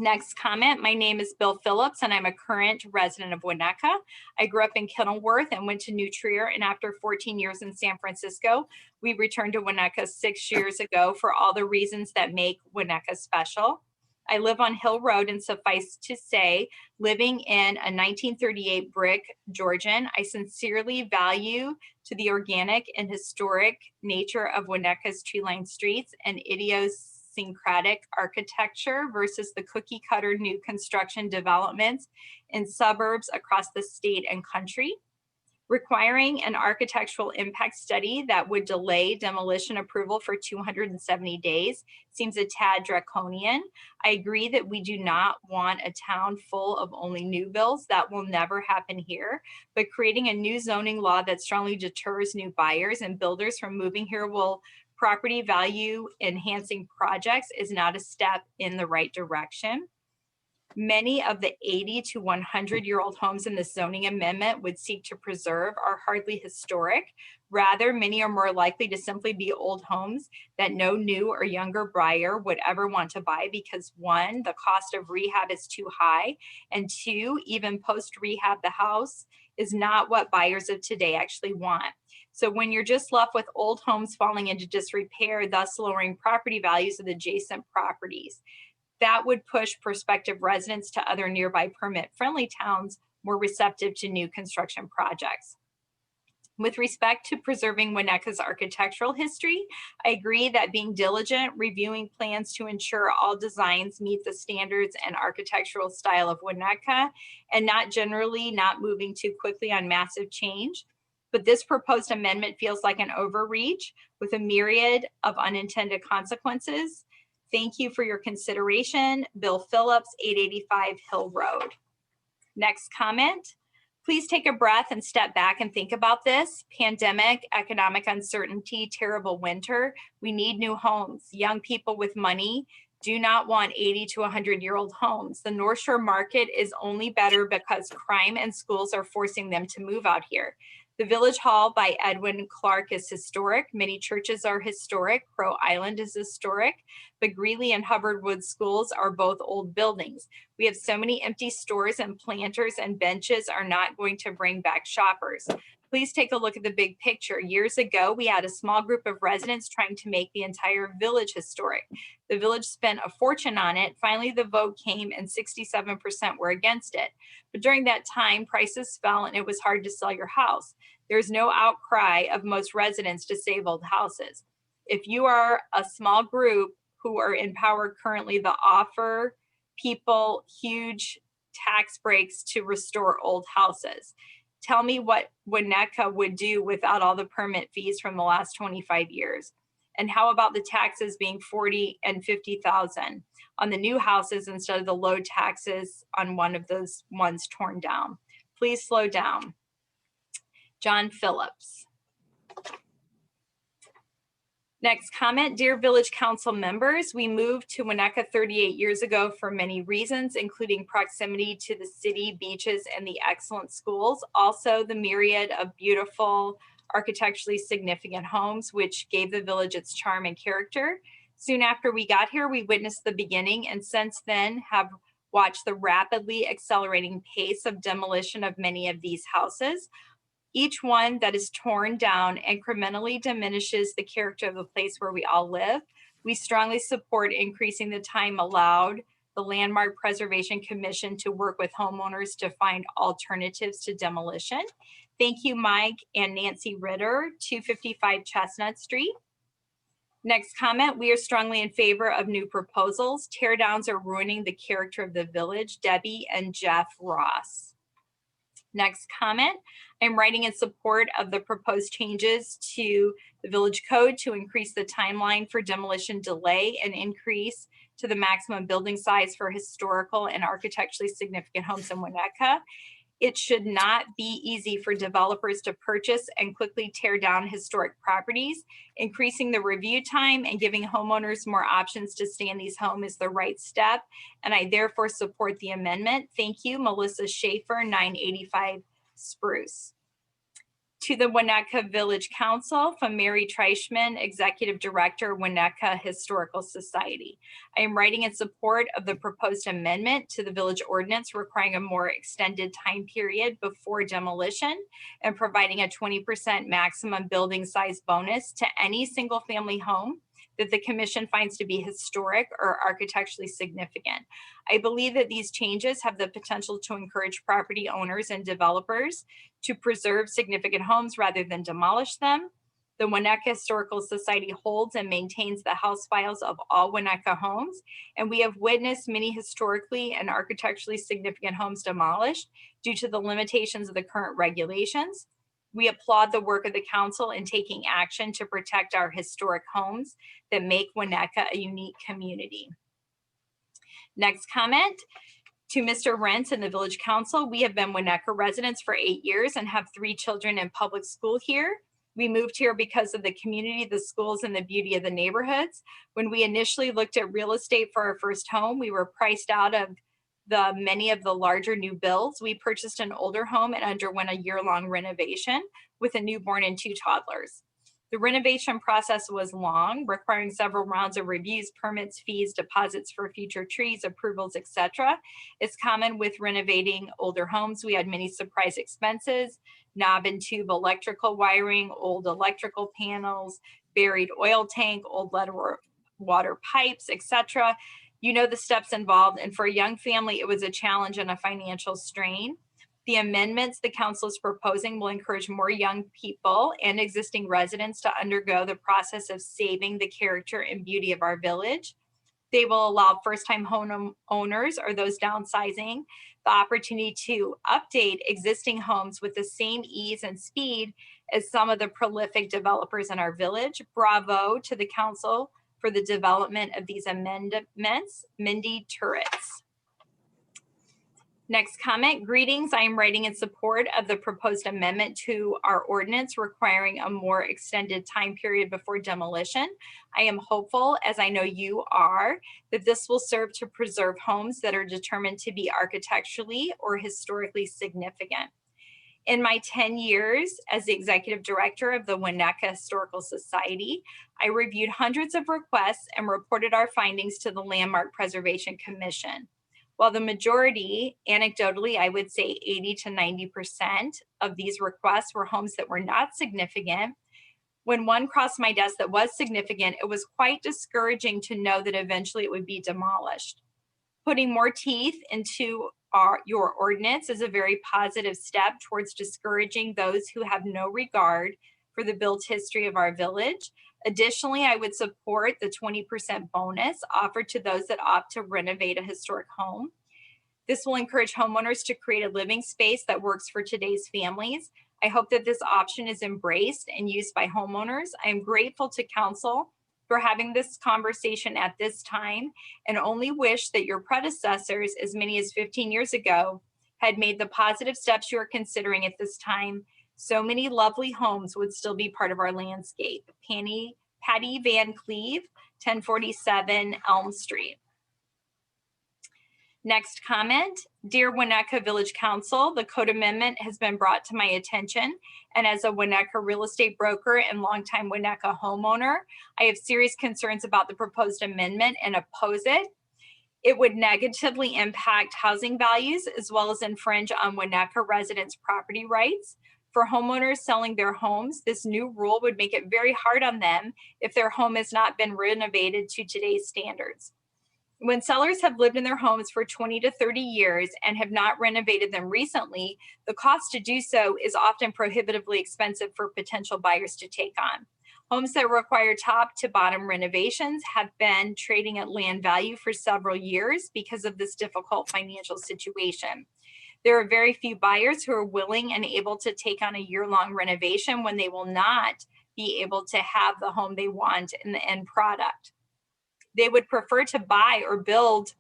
Next comment, my name is Bill Phillips and I'm a current resident of Wineka. I grew up in Kenilworth and went to New Trier, and after 14 years in San Francisco, we returned to Wineka 6 years ago for all the reasons that make Wineka special. I live on Hill Road, and suffice to say, living in a 1938 brick Georgian, I sincerely value to the organic and historic nature of Wineka's tree-lined streets and idiosyncratic architecture versus the cookie cutter new construction developments in suburbs across the state and country. Requiring an architectural impact study that would delay demolition approval for 270 days seems a tad draconian. I agree that we do not want a town full of only new builds. That will never happen here. But creating a new zoning law that strongly deters new buyers and builders from moving here will property value enhancing projects is not a step in the right direction. Many of the 80 to 100-year-old homes in this zoning amendment would seek to preserve are hardly historic. Rather, many are more likely to simply be old homes that no new or younger buyer would ever want to buy because 1, the cost of rehab is too high, and 2, even post-rehab, the house is not what buyers of today actually want. So when you're just left with old homes falling into disrepair, thus lowering property values of adjacent properties, that would push prospective residents to other nearby permit-friendly towns more receptive to new construction projects. With respect to preserving Wineka's architectural history, I agree that being diligent, reviewing plans to ensure all designs meet the standards and architectural style of Wineka, and not moving too quickly on massive change. But this proposed amendment feels like an overreach with a myriad of unintended consequences. Thank you for your consideration. Bill Phillips, 885 Hill Road. Next comment. Please take a breath and step back and think about this. Pandemic, economic uncertainty, terrible winter. We need new homes. Young people with money do not want 80 to 100-year-old homes. The North Shore market is only better because crime and schools are forcing them to move out here. The Village Hall by Edwin Clark is historic. Many churches are historic. Crow Island is historic. But Greeley and Hubbard Woods schools are both old buildings. We have so many empty stores, and planters and benches are not going to bring back shoppers. Please take a look at the big picture. Years ago, we had a small group of residents trying to make the entire village historic. The village spent a fortune on it. Finally, the vote came and 67% were against it. But during that time, prices fell and it was hard to sell your house. There's no outcry of most residents to save old houses. If you are a small group who are in power currently, the offer people huge tax breaks to restore old houses. Tell me what Wineka would do without all the permit fees from the last 25 years. And how about the taxes being 40 and 50,000 on the new houses instead of the low taxes on one of those ones torn down? Please slow down. John Phillips. Next comment, dear Village Council members, we moved to Wineka 38 years ago for many reasons, including proximity to the city, beaches, and the excellent schools. Also, the myriad of beautiful, architecturally significant homes, which gave the village its charm and character. Soon after we got here, we witnessed the beginning, and since then have watched the rapidly accelerating pace of demolition of many of these houses. Each one that is torn down incrementally diminishes the character of the place where we all live. We strongly support increasing the time allowed the Landmark Preservation Commission to work with homeowners to find alternatives to demolition. Thank you, Mike and Nancy Ritter, 255 Chestnut Street. Next comment, we are strongly in favor of new proposals. Tear downs are ruining the character of the village. Debbie and Jeff Ross. Next comment, I'm writing in support of the proposed changes to the village code to increase the timeline for demolition delay and increase to the maximum building size for historical and architecturally significant homes in Wineka. It should not be easy for developers to purchase and quickly tear down historic properties. Increasing the review time and giving homeowners more options to stay in these homes is the right step, and I therefore support the amendment. Thank you, Melissa Schaefer, 985 Spruce. To the Wineka Village Council, from Mary Treichman, Executive Director, Wineka Historical Society. I am writing in support of the proposed amendment to the village ordinance requiring a more extended time period before demolition and providing a 20% maximum building size bonus to any single family home that the commission finds to be historic or architecturally significant. I believe that these changes have the potential to encourage property owners and developers to preserve significant homes rather than demolish them. The Wineka Historical Society holds and maintains the house files of all Wineka homes, and we have witnessed many historically and architecturally significant homes demolished due to the limitations of the current regulations. We applaud the work of the council in taking action to protect our historic homes that make Wineka a unique community. Next comment. To Mr. Rentz and the Village Council, we have been Wineka residents for 8 years and have 3 children in public school here. We moved here because of the community, the schools, and the beauty of the neighborhoods. When we initially looked at real estate for our first home, we were priced out of many of the larger new builds. We purchased an older home and underwent a year-long renovation with a newborn and 2 toddlers. The renovation process was long, requiring several rounds of reviews, permits, fees, deposits for future trees, approvals, etc. It's common with renovating older homes. We had many surprise expenses, knob and tube electrical wiring, old electrical panels, buried oil tank, old lead water pipes, etc. You know the steps involved, and for a young family, it was a challenge and a financial strain. The amendments the council is proposing will encourage more young people and existing residents to undergo the process of saving the character and beauty of our village. They will allow first-time home owners or those downsizing the opportunity to update existing homes with the same ease and speed as some of the prolific developers in our village. Bravo to the council for the development of these amendments. Mindy Turretts. Next comment. Greetings. I am writing in support of the proposed amendment to our ordinance requiring a more extended time period before demolition. I am hopeful, as I know you are, that this will serve to preserve homes that are determined to be architecturally or historically significant. In my 10 years as the executive director of the Wineka Historical Society, I reviewed hundreds of requests and reported our findings to the Landmark Preservation Commission. While the majority, anecdotally, I would say 80 to 90% of these requests were homes that were not significant, when one crossed my desk that was significant, it was quite discouraging to know that eventually it would be demolished. Putting more teeth into your ordinance is a very positive step towards discouraging those who have no regard for the built history of our village. Additionally, I would support the 20% bonus offered to those that opt to renovate a historic home. This will encourage homeowners to create a living space that works for today's families. I hope that this option is embraced and used by homeowners. I am grateful to council for having this conversation at this time and only wish that your predecessors, as many as 15 years ago, had made the positive steps you are considering at this time. So many lovely homes would still be part of our landscape. Patty Van Cleve, 1047 Elm Street. Next comment. Dear Wineka Village Council, the code amendment has been brought to my attention, and as a Wineka real estate broker and longtime Wineka homeowner, I have serious concerns about the proposed amendment and oppose it. It would negatively impact housing values as well as infringe on Wineka residents' property rights. For homeowners selling their homes, this new rule would make it very hard on them if their home has not been renovated to today's standards. When sellers have lived in their homes for 20 to 30 years and have not renovated them recently, the cost to do so is often prohibitively expensive for potential buyers to take on. Homes that require top to bottom renovations have been trading at land value for several years because of this difficult financial situation. There are very few buyers who are willing and able to take on a year-long renovation when they will not be able to have the home they want in the end product. They would prefer to buy or build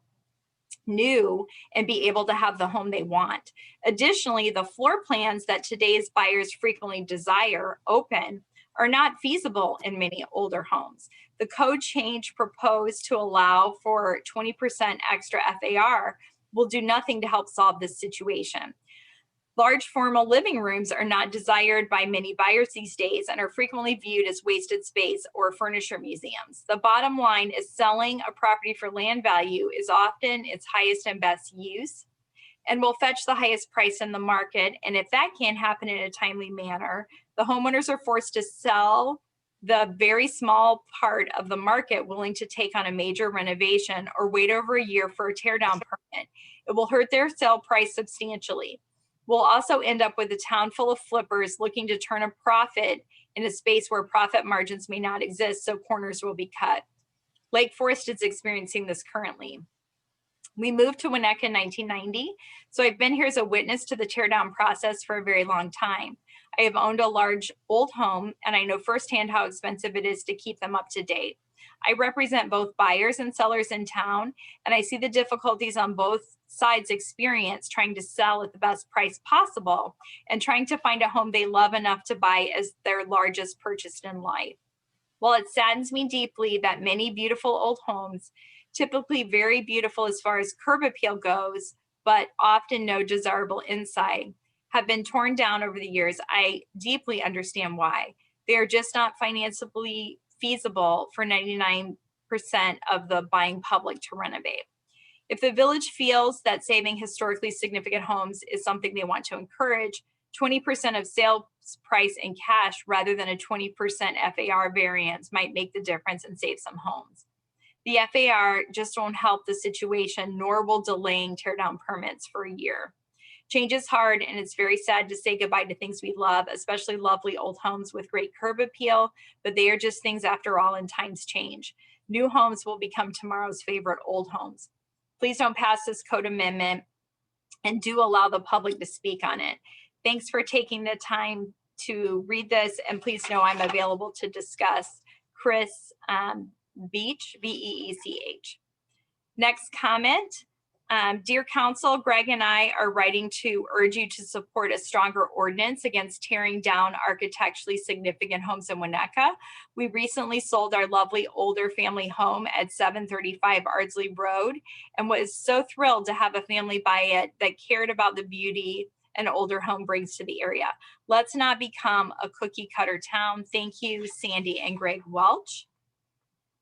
new and be able to have the home they want. Additionally, the floor plans that today's buyers frequently desire open are not feasible in many older homes. The code change proposed to allow for 20% extra FAR will do nothing to help solve this situation. Large formal living rooms are not desired by many buyers these days and are frequently viewed as wasted space or furniture museums. The bottom line is selling a property for land value is often its highest and best use and will fetch the highest price in the market. And if that can't happen in a timely manner, the homeowners are forced to sell the very small part of the market willing to take on a major renovation or wait over a year for a tear down permit. It will hurt their sale price substantially. We'll also end up with a town full of flippers looking to turn a profit in a space where profit margins may not exist, so corners will be cut. Lake Forest is experiencing this currently. We moved to Wineka in 1990, so I've been here as a witness to the teardown process for a very long time. I have owned a large old home, and I know firsthand how expensive it is to keep them up to date. I represent both buyers and sellers in town, and I see the difficulties on both sides experience trying to sell at the best price possible and trying to find a home they love enough to buy as their largest purchase in life. While it saddens me deeply that many beautiful old homes, typically very beautiful as far as curb appeal goes, but often no desirable inside, have been torn down over the years, I deeply understand why. They are just not financially feasible for 99% of the buying public to renovate. If the village feels that saving historically significant homes is something they want to encourage, 20% of sales price in cash rather than a 20% FAR variance might make the difference and save some homes. The FAR just won't help the situation, nor will delaying teardown permits for a year. Change is hard, and it's very sad to say goodbye to things we love, especially lovely old homes with great curb appeal, but they are just things after all, and times change. New homes will become tomorrow's favorite old homes. Please don't pass this code amendment and do allow the public to speak on it. Thanks for taking the time to read this, and please know I'm available to discuss. Chris Beach, Beech. Next comment. Dear Council, Greg and I are writing to urge you to support a stronger ordinance against tearing down architecturally significant homes in Wineka. We recently sold our lovely older family home at 735 Ardsley Road and was so thrilled to have a family buy it that cared about the beauty an older home brings to the area. Let's not become a cookie cutter town. Thank you, Sandy and Greg Welch.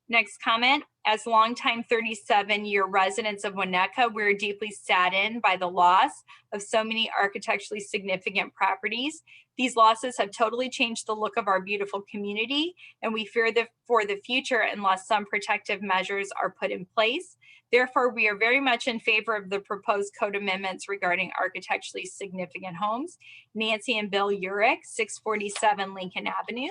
Next comment, as longtime 37-year residents of Wineka, we're deeply saddened by the loss of so many architecturally significant properties. These losses have totally changed the look of our beautiful community, and we fear that for the future unless some protective measures are put in place. Therefore, we are very much in favor of the proposed code amendments regarding architecturally significant homes. Nancy and Bill Urick, 647 Lincoln Avenue.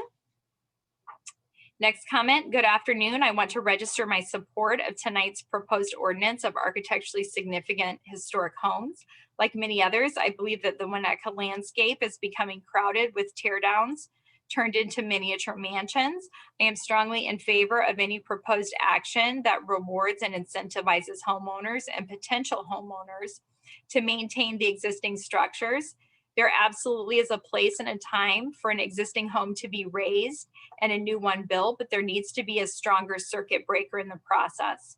Next comment, good afternoon. I want to register my support of tonight's proposed ordinance of architecturally significant historic homes. Like many others, I believe that the Wineka landscape is becoming crowded with teardowns turned into miniature mansions. I am strongly in favor of any proposed action that rewards and incentivizes homeowners and potential homeowners to maintain the existing structures. There absolutely is a place and a time for an existing home to be raised and a new one built, but there needs to be a stronger circuit breaker in the process.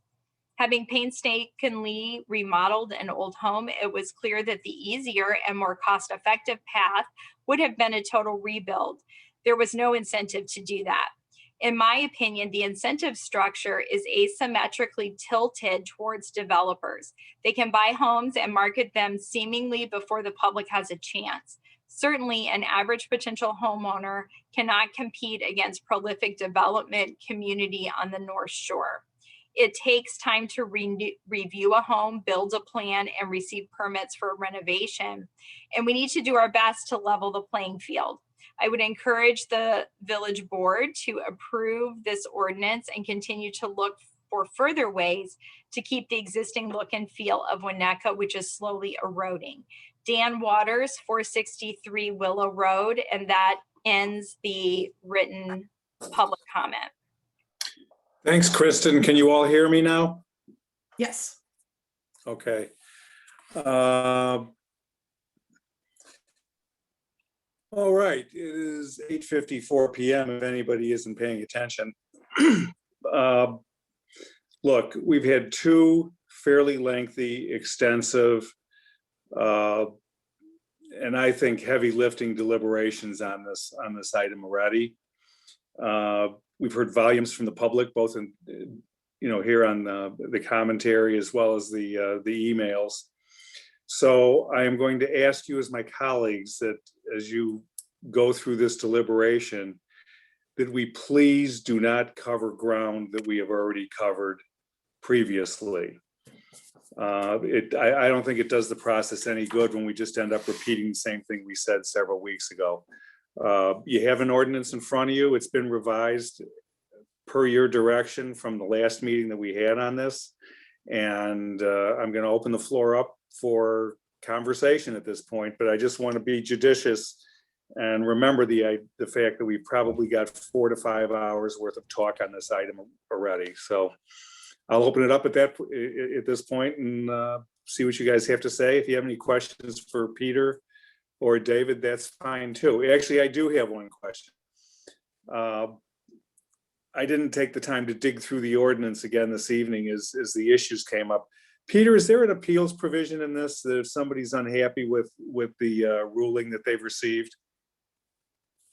Having painstakingly remodeled an old home, it was clear that the easier and more cost-effective path would have been a total rebuild. There was no incentive to do that. In my opinion, the incentive structure is asymmetrically tilted towards developers. They can buy homes and market them seemingly before the public has a chance. Certainly, an average potential homeowner cannot compete against prolific development community on the North Shore. It takes time to review a home, build a plan, and receive permits for renovation. And we need to do our best to level the playing field. I would encourage the village board to approve this ordinance and continue to look for further ways to keep the existing look and feel of Wineka, which is slowly eroding. Dan Waters, 463 Willow Road, and that ends the written public comment. Thanks, Kristen. Can you all hear me now? Yes. Okay. All right, it is 8:54 p.m. if anybody isn't paying attention. Look, we've had two fairly lengthy, extensive, and I think heavy lifting deliberations on this item already. We've heard volumes from the public, both in, here on the commentary as well as the emails. So I am going to ask you as my colleagues that as you go through this deliberation, that we please do not cover ground that we have already covered previously. I don't think it does the process any good when we just end up repeating the same thing we said several weeks ago. You have an ordinance in front of you. It's been revised per your direction from the last meeting that we had on this. And I'm going to open the floor up for conversation at this point, but I just want to be judicious and remember the fact that we probably got 4 to 5 hours worth of talk on this item already. So I'll open it up at this point and see what you guys have to say. If you have any questions for Peter or David, that's fine too. Actually, I do have one question. I didn't take the time to dig through the ordinance again this evening as the issues came up. Peter, is there an appeals provision in this that if somebody's unhappy with the ruling that they've received?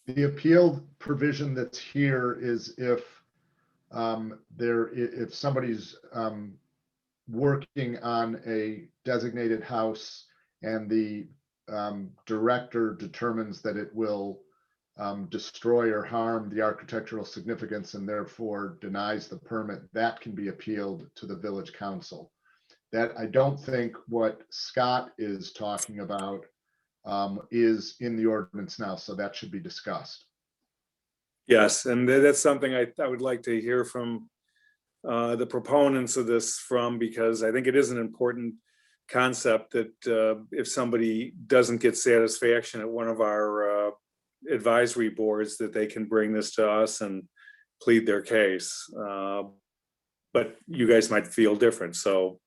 The appeal provision that's here is if somebody's working on a designated house and the director determines that it will destroy or harm the architectural significance and therefore denies the permit, that can be appealed to the village council. That I don't think what Scott is talking about is in the ordinance now, so that should be discussed. Yes, and that's something I would like to hear from the proponents of this because I think it is an important concept that if somebody doesn't get satisfaction at one of our advisory boards, that they can bring this to us and plead their case. But you guys might feel different. So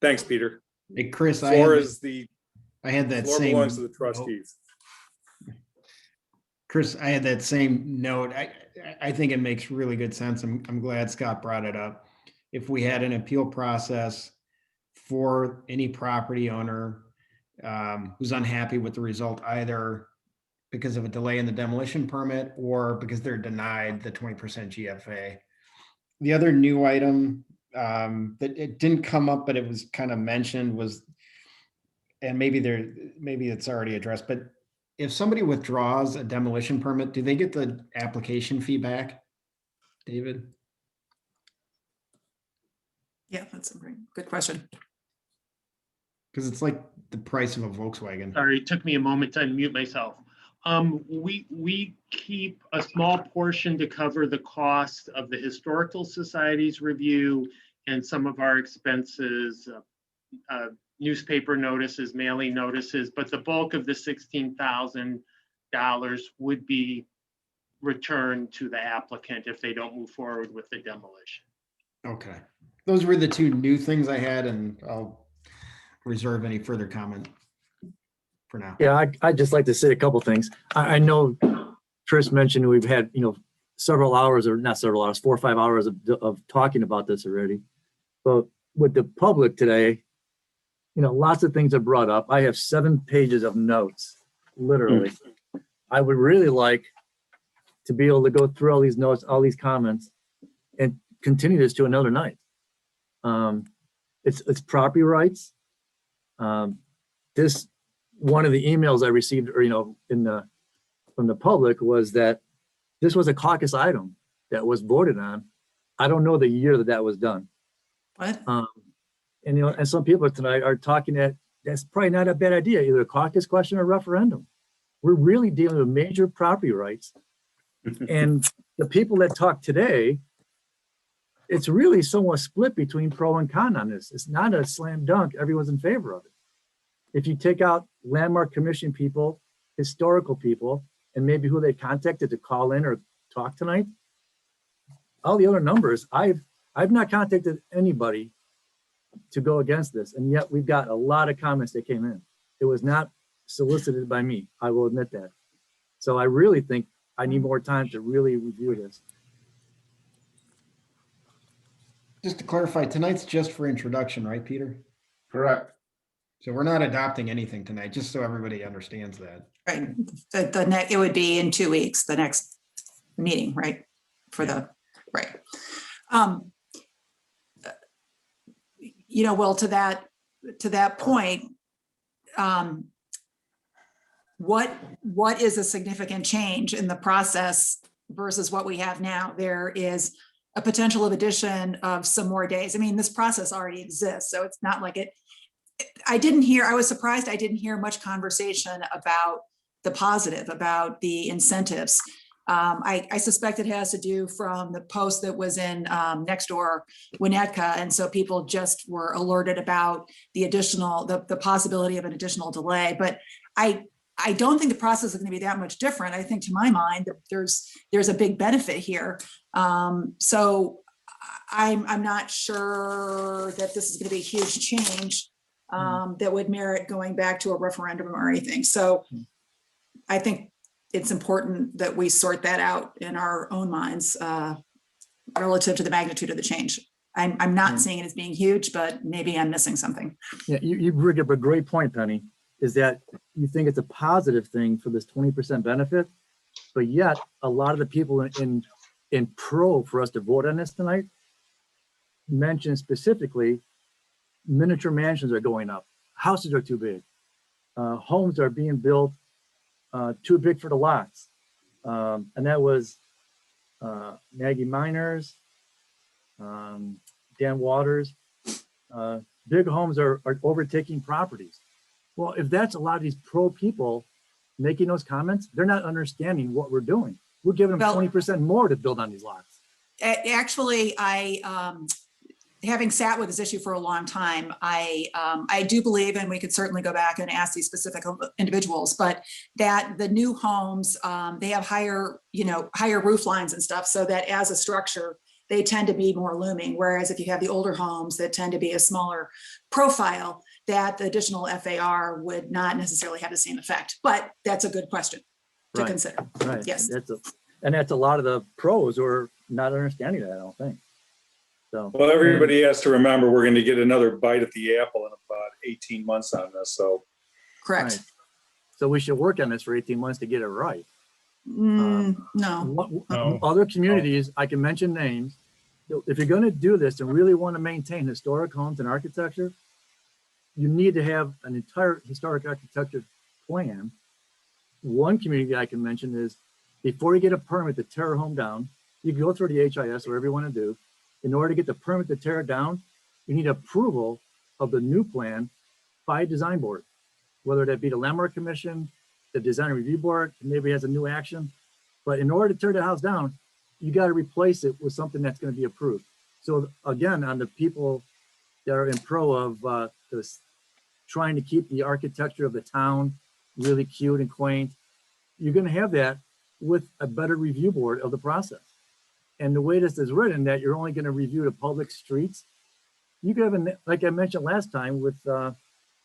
thanks, Peter. Hey, Chris, floor I had that floor same belongs to the trustees. Chris, I had that same note. I think it makes really good sense. I'm glad Scott brought it up. If we had an appeal process for any property owner who's unhappy with the result, either because of a delay in the demolition permit or because they're denied the 20% GFA. The other new item that it didn't come up, but it was kind of mentioned was, and maybe it's already addressed, but if somebody withdraws a demolition permit, do they get the application fee back, David? Yeah, that's a good question. Because it's like the price of a Volkswagen. Sorry, it took me a moment to unmute myself. We keep a small portion to cover the cost of the Historical Society's review and some of our expenses, newspaper notices, mailing notices, but the bulk of the $16,000 would be returned to the applicant if they don't move forward with the demolition. Okay. Those were the two new things I had, and I'll reserve any further comment for now. Yeah, I'd just like to say a couple things. I know Chris mentioned we've had, several hours, or not several hours, 4 or 5 hours of talking about this already. But with the public today, lots of things are brought up. I have 7 pages of notes, literally. I would really like to be able to go through all these notes, all these comments, and continue this to another night. It's property rights. This one of the emails I received, from the public was that this was a caucus item that was voted on. I don't know the year that was done. What? And some people tonight are talking that that's probably not a bad idea, either a caucus question or referendum. We're really dealing with major property rights. And the people that talk today, it's really somewhat split between pro and con on this. It's not a slam dunk. Everyone's in favor of it. If you take out landmark commission people, historical people, and maybe who they contacted to call in or talk tonight, all the other numbers, I've not contacted anybody to go against this, and yet we've got a lot of comments that came in. It was not solicited by me, I will admit that. So I really think I need more time to really review this. Just to clarify, tonight's just for introduction, right, Peter? Correct. So we're not adopting anything tonight, just so everybody understands that. Right, it would be in 2 weeks, the next meeting, right? Right. You know, well, to that point, what is a significant change in the process versus what we have now? There is a potential of addition of some more days. I mean, this process already exists, so it's not like I was surprised I didn't hear much conversation about the positive, about the incentives. I suspect it has to do from the post that was in next door Winnetka, and so people just were alerted about the possibility of an additional delay. But I don't think the process is going to be that much different. I think, to my mind, that there's a big benefit here. So I'm not sure that this is going to be a huge change that would merit going back to a referendum or anything. So I think it's important that we sort that out in our own minds relative to the magnitude of the change. I'm not seeing it as being huge, but maybe I'm missing something. Yeah, you bring up a great point, Penny, is that you think it's a positive thing for this 20% benefit, but yet a lot of the people in pro for us to vote on this tonight mentioned specifically miniature mansions are going up, houses are too big, homes are being built too big for the lots. And that was Maggie Miners, Dan Waters. Big homes are overtaking properties. Well, if that's a lot of these pro people making those comments, they're not understanding what we're doing. We're giving them 20% more to build on these lots. Actually, having sat with this issue for a long time, I do believe, and we could certainly go back and ask these specific individuals, but that the new homes, they have higher roof lines and stuff, so that as a structure, they tend to be more looming. Whereas if you have the older homes that tend to be a smaller profile, that the additional FAR would not necessarily have the same effect. But that's a good question to consider. Right. Yes. That's a lot of the pros who are not understanding that, I don't think. So, well, everybody has to remember we're going to get another bite at the apple in about 18 months on this. So, correct. Right. So we should work on this for 18 months to get it right. No. Other communities, I can mention names. If you're going to do this and really want to maintain historic homes and architecture, you need to have an entire historic architecture plan. One community I can mention is before you get a permit to tear a home down, you can go through the HIS, whatever you want to do. In order to get the permit to tear it down, you need approval of the new plan by a design board, whether that be the Landmark Commission, the Design Review Board, maybe has a new action. But in order to tear the house down, you got to replace it with something that's going to be approved. So again, on the people that are in pro of this, trying to keep the architecture of the town really cute and quaint, you're going to have that with a better review board of the process. And the way this is written, that you're only going to review the public streets, you could have, like I mentioned last time with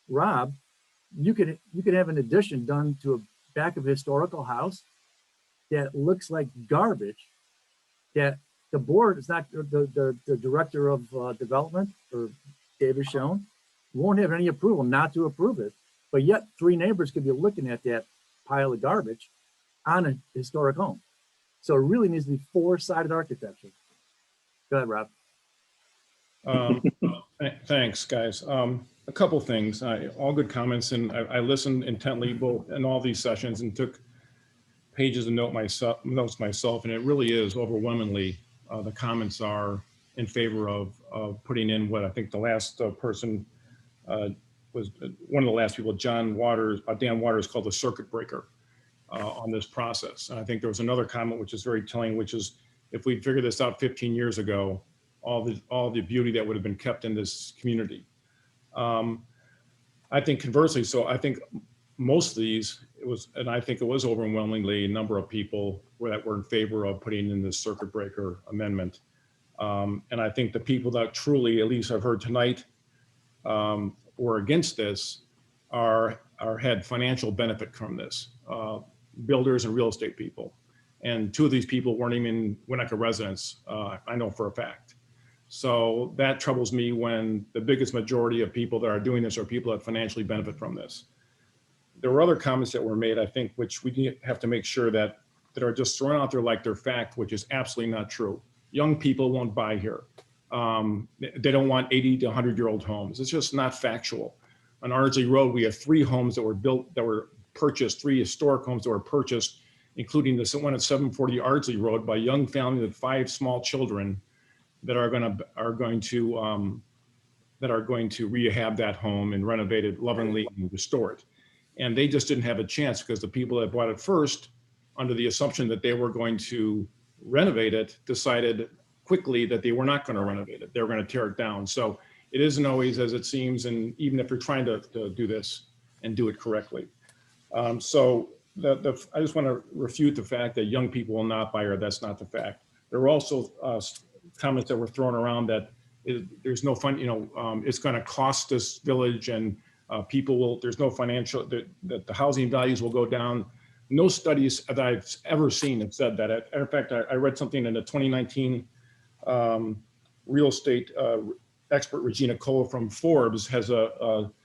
Rob, you could have an addition done to a back of a historical house that looks like garbage, that the board is not, the director of development, or David Schoen, won't have any approval not to approve it, but yet 3 neighbors could be looking at that pile of garbage on a historic home. So it really needs to be 4-sided architecture. Go ahead, Rob. Thanks, guys. A couple things, all good comments, and I listened intently both in all these sessions and took pages of notes myself, and it really is overwhelmingly the comments are in favor of putting in what I think the last person was one of the last people, Dan Waters, called the circuit breaker on this process. And I think there was another comment which is very telling, which is if we figured this out 15 years ago, all the beauty that would have been kept in this community. I think conversely, so I think most of these, I think it was overwhelmingly a number of people that were in favor of putting in this circuit breaker amendment. And I think the people that truly, at least I've heard tonight, were against this had financial benefit from this, builders and real estate people. And two of these people weren't even Wineka residents, I know for a fact. So that troubles me when the biggest majority of people that are doing this are people that financially benefit from this. There were other comments that were made, I think, which we have to make sure that are just thrown out there like they're fact, which is absolutely not true. Young people won't buy here. They don't want 80 to 100-year-old homes. It's just not factual. On Ardsley Road, we have 3 homes that were built, that were purchased, 3 historic homes that were purchased, including the one at 740 Ardsley Road by a young family with 5 small children that are going to rehab that home and renovate it lovingly and restore it. And they just didn't have a chance because the people that bought it first, under the assumption that they were going to renovate it, decided quickly that they were not going to renovate it. They were going to tear it down. So it isn't always as it seems. And even if you're trying to do this and do it correctly. So I just want to refute the fact that young people will not buy, or that's not the fact. There were also comments that were thrown around that there's no fun, it's going to cost this village and there's no financial, that the housing values will go down. No studies that I've ever seen have said that. In fact, I read something in the 2019 real estate expert Regina Cole from Forbes has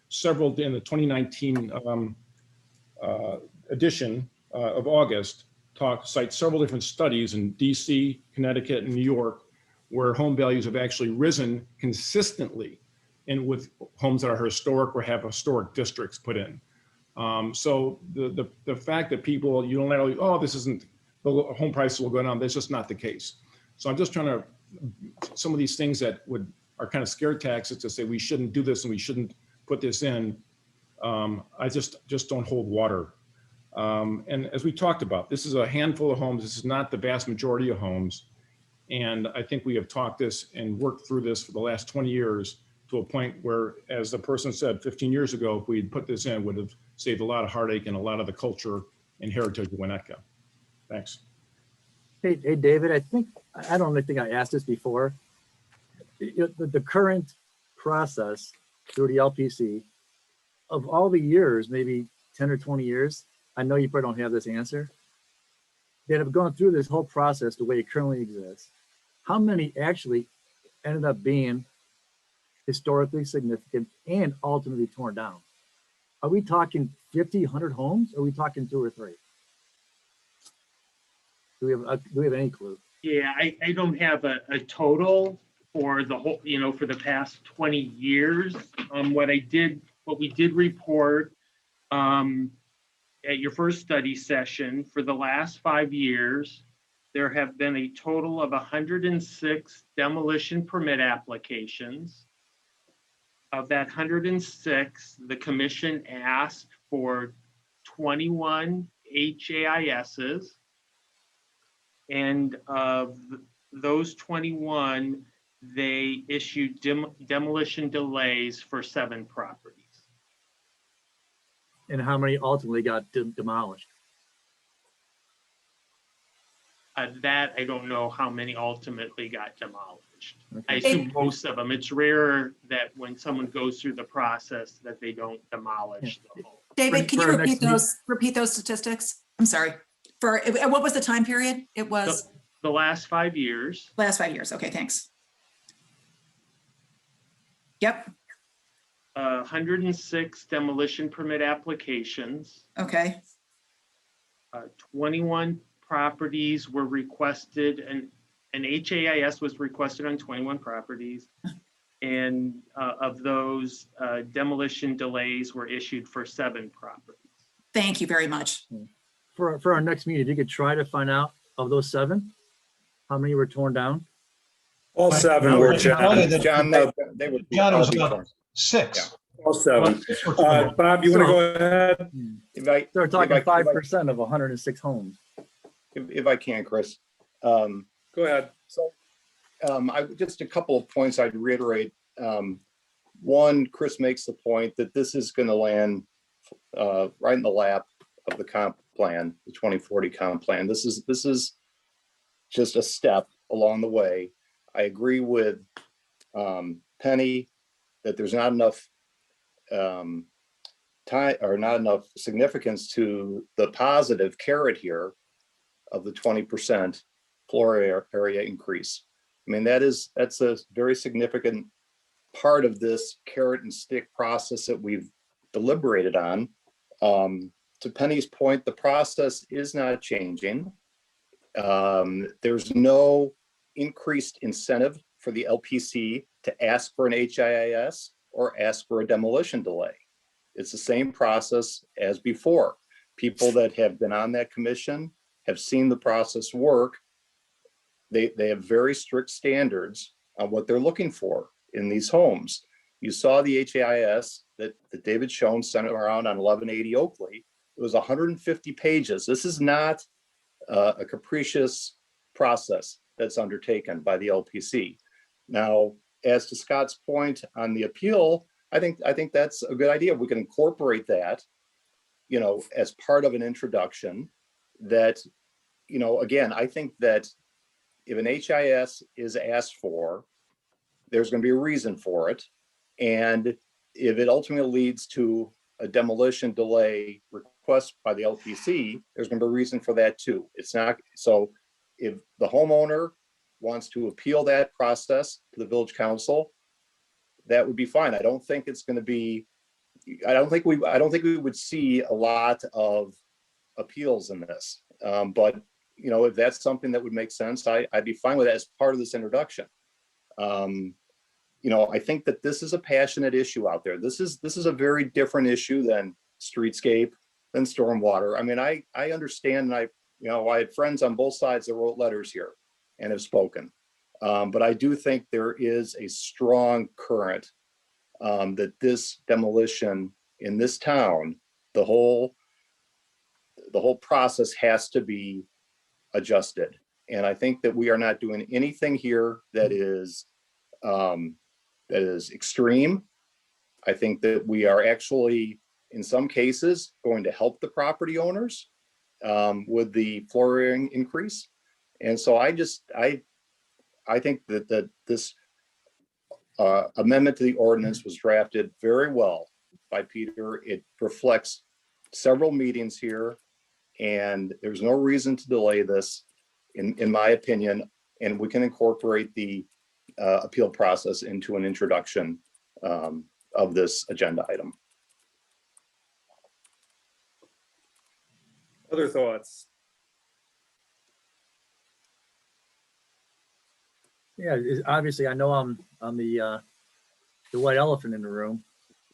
several in the 2019 edition of August cites several different studies in DC, Connecticut, and New York, where home values have actually risen consistently and with homes that are historic or have historic districts put in. So the fact that people unilaterally, the home prices will go down, that's just not the case. So I'm just trying to, some of these things that are kind of scare tactics to say we shouldn't do this and we shouldn't put this in, I just don't hold water. And as we talked about, this is a handful of homes. This is not the vast majority of homes. And I think we have talked this and worked through this for the last 20 years to a point where, as the person said, 15 years ago, if we'd put this in, would have saved a lot of heartache and a lot of the culture and heritage of Winnetka. Thanks. Hey, David, I don't think I asked this before. The current process through the LPC, of all the years, maybe 10 or 20 years, I know you probably don't have this answer, that have gone through this whole process the way it currently exists. How many actually ended up being historically significant and ultimately torn down? Are we talking 50, 100 homes? Or are we talking 2 or 3? Do we have any clue? Yeah, I don't have a total for the whole, for the past 20 years. What we did report at your first study session, for the last 5 years, there have been a total of 106 demolition permit applications. Of that 106, the commission asked for 21 HAISs. And of those 21, they issued demolition delays for 7 properties. And how many ultimately got demolished? That I don't know how many ultimately got demolished. Okay. I assume most of them. It's rare that when someone goes through the process that they don't demolish the home. David, can you repeat those statistics? I'm sorry. What was the time period? It was the last 5 years. Last 5 years. Okay, thanks. Yep. 106 demolition permit applications. Okay. 21 properties were requested, and an HAIS was requested on 21 properties. And of those, demolition delays were issued for 7 properties. Thank you very much. For our next meeting, if you could try to find out of those 7, how many were torn down? All 7 were, John. John, they would be. John, it was about 6. All 7. Bob, you want to go ahead? They're talking 5% of 106 homes. If I can, Chris. Go ahead. So just a couple of points I'd reiterate. One, Chris makes the point that this is going to land right in the lap of the comp plan, the 2040 comp plan. This is just a step along the way. I agree with Penny that there's not enough time or not enough significance to the positive carrot here of the 20% floor area increase. I mean, that's a very significant part of this carrot and stick process that we've deliberated on. To Penny's point, the process is not changing. There's no increased incentive for the LPC to ask for an HIIS or ask for a demolition delay. It's the same process as before. People that have been on that commission have seen the process work. They have very strict standards on what they're looking for in these homes. You saw the HIIS that David Schoen sent around on 1180 Oakley. It was 150 pages. This is not a capricious process that's undertaken by the LPC. Now, as to Scott's point on the appeal, I think that's a good idea. We can incorporate that, you know, as part of an introduction that, you know, again, I think that if an HIS is asked for, there's going to be a reason for it. And if it ultimately leads to a demolition delay request by the LPC, there's going to be a reason for that too. It's not, so if the homeowner wants to appeal that process to the village council, that would be fine. I don't think it's going to be, I don't think we would see a lot of appeals in this. But you know, if that's something that would make sense, I'd be fine with that as part of this introduction. You know, I think that this is a passionate issue out there. This is a very different issue than streetscape, than stormwater. I mean, I understand, and I had friends on both sides that wrote letters here and have spoken. But I do think there is a strong current that this demolition in this town, the whole process has to be adjusted. And I think that we are not doing anything here that is extreme. I think that we are actually, in some cases, going to help the property owners with the floor area increase. And so I think that this amendment to the ordinance was drafted very well by Peter. It reflects several meetings here, and there's no reason to delay this, in my opinion, and we can incorporate the appeal process into an introduction of this agenda item. Other thoughts? Yeah, obviously, I know I'm the white elephant in the room.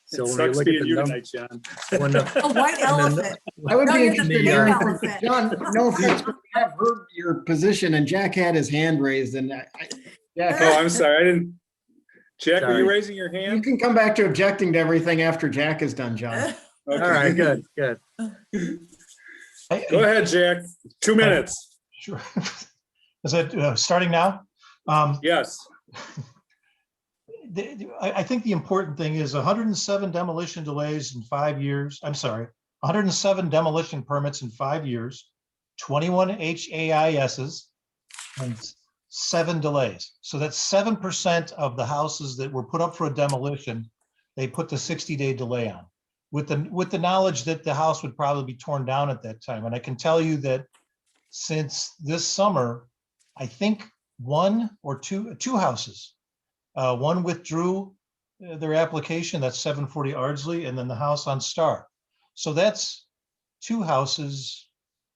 So It when we sucks look at being the you num- tonight, John. when the- A white elephant. I would No, be you're the interested in big hearing elephant. from John. No offense, but I have heard your position, and Jack had his hand raised, and Jack. Oh, I'm sorry. I didn't. Jack, are Sorry. you raising your You hand? can come back to objecting to everything after Jack is done, John. All right, good. Go ahead, Jack. 2 minutes. Sure. Is it starting now? Yes. I think the important thing is 107 demolition delays in 5 years. I'm sorry, 107 demolition permits in 5 years, 21 HAISs, and 7 delays. So that's 7% of the houses that were put up for a demolition, they put the 60-day delay on, with the knowledge that the house would probably be torn down at that time. And I can tell you that since this summer, I think two houses. One withdrew their application, that's 740 Ardsley, and then the house on Star. So that's 2 houses.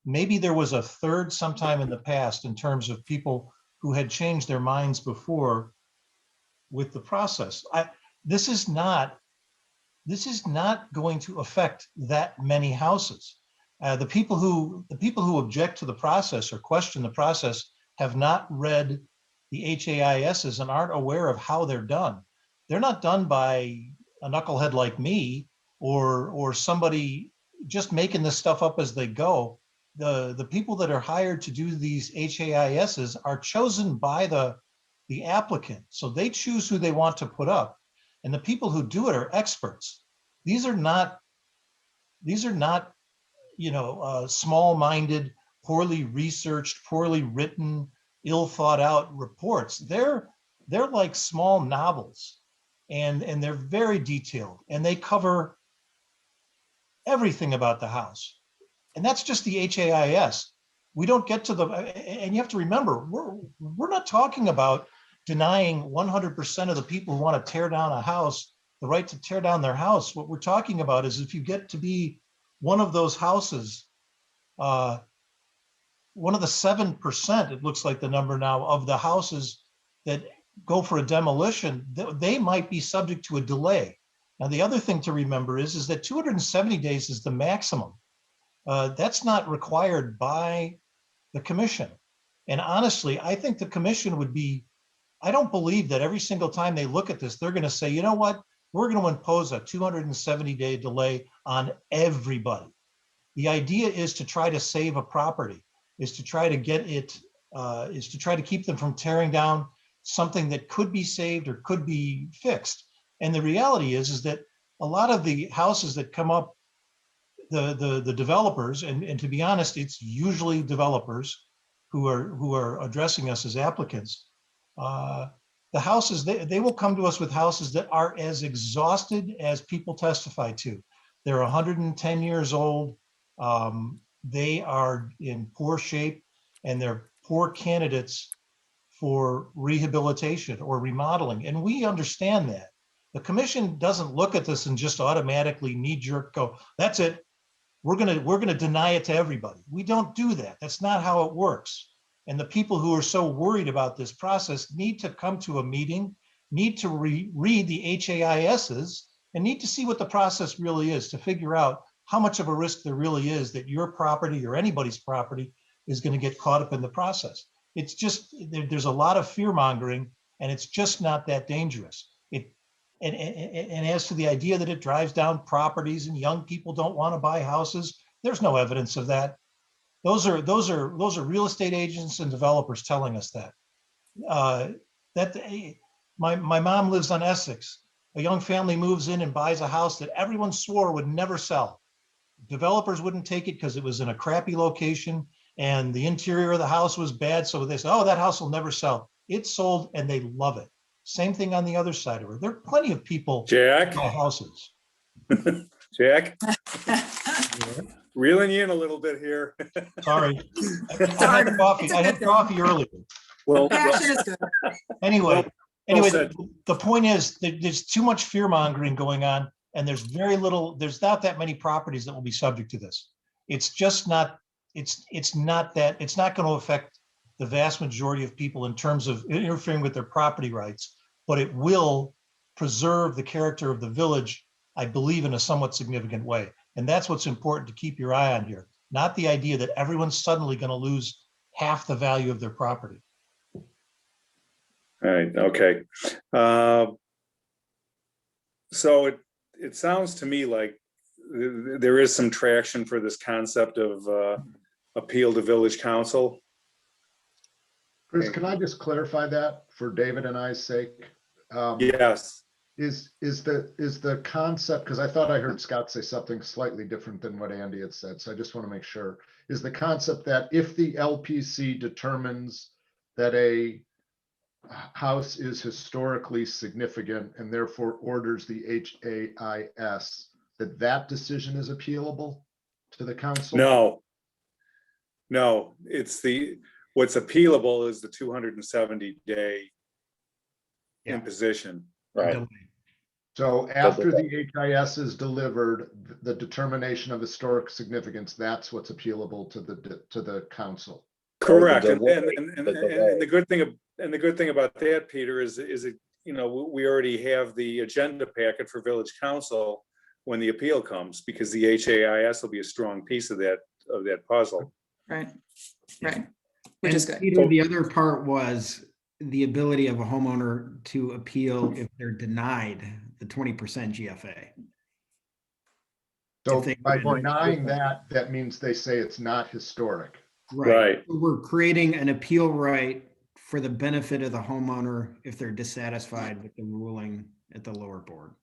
Maybe there was a third sometime in the past in terms of people who had changed their minds before with the process. This is not going to affect that many houses. The people who object to the process or question the process have not read the HAISs and aren't aware of how they're done. They're not done by a knucklehead like me or somebody just making this stuff up as they go. The people that are hired to do these HAISs are chosen by the applicant. So they choose who they want to put up. And the people who do it are experts. These are not small-minded, poorly researched, poorly written, ill thought out reports. They're they're like small novels, and they're very detailed, and they cover everything about the house. And that's just the HAIS. We don't get to the, and you have to remember, we're not talking about denying 100% of the people who want to tear down a house the right to tear down their house. What we're talking about is if you get to be one of those houses, one of the 7%, it looks like the number now, of the houses that go for a demolition, they might be subject to a delay. Now, the other thing to remember is that 270 days is the maximum. That's not required by the commission. And honestly, I think the commission would be, I don't believe that every single time they look at this, they're going to say, you know what, we're going to impose a 270-day delay on everybody. The idea is to try to save a property, is to try to get it, is to try to keep them from tearing down something that could be saved or could be fixed. And the reality is that a lot of the houses that come up, the developers, and to be honest, it's usually developers who are addressing us as applicants. The houses, they will come to us with houses that are as exhausted as people testify to. They're 110 years old. They are in poor shape, and they're poor candidates for rehabilitation or remodeling. And we understand that. The commission doesn't look at this and just automatically knee-jerk go, that's it. We're gonna deny it to everybody. We don't do that. That's not how it works. And the people who are so worried about this process need to come to a meeting, need to read the HAISs, and need to see what the process really is to figure out how much of a risk there really is that your property or anybody's property is going to get caught up in the process. It's just, there's a lot of fear mongering, and it's just not that dangerous. And as to the idea that it drives down properties and young people don't want to buy houses, there's no evidence of that. Those are real estate agents and developers telling us that. My mom lives on Essex. A young family moves in and buys a house that everyone swore would never sell. Developers wouldn't take it because it was in a crappy location and the interior of the house was bad. So they said, oh, that house will never sell. It sold and they love it. Same thing on the other side of it. There are plenty of people Jack, who buy houses. Jack, reeling you in a little bit here. Sorry. I had coffee earlier. Well, Passion is good. Anyway, said. the point is that there's too much fear mongering going on, and there's not that many properties that will be subject to this. It's just not, it's not going to affect the vast majority of people in terms of interfering with their property rights, but it will preserve the character of the village, I believe, in a somewhat significant way. And that's what's important to keep your eye on here, not the idea that everyone's suddenly going to lose half the value of their property. All right, okay. So it sounds to me like there is some traction for this concept of appeal to village council. Chris, can I just clarify that for David and I's sake? Yes. Is the concept, because I thought I heard Scott say something slightly different than what Andy had said, so I just want to make sure. Is the concept that if the LPC determines that a house is historically significant and therefore orders the HAIS, that decision is appealable to the council? No, it's what's appealable is the 270-day imposition. Right. So after the HIS is delivered, the determination of historic significance, that's what's appealable to the council. Correct. And the good thing about that, Peter, is it, we already have the agenda packet for village council when the appeal comes, because the HAIS will be a strong piece of that puzzle. Right. Which is good. Peter, the other part was the ability of a homeowner to appeal if they're denied the 20% GFA. So by denying that means they say it's not historic. Right. So we're creating an appeal right for the benefit of the homeowner if they're dissatisfied with the ruling at the lower board.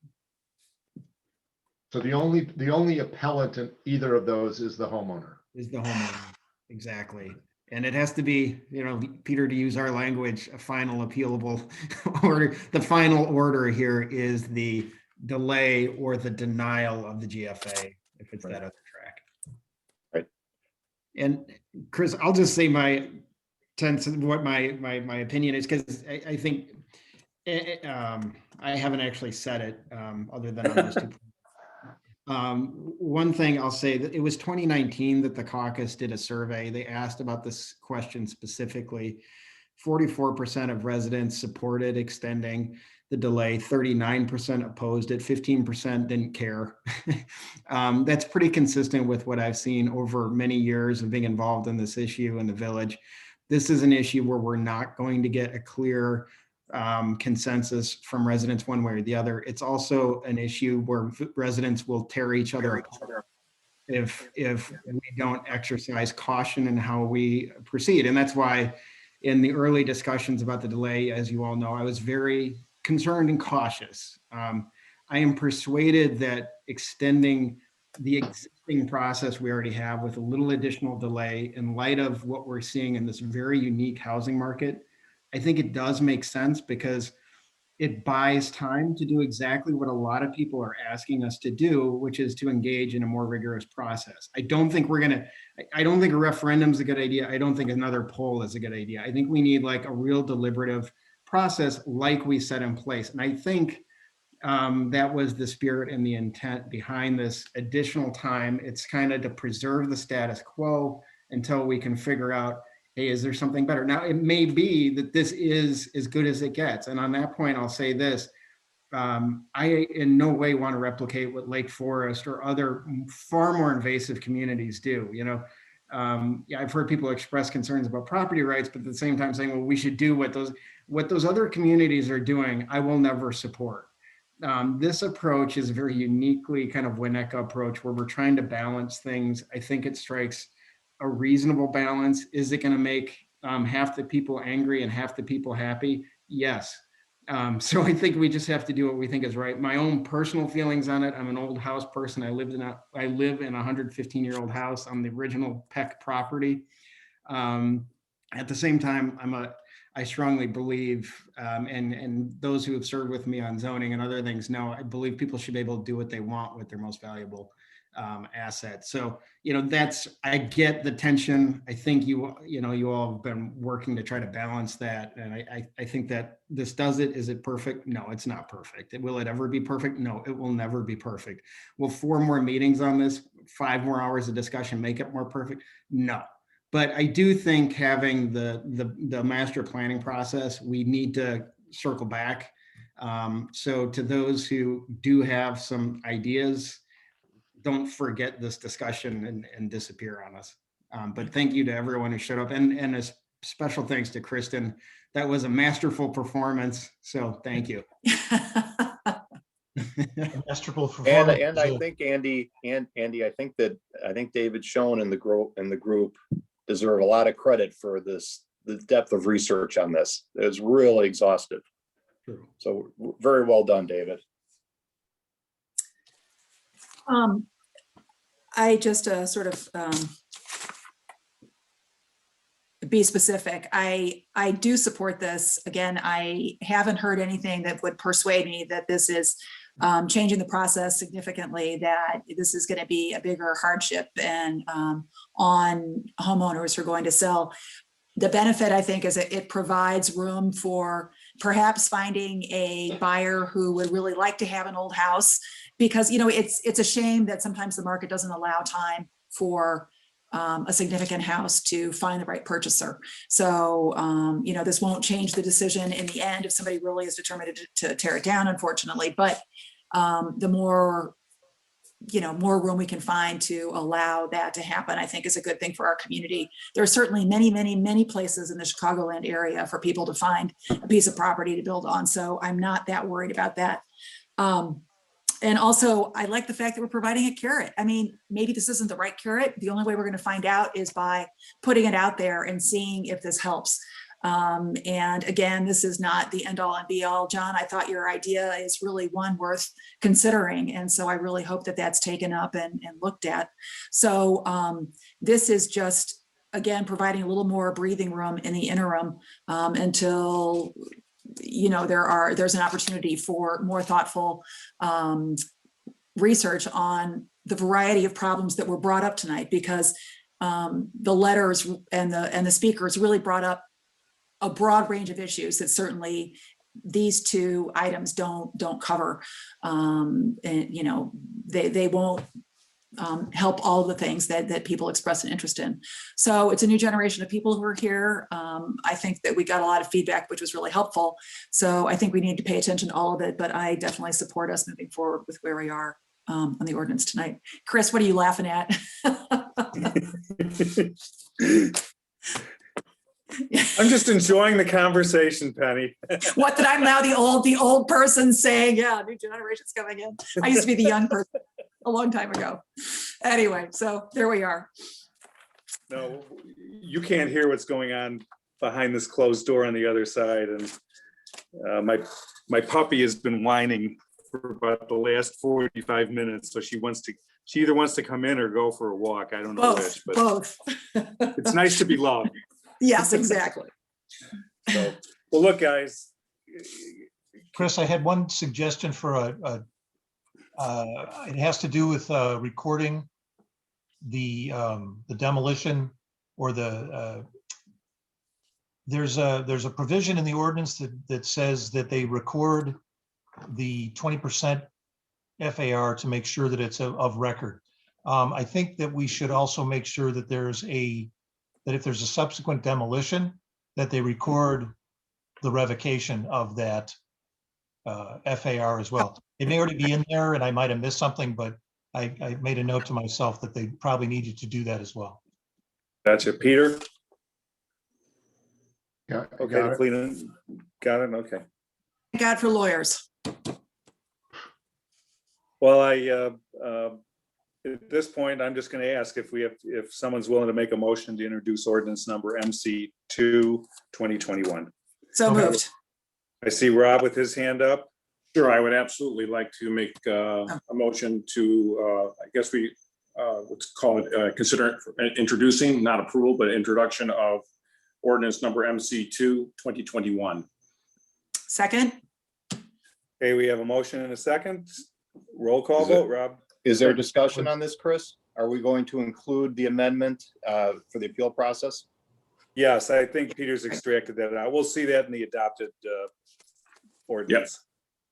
So the only appellant in either of those is the homeowner. Is the homeowner, exactly. And it has to be, Peter, to use our language, a final appealable order. The final order here is the delay or the denial of the GFA, if it's that other track. Right. And Chris, I'll just say my sense of what my opinion is, because I think I haven't actually said it other than on those 2 points. One thing I'll say, that it was 2019 that the caucus did a survey. They asked about this question specifically. 44% of residents supported extending the delay, 39% opposed it, 15% didn't care. That's pretty consistent with what I've seen over many years of being involved in this issue in the village. This is an issue where we're not going to get a clear consensus from residents one way or the other. It's also an issue where residents will tear each other apart if we don't exercise caution in how we proceed. And that's why in the early discussions about the delay, as you all know, I was very concerned and cautious. I am persuaded that extending the existing process we already have with a little additional delay in light of what we're seeing in this very unique housing market, I think it does make sense because it buys time to do exactly what a lot of people are asking us to do, which is to engage in a more rigorous process. I don't think a referendum is a good idea. I don't think another poll is a good idea. I think we need like a real deliberative process like we set in place. And I think that was the spirit and the intent behind this additional time. It's kind of to preserve the status quo until we can figure out, hey, is there something better? Now, it may be that this is as good as it gets. And on that point, I'll say this. I in no way want to replicate what Lake Forest or other far more invasive communities do. I've heard people express concerns about property rights, but at the same time saying, well, we should do what those other communities are doing, I will never support. This approach is a very uniquely kind of Wineka approach where we're trying to balance things. I think it strikes a reasonable balance. Is it going to make half the people angry and half the people happy? Yes. So I think we just have to do what we think is right. My own personal feelings on it. I'm an old house person. I live in a 115-year-old house on the original Peck property. At the same time, I strongly believe, and those who have served with me on zoning and other things know, I believe people should be able to do what they want with their most valuable asset. So, I get the tension. I think you all have been working to try to balance that. And I think that this does it. Is it perfect? No, it's not perfect. Will it ever be perfect? No, it will never be perfect. Will 4 more meetings on this, 5 more hours of discussion make it more perfect? No. But I do think having the master planning process, we need to circle back. So to those who do have some ideas, don't forget this discussion and disappear on us. But thank you to everyone who showed up, and a special thanks to Kristen. That was a masterful performance. So thank you. Masterful performance. And I think Andy, I think David Schoen and the group deserve a lot of credit for the depth of research on this. It was really exhaustive. True. So very well done, David. I just sort of be specific. I do support this. Again, I haven't heard anything that would persuade me that this is changing the process significantly, that this is going to be a bigger hardship and on homeowners who are going to sell. The benefit, I think, is it provides room for perhaps finding a buyer who would really like to have an old house, because it's a shame that sometimes the market doesn't allow time for a significant house to find the right purchaser. So this won't change the decision in the end if somebody really is determined to tear it down, unfortunately. But the more room we can find to allow that to happen, I think is a good thing for our community. There are certainly many, many, many places in the Chicagoland area for people to find a piece of property to build on. So I'm not that worried about that. And also, I like the fact that we're providing a carrot. I mean, maybe this isn't the right carrot. The only way we're going to find out is by putting it out there and seeing if this helps. And again, this is not the end all and be all. John, I thought your idea is really one worth considering. And so I really hope that that's taken up and looked at. So this is just again, providing a little more breathing room in the interim until, you know, there's an opportunity for more thoughtful research on the variety of problems that were brought up tonight, because the letters and the speakers really brought up a broad range of issues that certainly these two items don't cover. And, you know, they won't help all the things that people express an interest in. So it's a new generation of people who are here. I think that we got a lot of feedback, which was really helpful. So I think we need to pay attention to all of it, but I definitely support us moving forward with where we are on the ordinance tonight. Chris, what are you laughing at? I'm just enjoying the conversation, Penny. What, that I'm now the old person saying, yeah, new generation's coming in. I used to be the young person a long time ago. Anyway, so there we are. No, you can't hear what's going on behind this closed door on the other side. And my puppy has been whining for about the last 45 minutes. So she either wants to come in or go for a walk. I don't know which, but both. It's nice to be loved. Yes, exactly. So, well, look, guys. Chris, I had one suggestion for it has to do with recording the demolition or there's a provision in the ordinance that says that they record the 20% FAR to make sure that it's of record. I think that we should also make sure that that if there's a subsequent demolition, that they record the revocation of that FAR as well. It may already be in there and I might have missed something, but I made a note to myself that they probably needed to do that as well. Gotcha. Peter? Yeah. Okay, Cleveland. Got it, okay. Thank God for lawyers. Well, at this point, I'm just going to ask if someone's willing to make a motion to introduce ordinance number MC 2/2021. So moved. I see Rob with his hand up. Sure, I would absolutely like to make a motion to, I guess let's call it, consider introducing, not approval, but introduction of ordinance number MC 2/2021. Second. Okay, we have a motion and a second. Roll call vote, Rob. Is there discussion on this, Chris? Are we going to include the amendment for the appeal process? Yes, I think Peter's extracted that out. We'll see that in the adopted ordinance.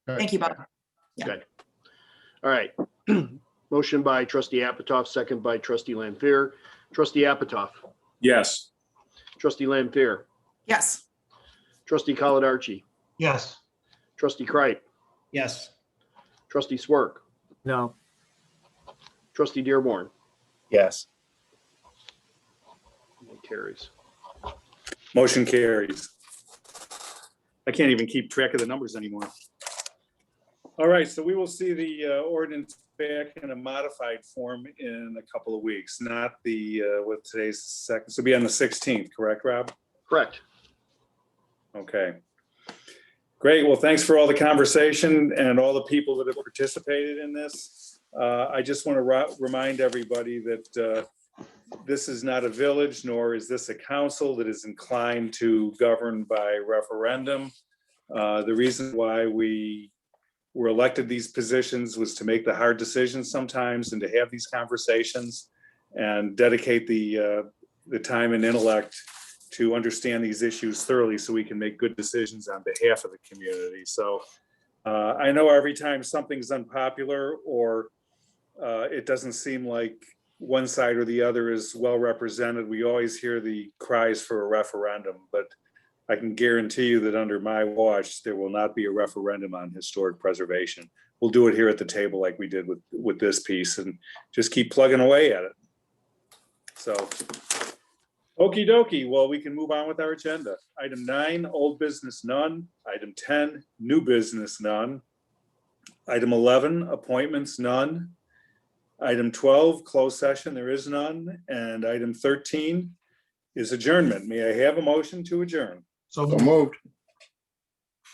Thank you, Bob. Yeah. Okay. All right. Motion by trustee Apatow, second by trustee Lampier. Trustee Apatow. Yes. Trustee Lampier. Yes. Trustee Caladarchi. Yes. Trustee Kripe. Yes. Trustee Swerk. No. Trustee Dearborn. Yes. It carries. Motion carries. I can't even keep track of the numbers anymore. All right, so we will see the ordinance back in a modified form in a couple of weeks, not the, what today's second, so it'll be on the 16th, correct, Rob? Correct. Okay. Great, well, thanks for all the conversation and all the people that have participated in this. I just want to remind everybody that this is not a village, nor is this a council that is inclined to govern by referendum. The reason why we were elected these positions was to make the hard decisions sometimes and to have these conversations and dedicate the time and intellect to understand these issues thoroughly so we can make good decisions on behalf of the community. So I know every time something's unpopular or it doesn't seem like one side or the other is well represented, we always hear the cries for a referendum, but I can guarantee you that under my watch, there will not be a referendum on historic preservation. We'll do it here at the table like we did with this piece and just keep plugging away at it. So, okie dokie, well, we can move on with our agenda. Item 9, old business, none. Item 10, new business, none. Item 11, appointments, none. Item 12, closed session, there is none. And item 13 is adjournment. May I have a motion to adjourn? So moved.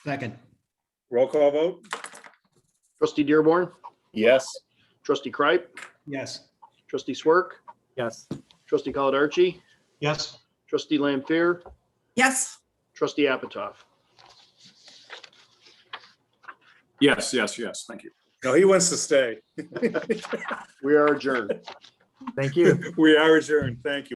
Second. Roll call vote? Trustee Dearborn. Yes. Trustee Kripe. Yes. Trustee Swerk. Yes. Trustee Caladarchi. Yes. Trustee Lampier, Yes. trustee Apatow. Yes, thank you. No, he wants to stay. We are adjourned. Thank you. We are adjourned. Thank you.